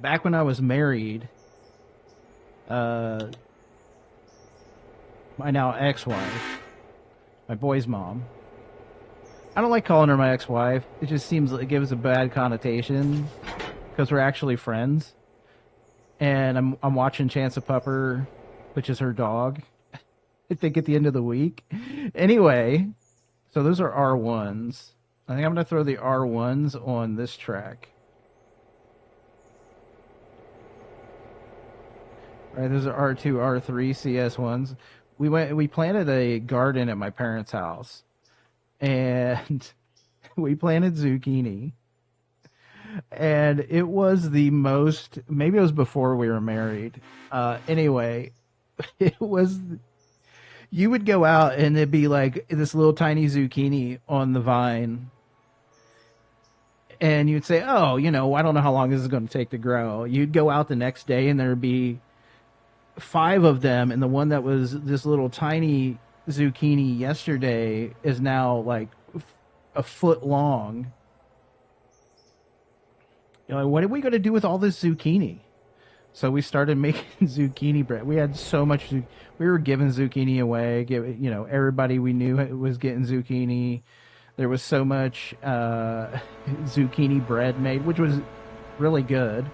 Back when I was married, my now ex-wife, my boy's mom. I don't like calling her my ex-wife. It just seems like it gives a bad connotation because we're actually friends. And I'm watching Chance of Pupper, which is her dog. I think at the end of the week. Anyway, so those are R1s. I think I'm gonna throw the R1s on this track. All right, those are R2, R3 CS1s. We planted a garden at my parents' house, and we planted zucchini. And it was the most, maybe it was before we were married. Anyway, it was, you would go out and it'd be like this little tiny zucchini on the vine. And you'd say, oh, I don't know how long this is going to take to grow. You'd go out the next day and there'd be five of them, and the one that was this little tiny zucchini yesterday is now like a foot long. What are we going to do with all this zucchini? So we started making zucchini bread. We had so much. We were giving zucchini away. Everybody we knew was getting zucchini. There was so much zucchini bread made, which was really good.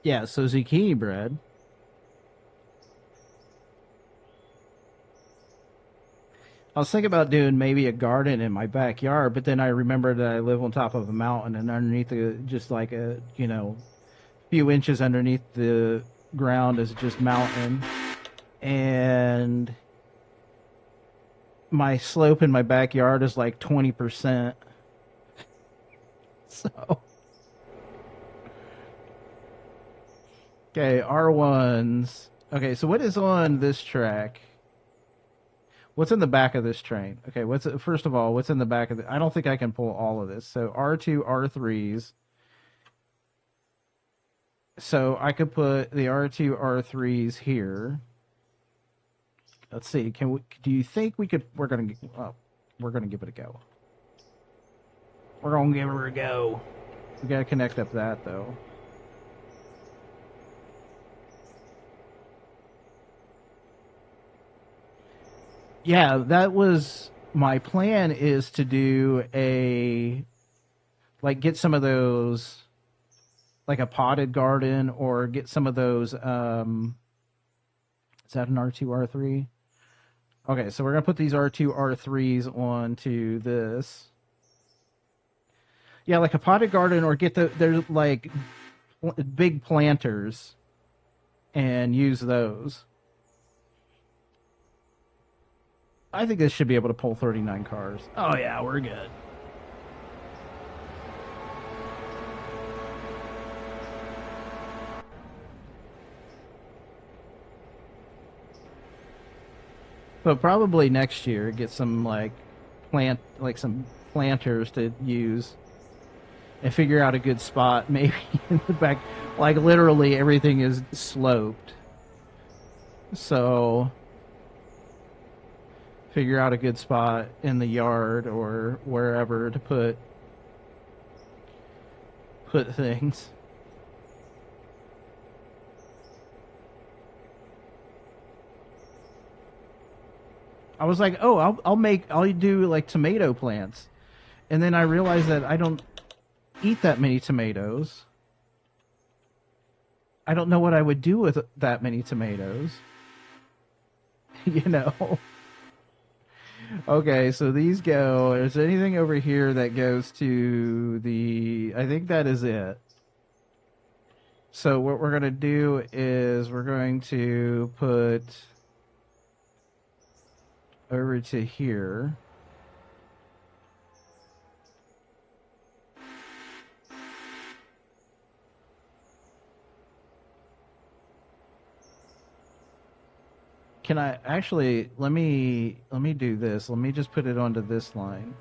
Yeah, so zucchini bread. I was thinking about doing maybe a garden in my backyard, but then I remembered that I live on top of a mountain, and underneath just like a few inches underneath the ground is just mountain, and my slope in my backyard is like 20%. So okay, R1s. Okay, so what is on this track? What's in the back of this train? Okay, first of all, what's in the back of the? I don't think I can pull all of this. So R2, R3s. So I could put the R2, R3s here. Let's see. Can we? Do you think we could? We're gonna. Well, we're gonna give it a go. We're gonna give her a go. We gotta connect up that though. Yeah, that was my plan. Is to do a get some of those like a potted garden, or get some of those. Is that an R2, R3? Okay, so we're gonna put these R2, R3s onto this. Yeah, like a potted garden, or get they're like big planters and use those. I think this should be able to pull 39 cars. Oh yeah, we're good. But probably next year get some some planters to use and figure out a good spot maybe in the back. Like literally everything is sloped. So figure out a good spot in the yard or wherever to put things. I was like, "Oh, I'll do like tomato plants." And then I realized that I don't eat that many tomatoes. I don't know what I would do with that many tomatoes. you know. Okay, so these go. Is there anything over here that goes to the? I think that is it. So what we're gonna do is we're going to put over to here. Can I actually let me do this. Let me just put it onto this line.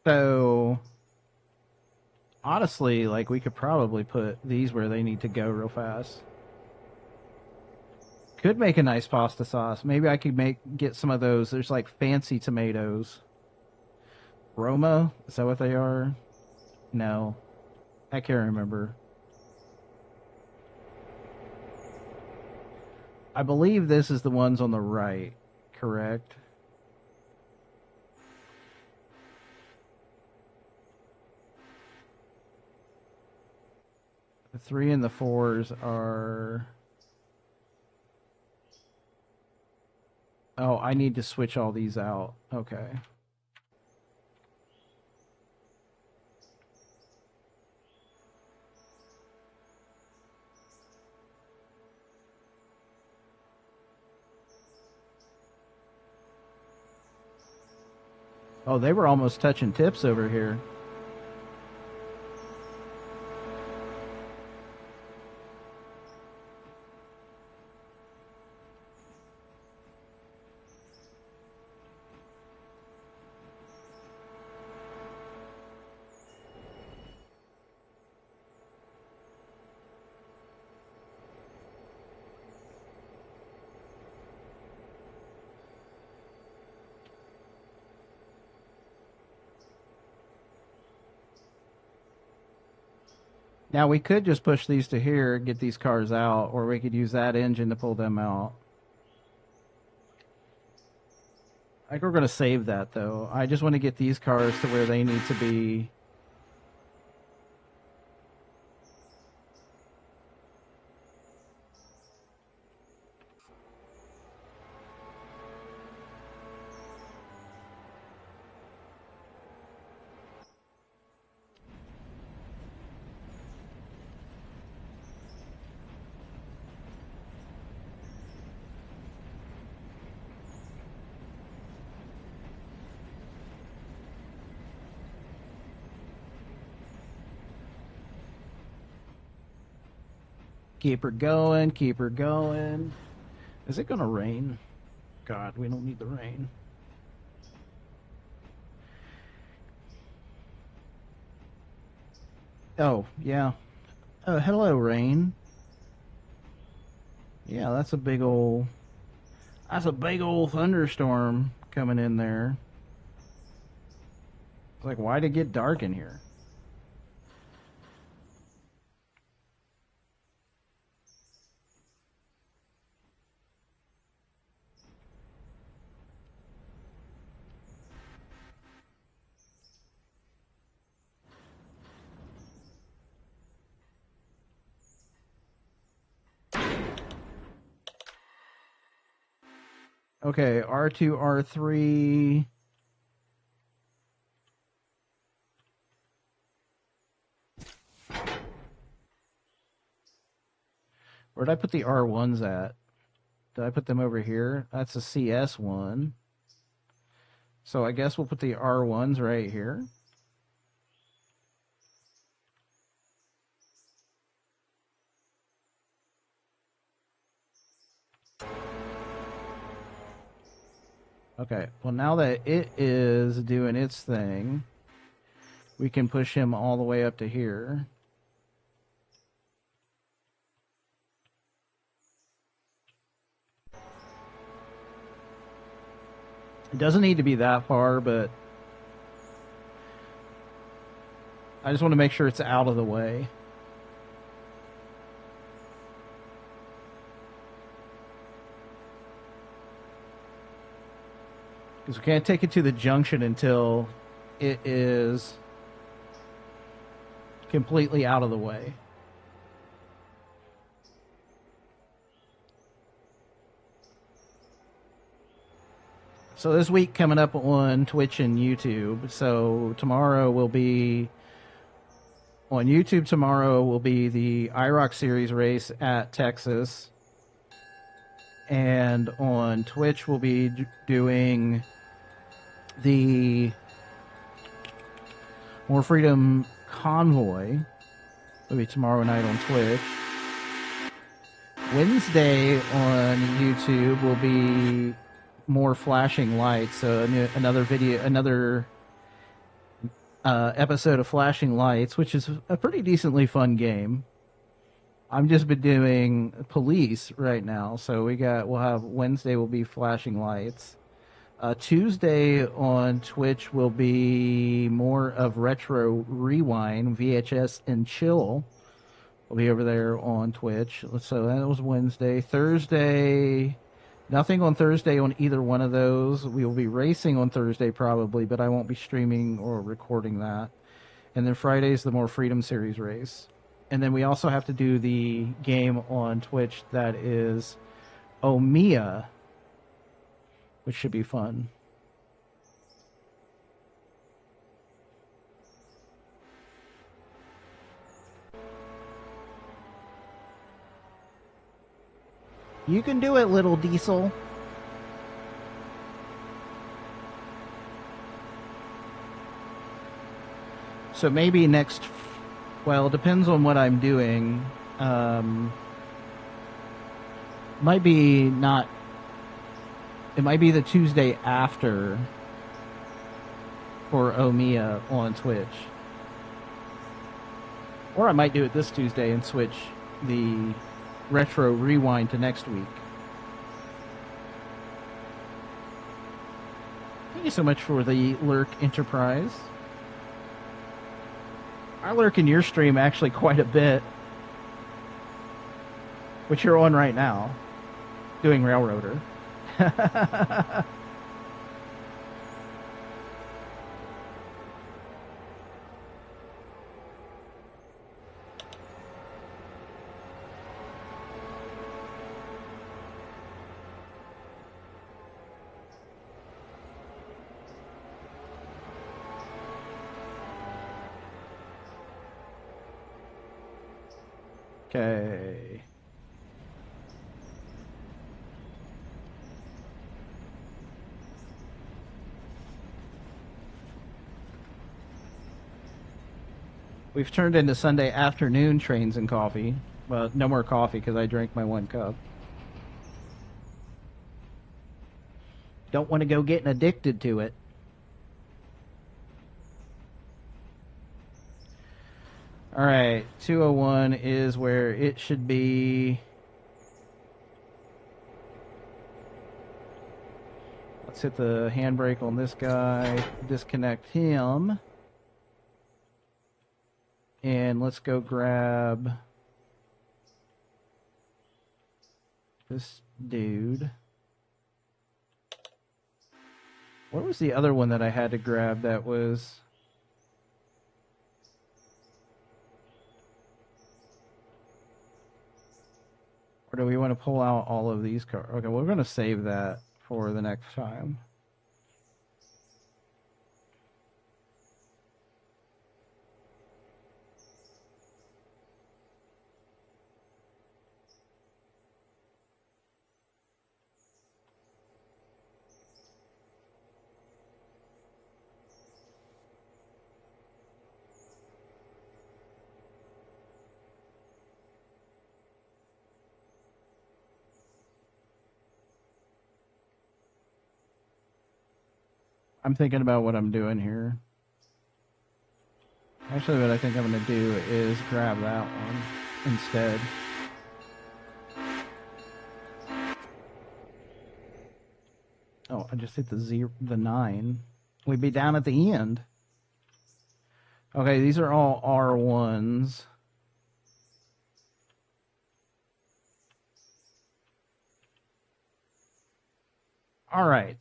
So honestly, like we could probably put these where they need to go real fast. Could make a nice pasta sauce. Maybe I could get some of those. There's like fancy tomatoes. Roma? Is that what they are? No. I can't remember. I believe this is the ones on the right, correct? The 3 and the 4s are... Oh, I need to switch all these out. Okay. Oh, they were almost touching tips over here. Now we could just push these to here, get these cars out, or we could use that engine to pull them out. I think we're going to save that though. I just want to get these cars to where they need to be. Keep her going, keep her going. Is it going to rain? God, we don't need the rain. Oh, yeah. Hello, rain. Yeah, that's a big old... That's a big old thunderstorm coming in there. It's like, why'd it get dark in here? Okay, R2, R3. Where'd I put the R1s at? Did I put them over here? That's a CS one. So I guess we'll put the R1s right here. Okay, well now that it is doing its thing, we can push him all the way up to here. It doesn't need to be that far, but I just want to make sure it's out of the way. Because we can't take it to the junction until it is completely out of the way. So this week coming up on Twitch and YouTube. So tomorrow will be on YouTube. Tomorrow will be the IROC Series race at Texas, and on Twitch we'll be doing the More Freedom Convoy. Will be tomorrow night on Twitch. Wednesday on YouTube will be more flashing lights. So another video, another episode of Flashing Lights, which is a pretty decently fun game. I'm just been doing police right now, so we'll have Wednesday will be Flashing Lights. Tuesday on Twitch will be more of Retro Rewind, VHS and Chill. We'll be over there on Twitch. So that was Wednesday. Thursday, nothing on Thursday on either one of those. We will be racing on Thursday probably, but I won't be streaming or recording that. And then Friday's the more Freedom Series race. And then we also have to do the game on Twitch that is Omiya, which should be fun. You can do it, little Diesel. So maybe next, well, it depends on what I'm doing. Might be not, it might be the Tuesday after for Omiya on Twitch. Or I might do it this Tuesday and switch the Retro Rewind to next week. Thank you so much for the Lurk Enterprise. I lurk in your stream actually quite a bit, which you're on right now, doing Railroader. Okay. We've turned into Sunday afternoon trains and coffee. Well, no more coffee because I drank my 1 cup. Don't want to go getting addicted to it. All right, 201 is where it should be. Let's hit the handbrake on this guy, disconnect him, and let's go grab this dude. What was the other one that I had to grab that was... Or do we want to pull out all of these cars? Okay, we're going to save that for the next time. I'm thinking about what I'm doing here. Actually, what I think I'm going to do is grab that one instead. Oh, I just hit the 9. We'd be down at the end. Okay, these are all R1s. All right.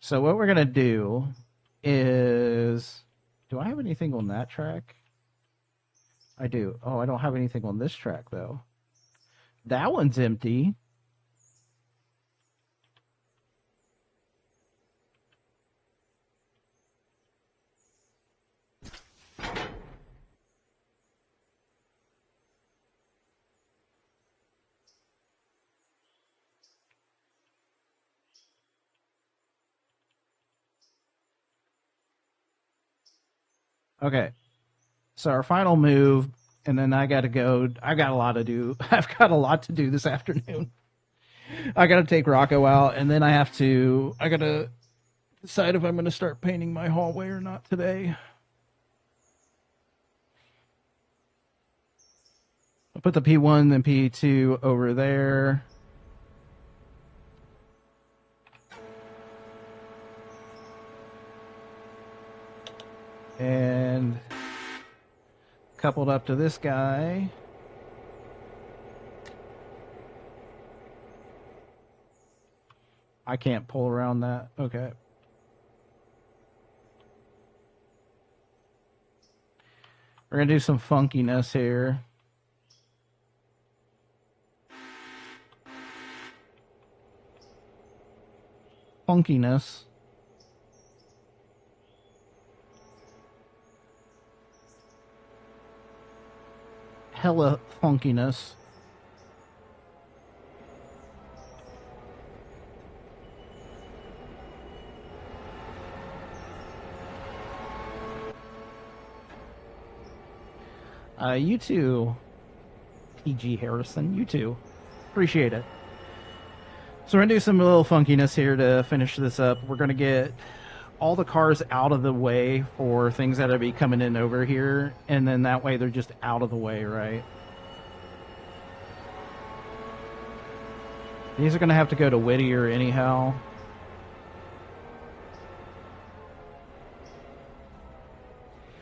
So what we're going to do is... Do I have anything on that track? I do. Oh, I don't have anything on this track, though. That one's empty. Okay. So our final move, and then I got to go. I got a lot to do. I've got a lot to do this afternoon. I got to take Rocco out, and then I got to decide if I'm going to start painting my hallway or not today. I'll put the P1 and P2 over there. And coupled up to this guy. I can't pull around that. Okay. We're going to do some funkiness here. Funkiness. Hella funkiness. You too, PG Harrison. You too. Appreciate it. So we're going to do some little funkiness here to finish this up. We're going to get all the cars out of the way for things that are be coming in over here, and then that way they're just out of the way, right? These are going to have to go to Whittier anyhow.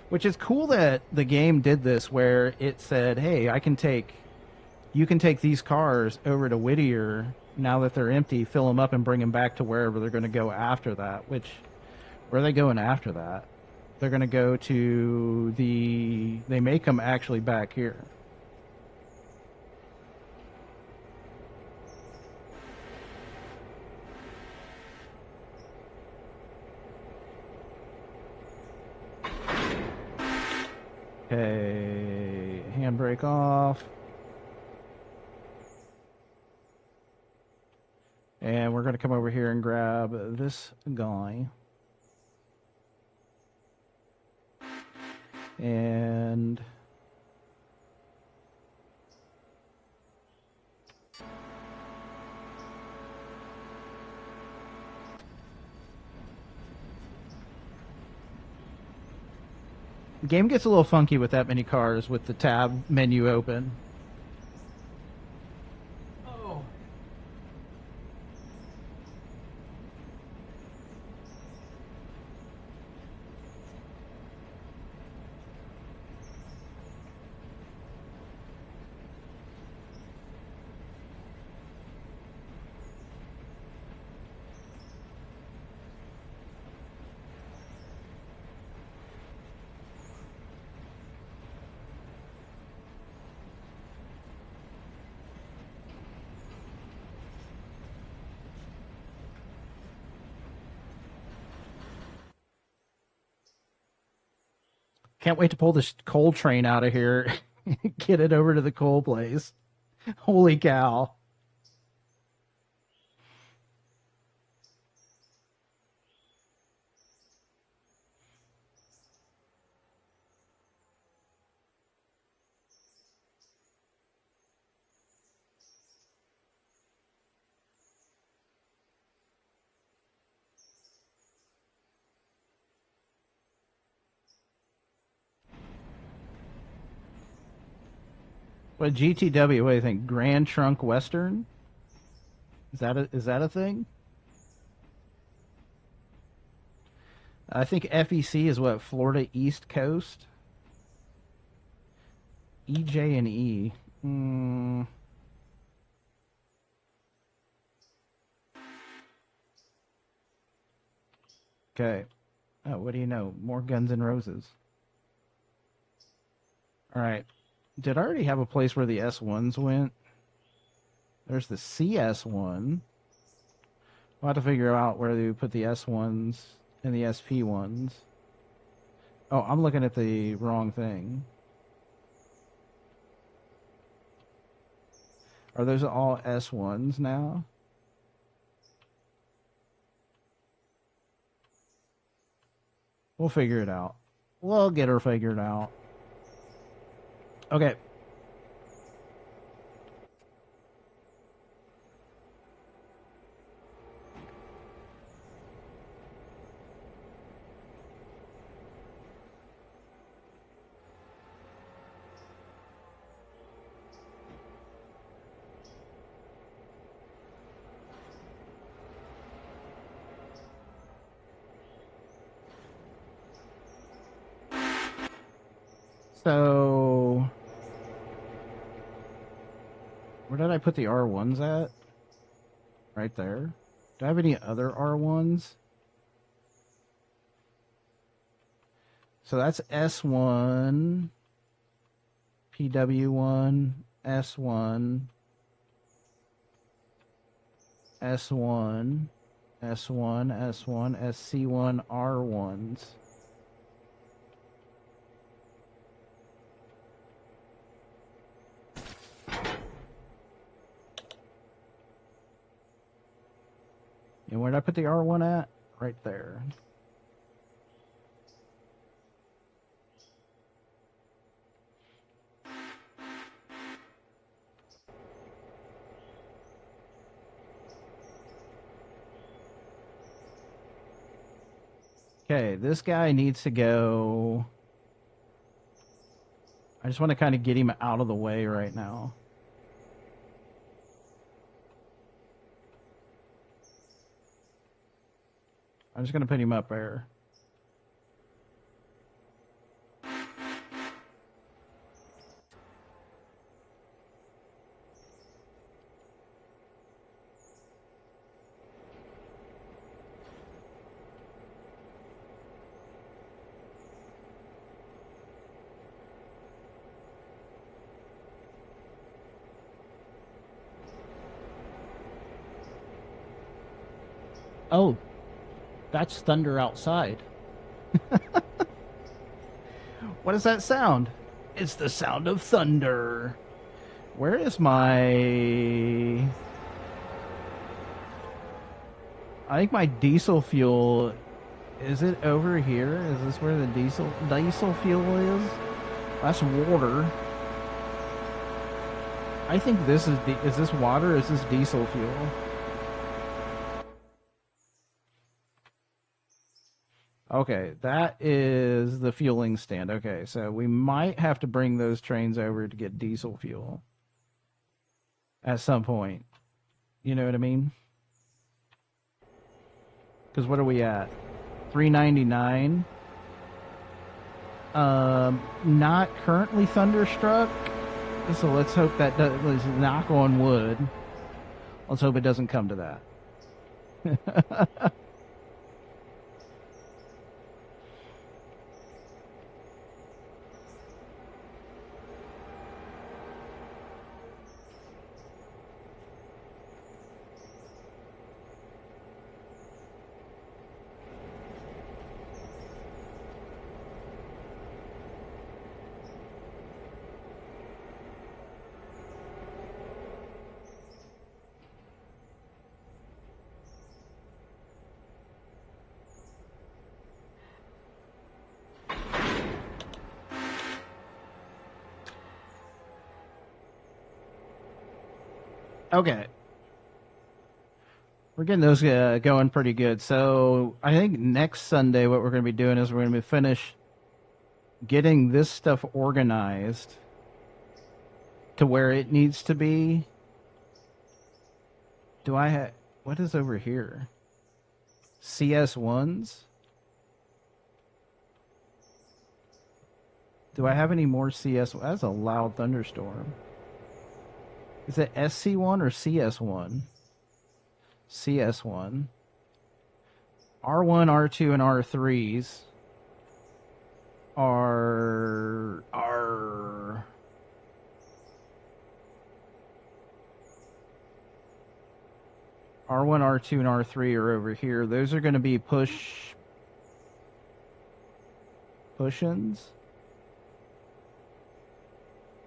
Which is cool that the game did this, where it said, hey, you can take these cars over to Whittier now that they're empty, fill them up and bring them back to wherever they're going to go after that. Where are they going after that? They're going to go to they may come actually back here. Okay, handbrake off. And we're going to come over here and grab this guy. And the game gets a little funky with that many cars with the tab menu open. Oh. Can't wait to pull this coal train out of here. Get it over to the coal place. Holy cow. What GTW? What do you think? Grand Trunk Western? Is that a thing? I think FEC is what, Florida East Coast. EJ and E. Okay. Oh, what do you know? More Guns N' Roses. All right. Did I already have a place where the S1s went? There's the CS one. We'll have to figure out where they put the S1s and the SP ones. Oh, I'm looking at the wrong thing. Are those all S1s now? We'll figure it out. We'll get her figured out. Okay. So, where did I put the R1s at? Right there. Do I have any other R1s? So that's S1, PW1, S1, S1, S1, S1, SC1, R1s. And where did I put the R1 at? Right there. Okay, this guy needs to go. I just want to kind of get him out of the way right now. I'm just going to put him up there. Oh, that's thunder outside. What does that sound? It's the sound of thunder. Where is my... I think my diesel fuel... Is it over here? Is this where the diesel fuel is? That's water. I think this is... Is this water or is this diesel fuel? Okay, that is the fueling stand. Okay, so we might have to bring those trains over to get diesel fuel at some point. You know what I mean? Because what are we at? 399. Not currently thunderstruck. So let's hope that does, knock on wood. Let's hope it doesn't come to that. Okay. We're getting those going pretty good. So I think next Sunday what we're going to be doing is we're going to be finish getting this stuff organized to where it needs to be. Do I have... What is over here? CS1s? Do I have any more CS? That's a loud thunderstorm. Is it SC1 or CS1? CS1. R1, R2, and R3s are R1, R2, and R3 are over here. Those are going to be push-ins.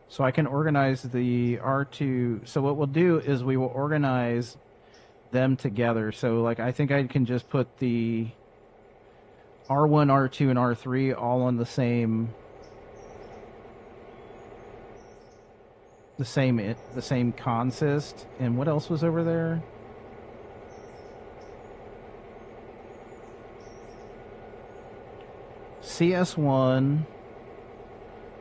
So I can organize the R2. So what we'll do is we will organize them together. So like I think I can just put the R1, R2, and R3 all on the same consist. And what else was over there? CS1,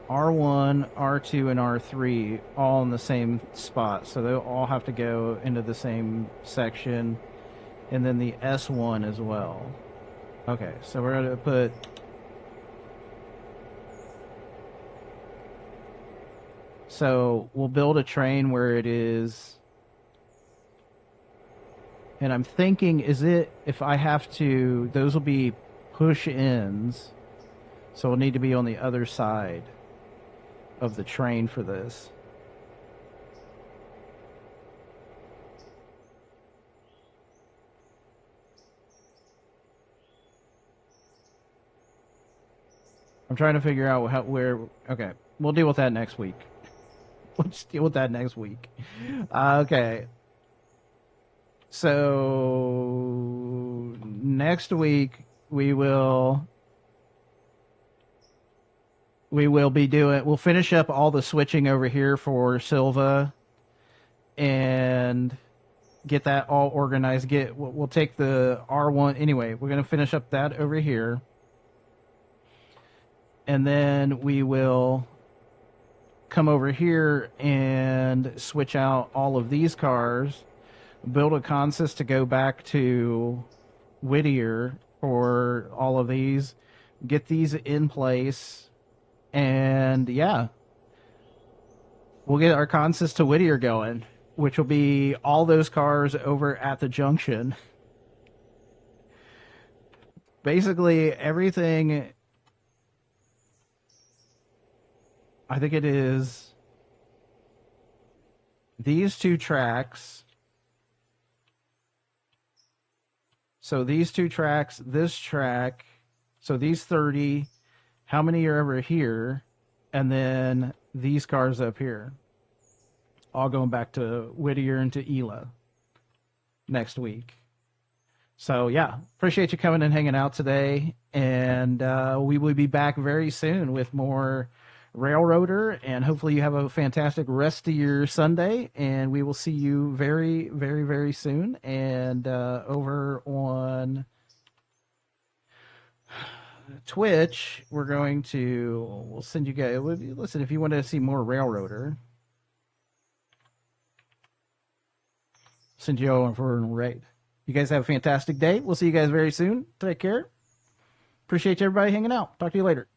R1, R2, and R3 all in the same spot. So they'll all have to go into the same section. And then the S1 as well. Okay, so we're going to put So we'll build a train where it is. And I'm thinking, is it, if I have to, those will be push ins. So we'll need to be on the other side of the train for this. I'm trying to figure out where. Okay, we'll deal with that next week. We'll just deal with that next week. Okay. So next week we'll finish up all the switching over here for Silva and get that all organized. We'll take the R1 anyway. We're going to finish up that over here. And then we will come over here and switch out all of these cars, build a consist to go back to Whittier for all of these, get these in place, and yeah, we'll get our consist to Whittier going, which will be all those cars over at the junction. Basically, everything. I think it is these two tracks. So these two tracks, this track, so these 30, how many are over here? And then these cars up here. All going back to Whittier and to Ela next week. So yeah, appreciate you coming and hanging out today. And we will be back very soon with more Railroader, and hopefully you have a fantastic rest of your Sunday, and we will see you very, very, very soon. And over on Twitch, we'll send you guys, listen, if you want to see more Railroader, send you over for a raid. You guys have a fantastic day. We'll see you guys very soon. Take care. Appreciate everybody hanging out. Talk to you later.